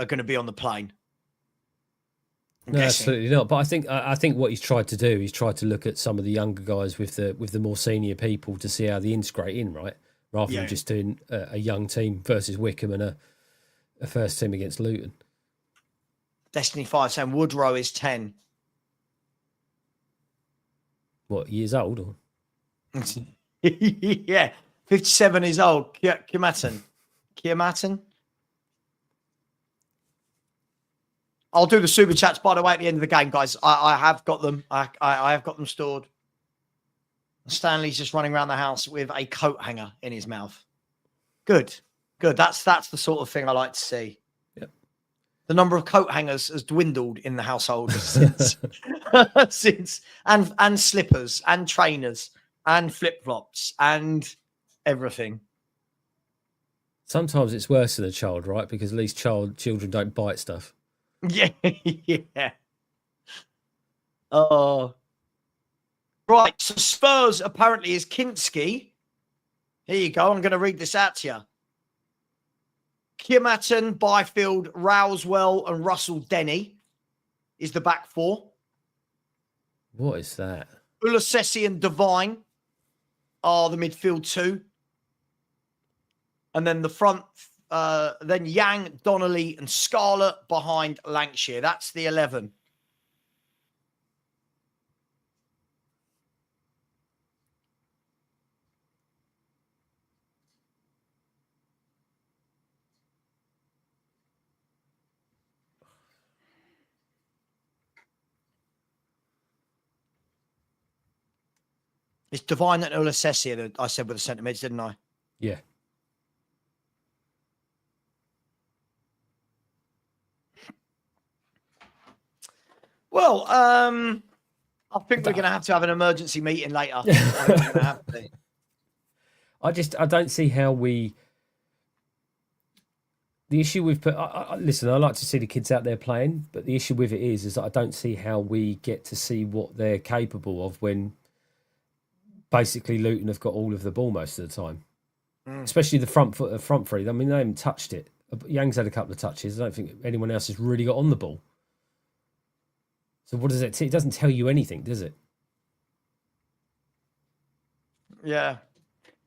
to be on the plane. No, absolutely not. But I think what he's tried to do, he's tried to look at some of the younger guys with the more senior people to see how they integrate in, right? Rather than just doing a young team versus Wickham and a first team against Luton. Destiny 5 saying Woodrow is 10. What, years old? Or? Yeah, 57 years old. Kiamatin. I'll do the super chats, by the way, at the end of the game, guys. I have got them. I have got them stored. Stanley's just running around the house with a coat hanger in his mouth. Good. That's the sort of thing I like to see. Yep. The number of coat hangers has dwindled in the household since and slippers and trainers and flip flops and everything. Sometimes it's worse than a child, right? Because at least children don't bite stuff. Yeah, yeah. Oh. Right, so Spurs apparently is Kinski. Here you go. I'm going to read this out to you. Kiamatin, Byfield, Rousewell, and Russell Denny is the back four. What is that? Ulasesi and Devine are the midfield two. And then the front, then Yang, Donnelly, and Scarlett behind Lancashire. That's the 11. It's Devine and Ulasesi that I said with the centre mids, didn't I? Yeah. Well, I think we're going to have an emergency meeting later. I think we're going to have to. I don't see how we. The issue we've put. Listen, I like to see the kids out there playing, but the issue with it is that I don't see how we get to see what they're capable of when basically Luton have got all of the ball most of the time, especially the front three. I mean, they haven't touched it. Yang's had a couple of touches. I don't think anyone else has really got on the ball. So what does it? It doesn't tell you anything, does it? Yeah,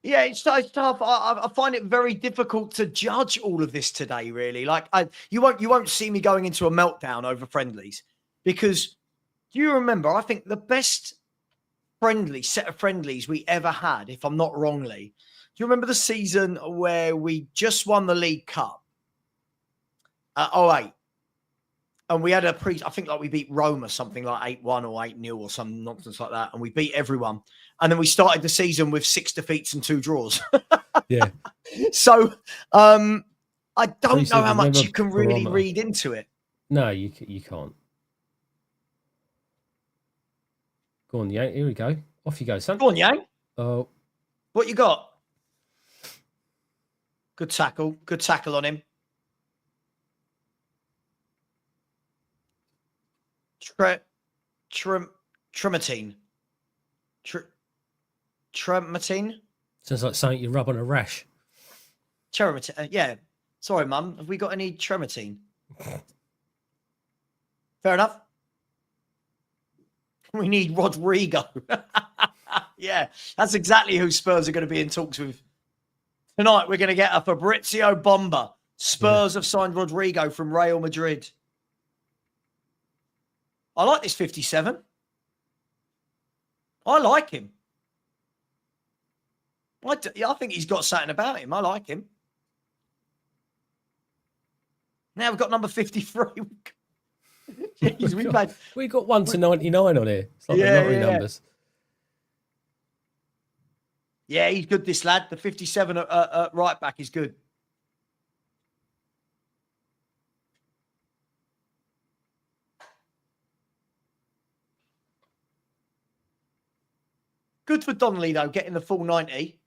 it's tough. I find it very difficult to judge all of this today. Really, like you won't see me going into a meltdown over friendlies because do you remember? I think the best set of friendlies we ever had, if I'm not wrongly. Do you remember the season where we just won the League Cup? 08. And we had I think like we beat Roma, something like 8-1 or 8-0 or some nonsense like that. And we beat everyone. And then we started the season with 6 defeats and 2 draws. Yeah. So I don't know how much you can really read into it. No, you can't. Go on, Yang. Here we go. Off you go, son. Go on, Yang. Oh. What you got? Good tackle. Good tackle on him. Trematine. Trematine? Sounds like something you rub on a rash. Trematine. Yeah. Sorry, Mum. Have we got any Trematine? Fair enough. We need Rodrigo. Yeah, that's exactly who Spurs are going to be in talks with. Tonight, we're going to get a Fabrizio Bomba. Spurs have signed Rodrigo from Real Madrid. I like this 57. I like him. I think he's got something about him. I like him. Now we've got number 53. Jeez, we got 1 to 99 on here. It's like the lottery numbers. Yeah, he's good, this lad. The 57 at right back is good. good for Donnelly, though, getting the full 90.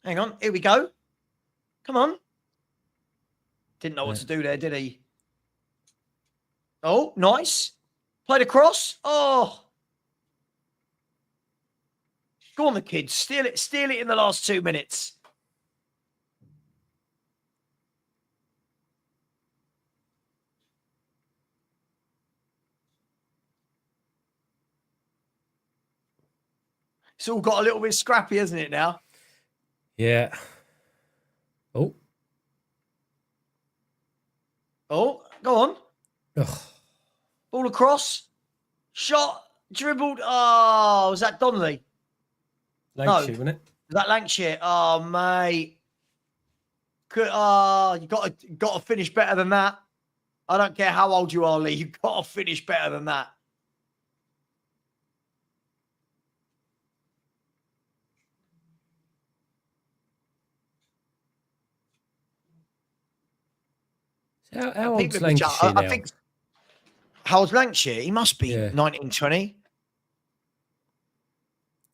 Hang on. Here we go. Come on. Didn't know what to do there, did he? Oh, nice. Played across. Oh. Go on, the kids. Steal it. Steal it in the last 2 minutes. It's all got a little bit scrappy, hasn't it, now? Yeah. Oh. Oh, go on. Ugh. Ball across. Shot. Dribbled. Oh, was that Donnelly? Lancashire, wasn't it? Was that Lancashire? Oh, mate. You got to finish better than that. I don't care how old you are, Lee. You've got to finish better than that. How old's Lancashire now? How old's Lancashire? He must be 1920.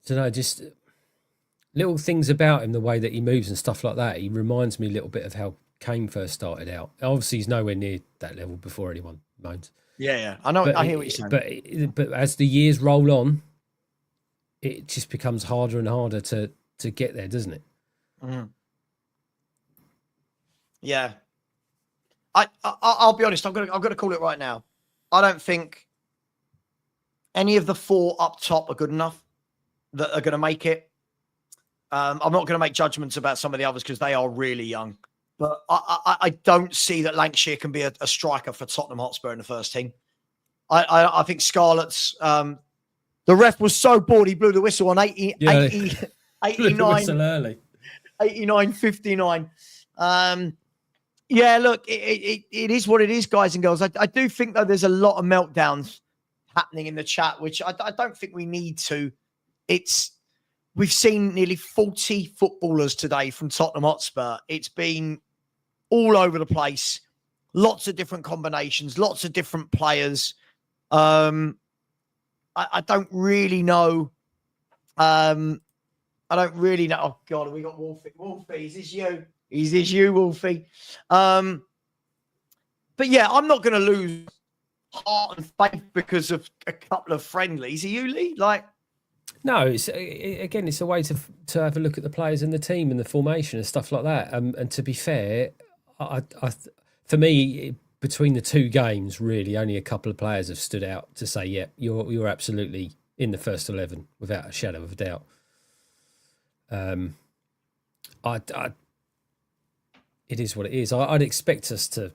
So no, just little things about him, the way that he moves and stuff like that. He reminds me a little bit of how Kane first started out. Obviously, he's nowhere near that level before anyone moans. Yeah. I know. I hear what you're saying. But as the years roll on, it just becomes harder and harder to get there, doesn't it? Mm. Yeah. I'll be honest. I'm gonna call it right now. I don't think any of the four up top are good enough that are going to make it. I'm not going to make judgments about some of the others because they are really young. But I don't see that Lancashire can be a striker for Tottenham Hotspur in the first team. I think Scarlett's. The ref was so bored he blew the whistle on 89. 89-59. Yeah, look, it is what it is, guys and girls. I do think, though, there's a lot of meltdowns happening in the chat, which I don't think we need to. We've seen nearly 40 footballers today from Tottenham Hotspur. It's been all over the place. Lots of different combinations, lots of different players. I don't really know. I don't really know. Oh, God, have we got Wolfie? Wolfie, is this you? Is this you, Wolfie? But yeah, I'm not going to lose heart and faith because of a couple of friendlies. Are you, Lee? No, it's a way to have a look at the players in the team and the formation and stuff like that. And to be fair, for me, between the two games, really, only a couple of players have stood out to say, yeah, you're absolutely in the first 11 without a shadow of a doubt. It is what it is. I'd expect us to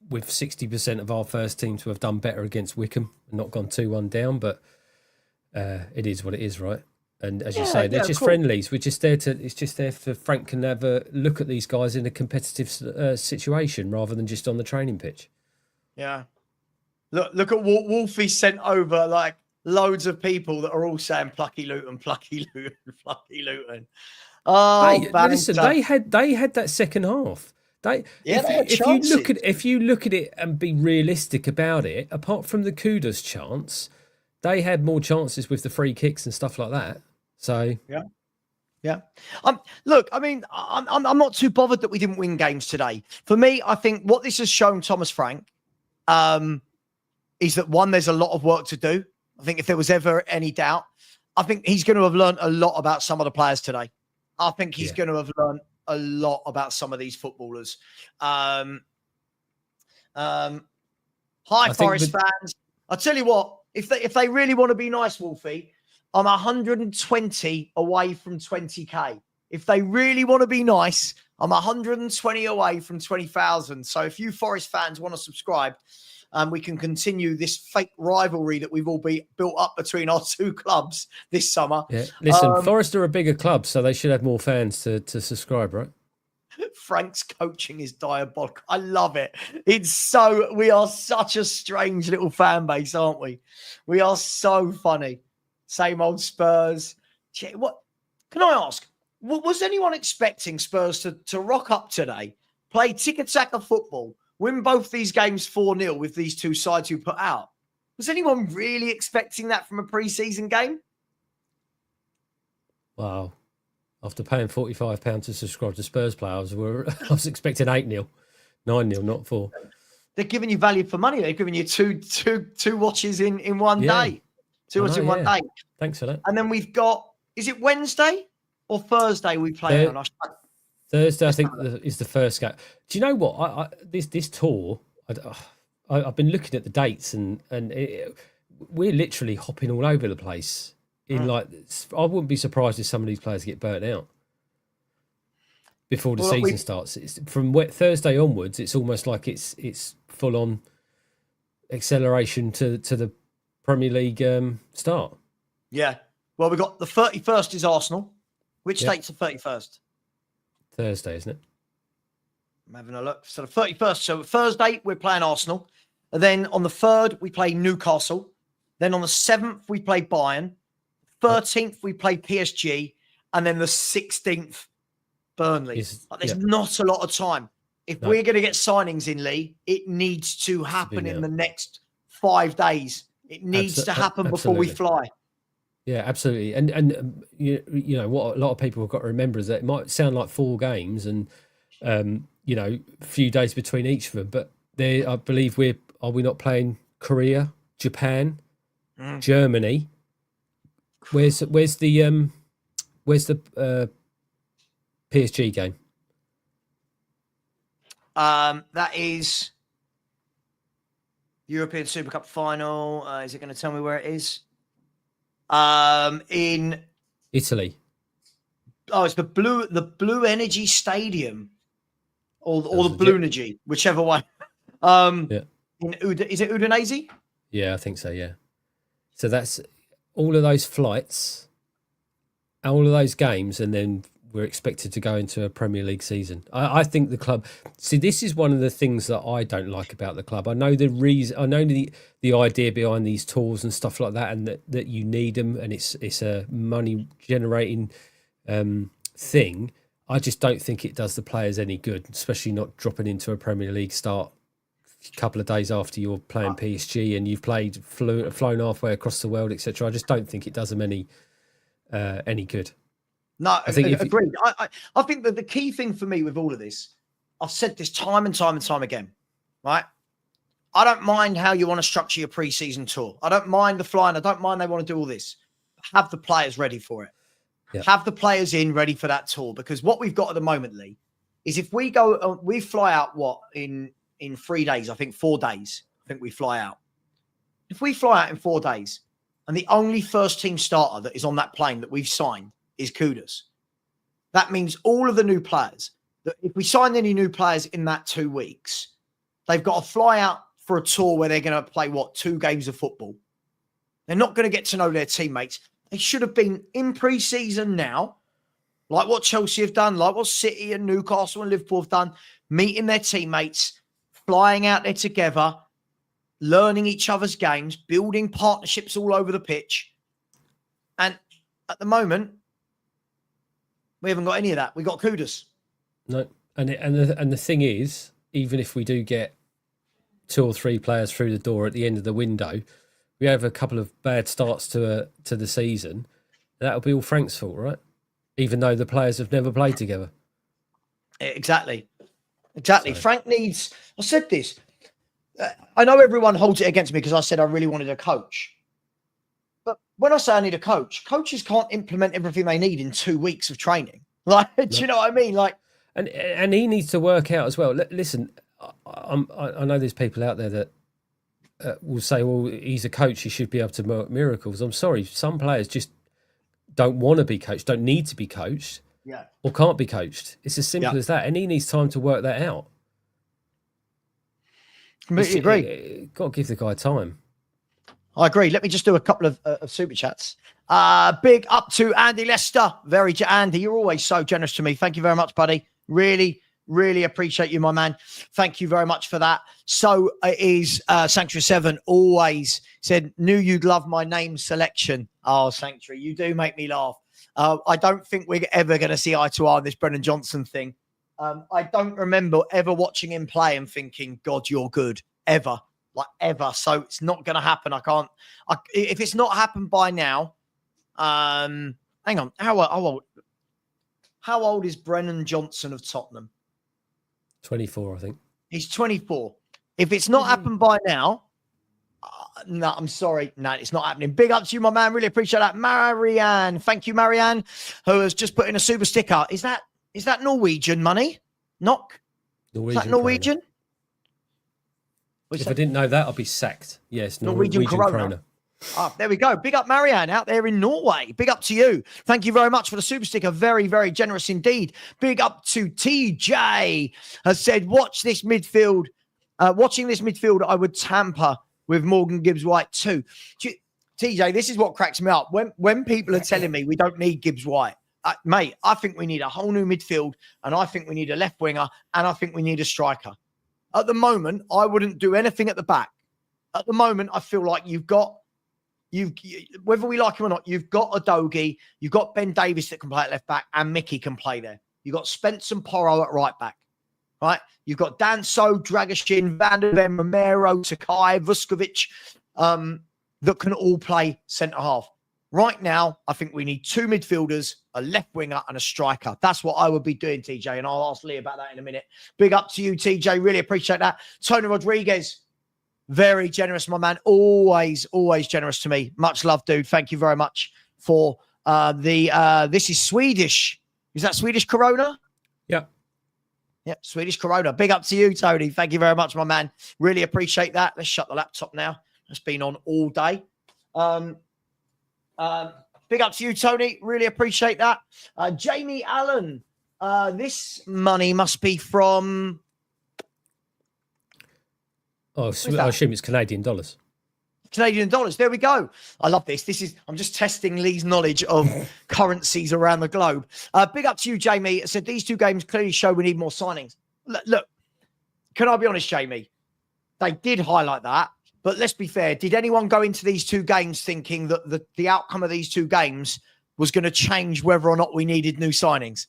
with 60% of our first team to have done better against Wickham and not gone 2-1 down, but it is what it is, right? And as you say, they're just friendlies. It's just there for Frank can have a look at these guys in a competitive situation rather than just on the training pitch. Yeah. Look at what Wolfie sent over, loads of people that are all saying plucky Luton, plucky Luton, plucky Luton. Oh, hey, listen, they had that second half. If you look at it and be realistic about it, apart from the Kudus chance, they had more chances with the free kicks and stuff like that. So yeah. Look, I mean, I'm not too bothered that we didn't win games today. For me, I think what this has shown Thomas Frank is that one, there's a lot of work to do. I think if there was ever any doubt, I think he's going to have learned a lot about some of the players today. I think he's going to have learned a lot about some of these footballers. Hi, Forest fans. I'll tell you what, if they really want to be nice, Wolfie, I'm 120 away from 20K. If they really want to be nice, I'm 120 away from 20,000. So if you Forest fans want to subscribe, we can continue this fake rivalry that we've all built up between our two clubs this summer. Yeah. Listen, Forest are a bigger club, so they should have more fans to subscribe, right? Frank's coaching is diabolical. I love it. We are such a strange little fan base, aren't we? We are so funny. Same old Spurs. What can I ask? Was anyone expecting Spurs to rock up today, play tiki-taka football, win both these games 4-0 with these two sides who put out? Was anyone really expecting that from a pre-season game? Wow. After paying £45 to subscribe to Spurs players, I was expecting 8-0, 9-0, not 4. They're giving you value for money. They're giving you two watches in one day. Two watches in one day. Thanks for that. And then we've got, is it Wednesday or Thursday we play on? Thursday, I think, is the first game. Do you know what? This tour, I've been looking at the dates and we're literally hopping all over the place. I wouldn't be surprised if some of these players get burnt out before the season starts. It's, from Thursday onwards, it's almost like it's full on acceleration to the Premier League start. Yeah. Well, we've got the 31st is Arsenal. Which date's the 31st? Thursday, isn't it? I'm having a look. So the 31st. So Thursday, we're playing Arsenal. And then on the 3rd, we play Newcastle. Then on the 7th, we play Bayern. 13th, we play PSG. And then the 16th, Burnley. There's not a lot of time. If we're going to get signings in, Lee, it needs to happen in the next 5 days. It needs to happen before we fly. Yeah, absolutely. And you know what a lot of people have got to remember is that it might sound like 4 games and a few days between each of them, but I believe are we not playing Korea, Japan, Germany? Where's the PSG game? That is European Super Cup final. Is it going to tell me where it is? In Italy. Oh, it's the Blue Energy Stadium, or the Blue Energy, whichever one. Is it Udinese? Yeah, I think so. Yeah. So that's all of those flights, all of those games, and then we're expected to go into a Premier League season. I think the club. See, this is one of the things that I don't like about the club. I know the reason. I know the idea behind these tours and stuff like that, and that you need them, and it's a money generating thing. I just don't think it does the players any good, especially not dropping into a Premier League start a couple of days after you're playing PSG and you've flown halfway across the world, etc. I just don't think it does them any good. No, I think agreed. I think that the key thing for me with all of this, I've said this time and time and time again, right? I don't mind how you want to structure your pre-season tour. I don't mind the flying. I don't mind they want to do all this. Have the players ready for it. Yeah. Have the players ready for that tour, because what we've got at the moment, Lee, is if we fly out in 3 days, I think 4 days, I think we fly out. If we fly out in 4 days and the only first team starter that is on that plane that we've signed is Kudus, that means all of the new players, that if we sign any new players in that 2 weeks, they've got to fly out for a tour where they're going to play 2 games of football. They're not going to get to know their teammates. They should have been in pre-season now, like what Chelsea have done, like what City and Newcastle and Liverpool have done, meeting their teammates, flying out there together, learning each other's games, building partnerships all over the pitch. And at the moment, we haven't got any of that. We got Kudus. No, and the thing is, even if we do get 2 or 3 players through the door at the end of the window, we have a couple of bad starts to the season. That'll be all Frank's fault, right? Even though the players have never played together. Exactly. So. Frank needs. I said this. I know everyone holds it against me because I said I really wanted a coach. But when I say I need a coach, coaches can't implement everything they need in 2 weeks of training. Like, do you know what I mean? Like, and he needs to work out as well. Listen, I know there's people out there that will say, well, he's a coach, he should be able to work miracles. I'm sorry, some players just don't want to be coached, don't need to be coached, or can't be coached. It's as simple as that. And he needs time to work that out. Completely agree. Got to give the guy time. I agree. Let me just do a couple of super chats. Big up to Andy Lester. Andy, you're always so generous to me. Thank you very much, buddy. Really, really appreciate you, my man. Thank you very much for that. So is Sanctuary 7 always said, knew you'd love my name selection. Oh, Sanctuary, you do make me laugh. I don't think we're ever going to see eye to eye on this Brennan Johnson thing. I don't remember ever watching him play and thinking, God, you're good, ever. I don't think we're ever going to see eye to eye on this Brennan Johnson thing. I don't remember ever watching him play and thinking, God, you're good, ever. like ever. So it's not going to happen. If it's not happened by now, hang on. How old is Brennan Johnson of Tottenham? 24, I think. He's 24. If it's not happened by now, no, I'm sorry. No, it's not happening. Big up to you, my man. Really appreciate that. Marianne. Thank you, Marianne, who has just put in a super sticker. Is that Norwegian money? Knock? Is that Norwegian? If I didn't know that, I'd be sacked. Yes, Norwegian krona. Ah, there we go. Big up Marianne out there in Norway. Big up to you. Thank you very much for the super sticker. Very, very generous indeed. Big up to TJ, has said, watching this midfield, I would tamper with Morgan Gibbs-White too. TJ, this is what cracks me up. When people are telling me we don't need Gibbs-White, mate, I think we need a whole new midfield, and I think we need a left winger, and I think we need a striker. At the moment, I wouldn't do anything at the back. At the moment, I feel like whether we like him or not, you've got Udogie, you've got Ben Davies that can play at left back, and Mickey can play there. You've got Spence and Porro at right back, right? You've got Danso, Dragoshin, Van der Ven, Romero, Takai, Vuskovic, that can all play centre half. Right now, I think we need 2 midfielders, a left winger, and a striker. That's what I would be doing, TJ, and I'll ask Lee about that in a minute. Big up to you, TJ. Really appreciate that. Tony Rodriguez, very generous, my man. Always, always generous to me. Much love, dude. Thank you very much for this is Swedish. Is that Swedish Corona? Yeah. Yeah, Swedish Corona. Big up to you, Tony. Thank you very much, my man. Really appreciate that. Let's shut the laptop now. It's been on all day. Big up to you, Tony. Really appreciate that. Jamie Allen. This money must be from... Oh, I assume it's Canadian dollars. Canadian dollars. There we go. I love this. I'm just testing Lee's knowledge of currencies around the globe. Big up to you, Jamie. It said these 2 games clearly show we need more signings. Look, can I be honest, Jamie? They did highlight that, but let's be fair. Did anyone go into these 2 games thinking that the outcome of these 2 games was going to change whether or not we needed new signings?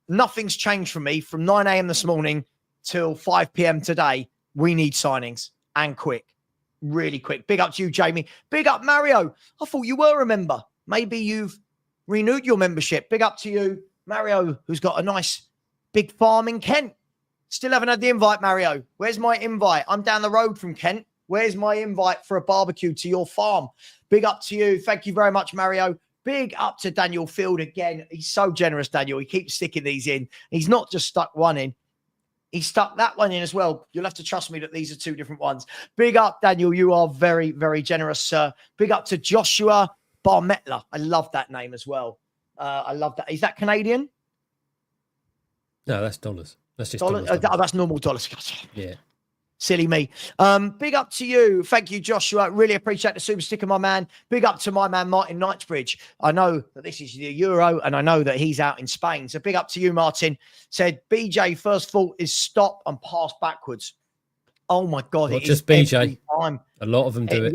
Nothing's changed for me from 9 a.m. this morning till 5 p.m. today. We need signings, and quick. Really quick. Big up to you, Jamie. Big up, Mario. I thought you were a member. Maybe you've renewed your membership. Big up to you, Mario, who's got a nice big farm in Kent. Still haven't had the invite, Mario. Where's my invite? I'm down the road from Kent. Where's my invite for a barbecue to your farm? Big up to you. Thank you very much, Mario. Big up to Daniel Field again. He's so generous, Daniel. He keeps sticking these in. He's not just stuck one in. He stuck that one in as well. You'll have to trust me that these are 2 different ones. Big up, Daniel. You are very, very generous, sir. Big up to Joshua Barmetla. I love that name as well. I love that. Is that Canadian? No, that's dollars. That's just dollars. dollars. That's normal dollars. Yeah. Silly me. Big up to you. Thank you, Joshua. Really appreciate the super sticker, my man. Big up to my man, Martin Knightsbridge. I know that this is the Euro, and I know that he's out in Spain. So big up to you, Martin. Said, BJ, first thought is stop and pass backwards. Oh, my God. Not just BJ. A lot of them do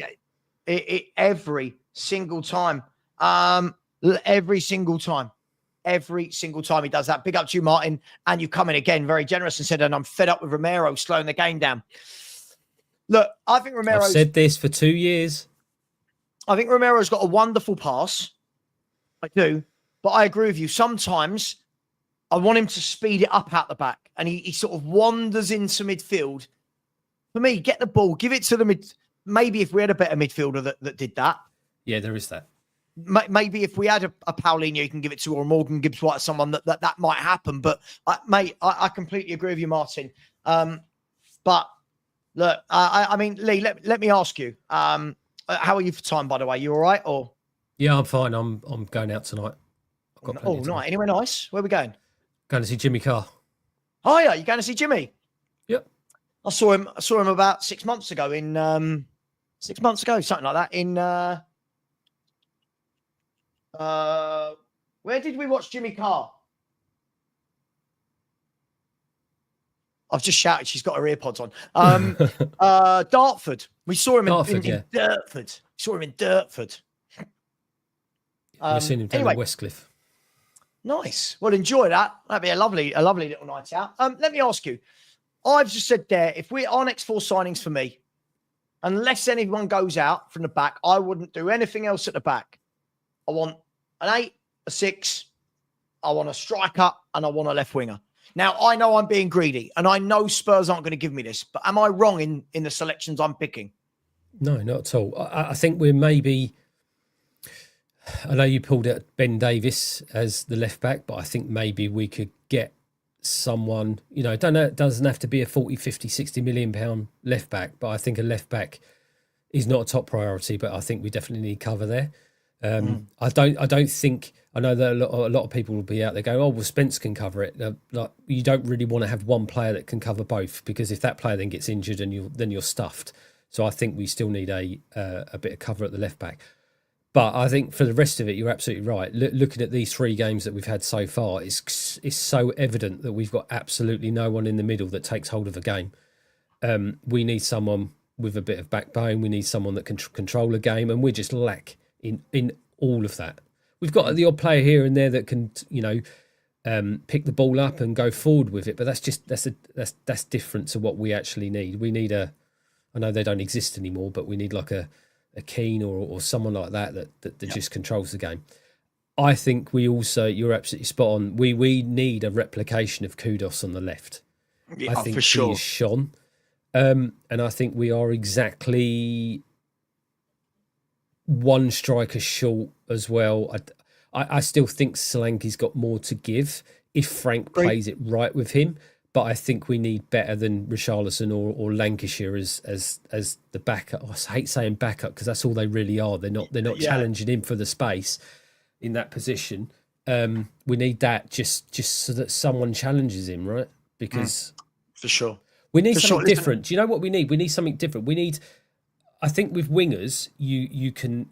it. Every single time. Every single time. Every single time he does that. Big up to you, Martin. And you come in again, very generous, and said, and I'm fed up with Romero slowing the game down. Look, I think Romero... I've said this for 2 years. I think Romero's got a wonderful pass. I do. But I agree with you. Sometimes I want him to speed it up out the back. And he sort of wanders into midfield. For me, get the ball, give it to the mid... Maybe if we had a better midfielder that did that. Yeah, there is that. Maybe if we had a Palhinha you can give it to, or a Morgan Gibbs-White, someone that might happen. But, I completely agree with you, Martin. But, look, I mean, Lee, let me ask you. How are you for time, by the way? You all right? Or Yeah, I'm fine. I'm going out tonight. Oh, nice. Anywhere nice? Where are we going? Going to see Jimmy Carr. Oh, yeah. You going to see Jimmy? Yep. I saw him about 6 months ago something like that in... where did we watch Jimmy Carr? I've just shouted. She's got her earpods on. Dartford. We saw him in Dartford. We saw him in Dartford. We've seen him down in Westcliff. Nice. Well, enjoy that. That'd be a lovely little night out. Let me ask you. I've just said there, if our next 4 signings for me, unless anyone goes out from the back, I wouldn't do anything else at the back. I want an 8, a 6. I want a striker and I want a left winger. Now, I know I'm being greedy and I know Spurs aren't going to give me this, but am I wrong in the selections I'm picking? No, not at all. I think we're maybe... I know you pulled out Ben Davis as the left back, but I think maybe we could get someone, it doesn't have to be a 40, 50, 60 million pound left back, but I think a left back is not a top priority, but I think we definitely need cover there. I don't think, I know that a lot of people will be out there going, oh, well, Spence can cover it. Like, you don't really want to have one player that can cover both, because if that player then gets injured then you're stuffed. So I think we still need a bit of cover at the left back. But I think for the rest of it, you're absolutely right. Looking at these 3 games that we've had so far, it's so evident that we've got absolutely no one in the middle that takes hold of a game. We need someone with a bit of backbone. We need someone that can control a game, and we just lack in all of that. We've got the odd player here and there that can, pick the ball up and go forward with it. But that's different to what we actually need. We need I know they don't exist anymore, but we need like a Keane or someone like that just controls the game. I think we also, you're absolutely spot on. We need a replication of Kudus on the left. Yeah, I think for sure. he is shone. And I think we are exactly one striker short as well. I still think Solanke's got more to give if Frank plays it right with him. But I think we need better than Richarlison or Lancashire as the backup. I hate saying backup because that's all they really are. They're not challenging him for the space in that position. We need that just so that someone challenges him, right? Because for sure we need something different. Do you know what we need? We need something different. We need. I think with wingers, you can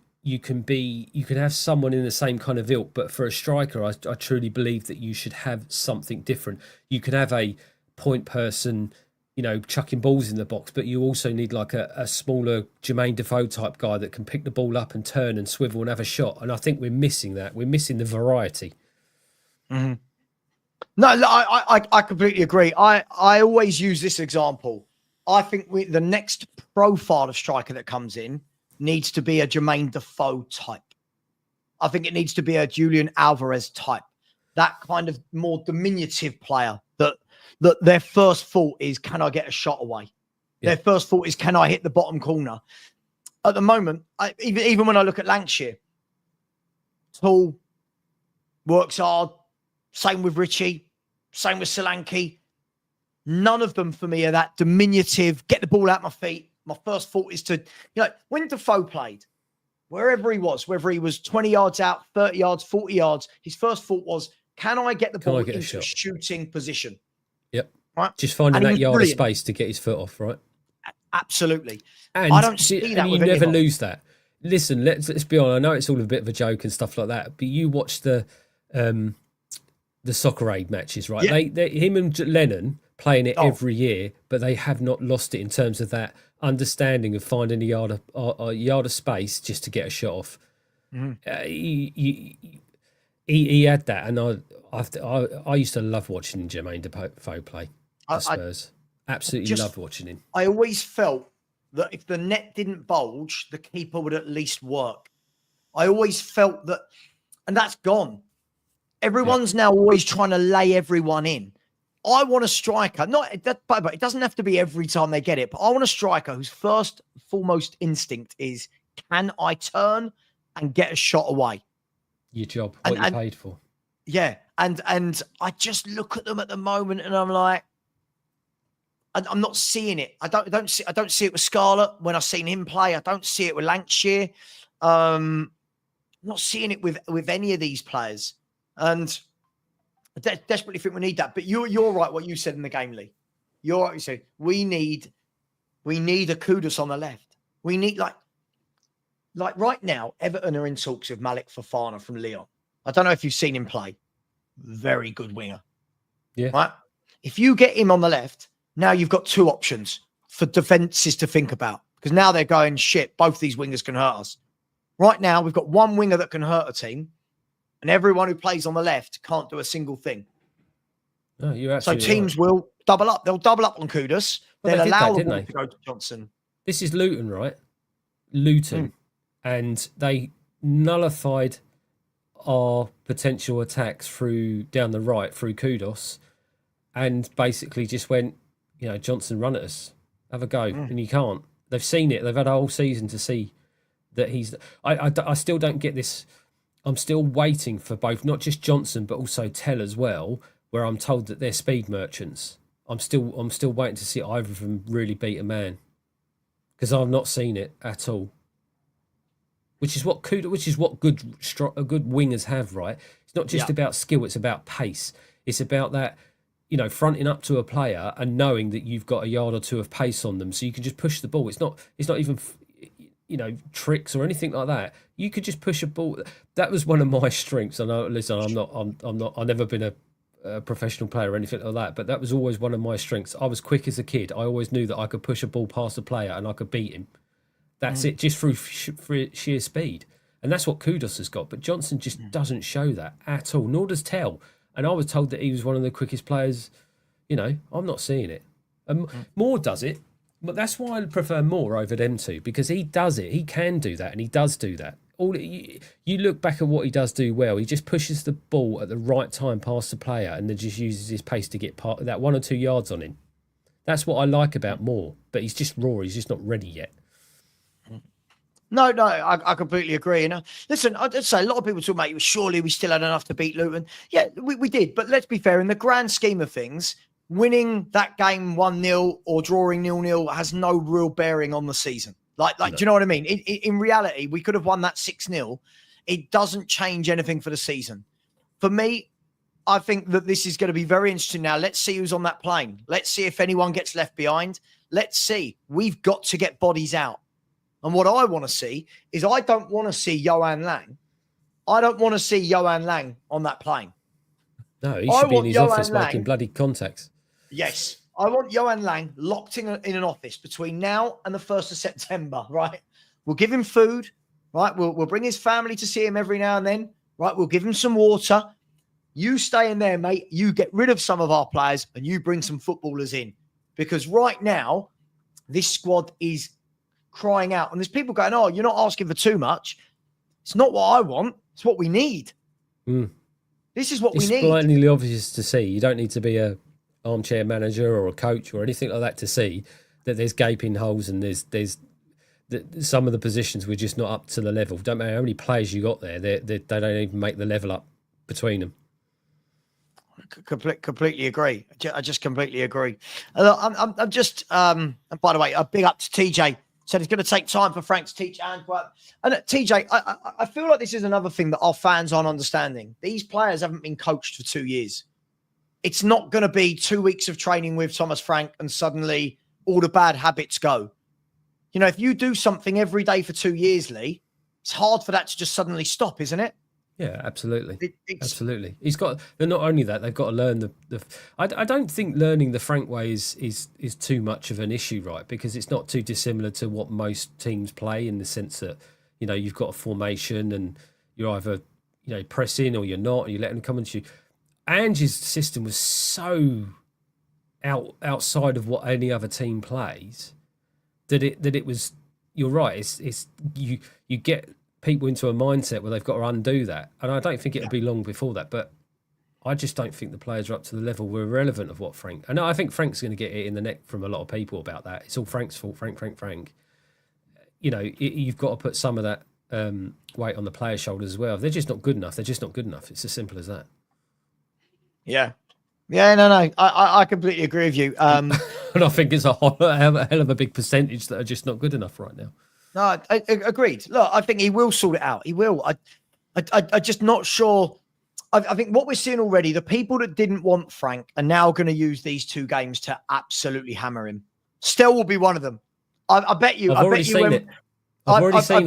have someone in the same kind of ilk, but for a striker, I truly believe that you should have something different. You can have a point person, chucking balls in the box, but you also need like a smaller Jermaine Defoe type guy that can pick the ball up and turn and swivel and have a shot. And I think we're missing that. We're missing the variety. Mm-hmm. No, I completely agree. I always use this example. I think the next profile of striker that comes in needs to be a Jermaine Defoe type. I think it needs to be a Julian Alvarez type. That kind of more diminutive player that their first thought is, can I get a shot away? Yeah. Their first thought is, can I hit the bottom corner? At the moment, even when I look at Lancashire, tall, works hard, same with Richie, same with Solanke. None of them for me are that diminutive, get the ball out my feet. My first thought is to, when Defoe played, wherever he was, whether he was 20 yards out, 30 yards, 40 yards, his first thought was, can I get the ball into a shooting position? Yep. Right. Just finding that yard of space to get his foot off, right? Absolutely. And I don't see that. And you never lose that. Listen, let's be honest. I know it's all a bit of a joke and stuff like that, but you watch the Soccer Aid matches, right? Yeah. Him and Lennon playing it every year, but they have not lost it in terms of that understanding of finding a yard of space just to get a shot off. Mm-hmm. He had that, and I used to love watching Jermaine Defoe play for Spurs. Absolutely loved watching him. I always felt that if the net didn't bulge, the keeper would at least work. I always felt that, and that's gone. Everyone's now always trying to lay everyone in. I want a striker. But it doesn't have to be every time they get it. But I want a striker whose first, foremost instinct is, can I turn and get a shot away? Your job, what you're paid for. Yeah, and I just look at them at the moment, and I'm like, I'm not seeing it. I don't see it with Scarlett when I've seen him play. I don't see it with Lancashire. I'm not seeing it with any of these players, and I desperately think we need that. But you're right. What you said in the game, Lee. You're right. You said we need a Kudus on the left. We need like right now, Everton are in talks with Malik Fofana from Lyon. I don't know if you've seen him play. Very good winger. Yeah. Right. If you get him on the left, now you've got 2 options for defenses to think about, because now they're going, shit, both these wingers can hurt us. Right now, we've got one winger that can hurt a team, and everyone who plays on the left can't do a single thing. No, you're absolutely so teams will double up. They'll double up on Kudus. They'll allow the ball to go to Johnson. This is Luton, right? Luton. And they nullified our potential attacks through down the right through Kudus, and basically just went, Johnson, run at us, have a go, and you can't. They've seen it. They've had a whole season to see that he's. I still don't get this. I'm still waiting for both, not just Johnson but also Tell as well, where I'm told that they're speed merchants. I'm still waiting to see either of them really beat a man, because I've not seen it at all. Which is what good wingers have, right? It's not just about skill; it's about pace. It's about that, fronting up to a player and knowing that you've got a yard or two of pace on them, so you can just push the ball. It's not even, tricks or anything like that. You could just push a ball. That was one of my strengths. I know. Listen, I've never been a professional player or anything like that, but that was always one of my strengths. I was quick as a kid. I always knew that I could push a ball past a player and I could beat him. That's it, just through sheer speed. And that's what Kudus has got. But Johnson just doesn't show that at all, nor does Tell. And I was told that he was one of the quickest players. I'm not seeing it. Moore does it, but that's why I prefer Moore over them two, because he does it. He can do that, and he does do that. You look back at what he does do well. He just pushes the ball at the right time past the player and then just uses his pace to get that 1 or 2 yards on him. That's what I like about Moore. But he's just raw. He's just not ready yet. No, I completely agree. Listen, I'd say a lot of people talk about surely we still had enough to beat Luton. Yeah, we did. But let's be fair, in the grand scheme of things, winning that game 1-0 or drawing 0-0 has no real bearing on the season. No. Do you know what I mean? In reality, we could have won that 6-0. It doesn't change anything for the season. For me, I think that this is going to be very interesting now. Let's see who's on that plane. Let's see if anyone gets left behind. Let's see. We've got to get bodies out. And what I want to see is, I don't want to see Johan Lang. I don't want to see Johan Lang on that plane. No, he should be in his office making bloody contacts. Yes. I want Johan Lang locked in an office between now and the 1st of September, right? We'll give him food, right? We'll bring his family to see him every now and then, right? We'll give him some water. You stay in there, mate. You get rid of some of our players and you bring some footballers in. Because right now, this squad is crying out. And there's people going, oh, you're not asking for too much. It's not what I want. It's what we need. This is what we need. It's blindingly obvious to see. You don't need to be a armchair manager or a coach or anything like that to see that there's gaping holes and there's some of the positions we're just not up to the level. Don't matter how many players you got there, they don't even make the level up between them. Completely agree. I just completely agree. I'm just, and by the way, a big up to TJ. Said it's going to take time for Frank to teach Antwerp. And TJ, I feel like this is another thing that our fans aren't understanding. These players haven't been coached for 2 years. It's not going to be 2 weeks of training with Thomas Frank and suddenly all the bad habits go. If you do something every day for 2 years, Lee, it's hard for that to just suddenly stop, isn't it? Yeah, absolutely. Absolutely. He's got, and not only that, they've got to learn I don't think learning the Frank way is too much of an issue, right? Because it's not too dissimilar to what most teams play, in the sense that, you've got a formation and you're either, press in or you're not, and you let them come into you. Ange's system was so outside of what any other team plays that it was, you're right, it's you get people into a mindset where they've got to undo that. And I don't think it'll be long before that, but I just don't think the players are up to the level we're relevant of what Frank. And I think Frank's going to get it in the neck from a lot of people about that. It's all Frank's fault, Frank. You've got to put some of that weight on the players' shoulders as well. If they're just not good enough, they're just not good enough. It's as simple as that. Yeah. Yeah, no. I completely agree with you. And I think it's a hell of a big percentage that are just not good enough right now. No, I agreed. Look, I think he will sort it out. He will. I just not sure. I think what we're seeing already, the people that didn't want Frank are now going to use these 2 games to absolutely hammer him. Stell will be one of them. I bet you. I've already seen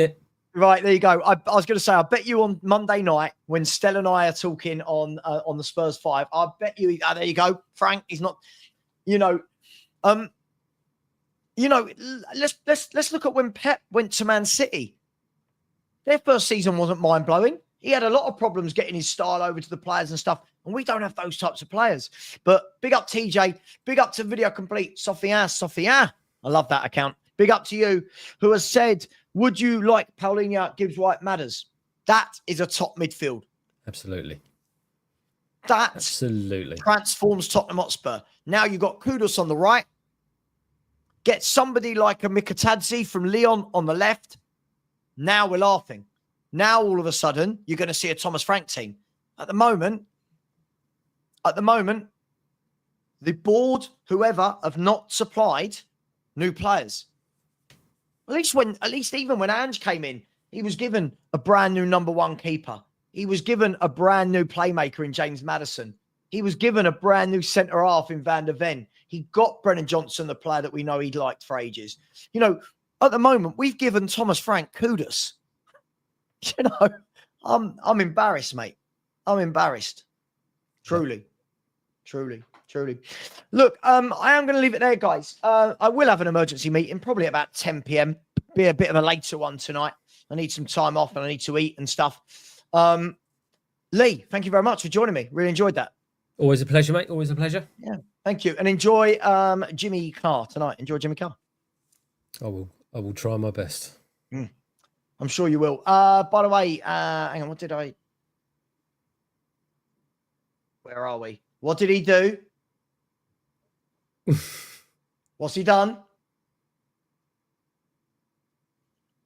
it. Right, there you go. I was going to say, I bet you on Monday night when Stell and I are talking on the Spurs 5, I bet you. There you go, Frank. He's not. Let's look at when Pep went to Man City. Their first season wasn't mind-blowing. He had a lot of problems getting his style over to the players and stuff, and we don't have those types of players. But big up TJ, big up to Video Complete, Sophia. I love that account. Big up to you, who has said, would you like Palhinha, Gibbs White, Matters? That is a top midfield. Absolutely. That absolutely transforms Tottenham Hotspur. Now you've got Kudus on the right. Get somebody like a Mikatadze from Lyon on the left. Now we're laughing. Now all of a sudden you're going to see a Thomas Frank team. At the moment, the board, whoever, have not supplied new players. At least even when Ange came in, he was given a brand new number one keeper. He was given a brand new playmaker in James Maddison. He was given a brand new centre half in Van der Ven. He got Brennan Johnson, the player that we know he'd liked for ages. You know, at the moment, we've given Thomas Frank Kudus. You know, I'm embarrassed, mate. I'm embarrassed. Truly. Look, I am going to leave it there, guys. I will have an emergency meeting, probably about 10 p.m. Be a bit of a later one tonight. I need some time off and I need to eat and stuff. Lee, thank you very much for joining me. Really enjoyed that. Always a pleasure, mate. Always a pleasure. Yeah, thank you. And enjoy Jimmy Carr tonight. Enjoy Jimmy Carr. I will try my best. I'm sure you will. By the way, hang on, where are we? What did he do? What's he done?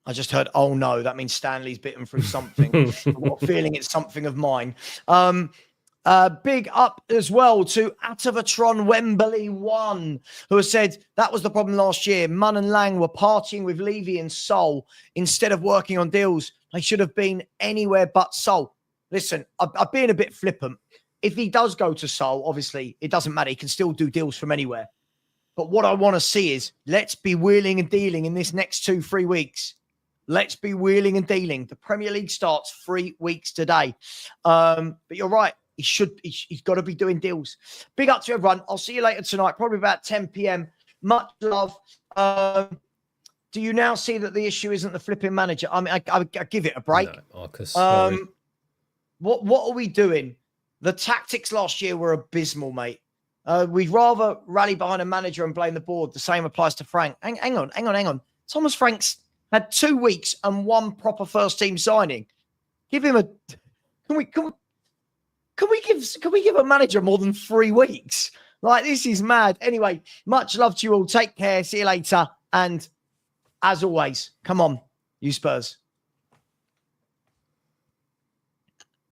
I just heard, oh no, that means Stanley's bitten through something. I've got a feeling it's something of mine. Big up as well to Atavatron Wembley 1, who has said that was the problem last year. Munn and Lang were partying with Levy and Sol instead of working on deals. They should have been anywhere but Sol. Listen, I'm being a bit flippant. If he does go to Sol, obviously, it doesn't matter. He can still do deals from anywhere. But what I want to see is let's be wheeling and dealing in this next 2-3 weeks. Let's be wheeling and dealing. The Premier League starts 3 weeks today. But you're right. He's got to be doing deals. Big up to everyone. I'll see you later tonight, probably about 10 p.m. Much love. Do you now see that the issue isn't the flipping manager? I mean, I give it a break. No, Marcus, sorry. What are we doing? The tactics last year were abysmal, mate. We'd rather rally behind a manager and blame the board. The same applies to Frank. Hang on. Thomas Frank's had 2 weeks and one proper first team signing. Give him a. Can we give a manager more than 3 weeks? Like, this is mad. Anyway, much love to you all. Take care. See you later. And as always, come on, you Spurs.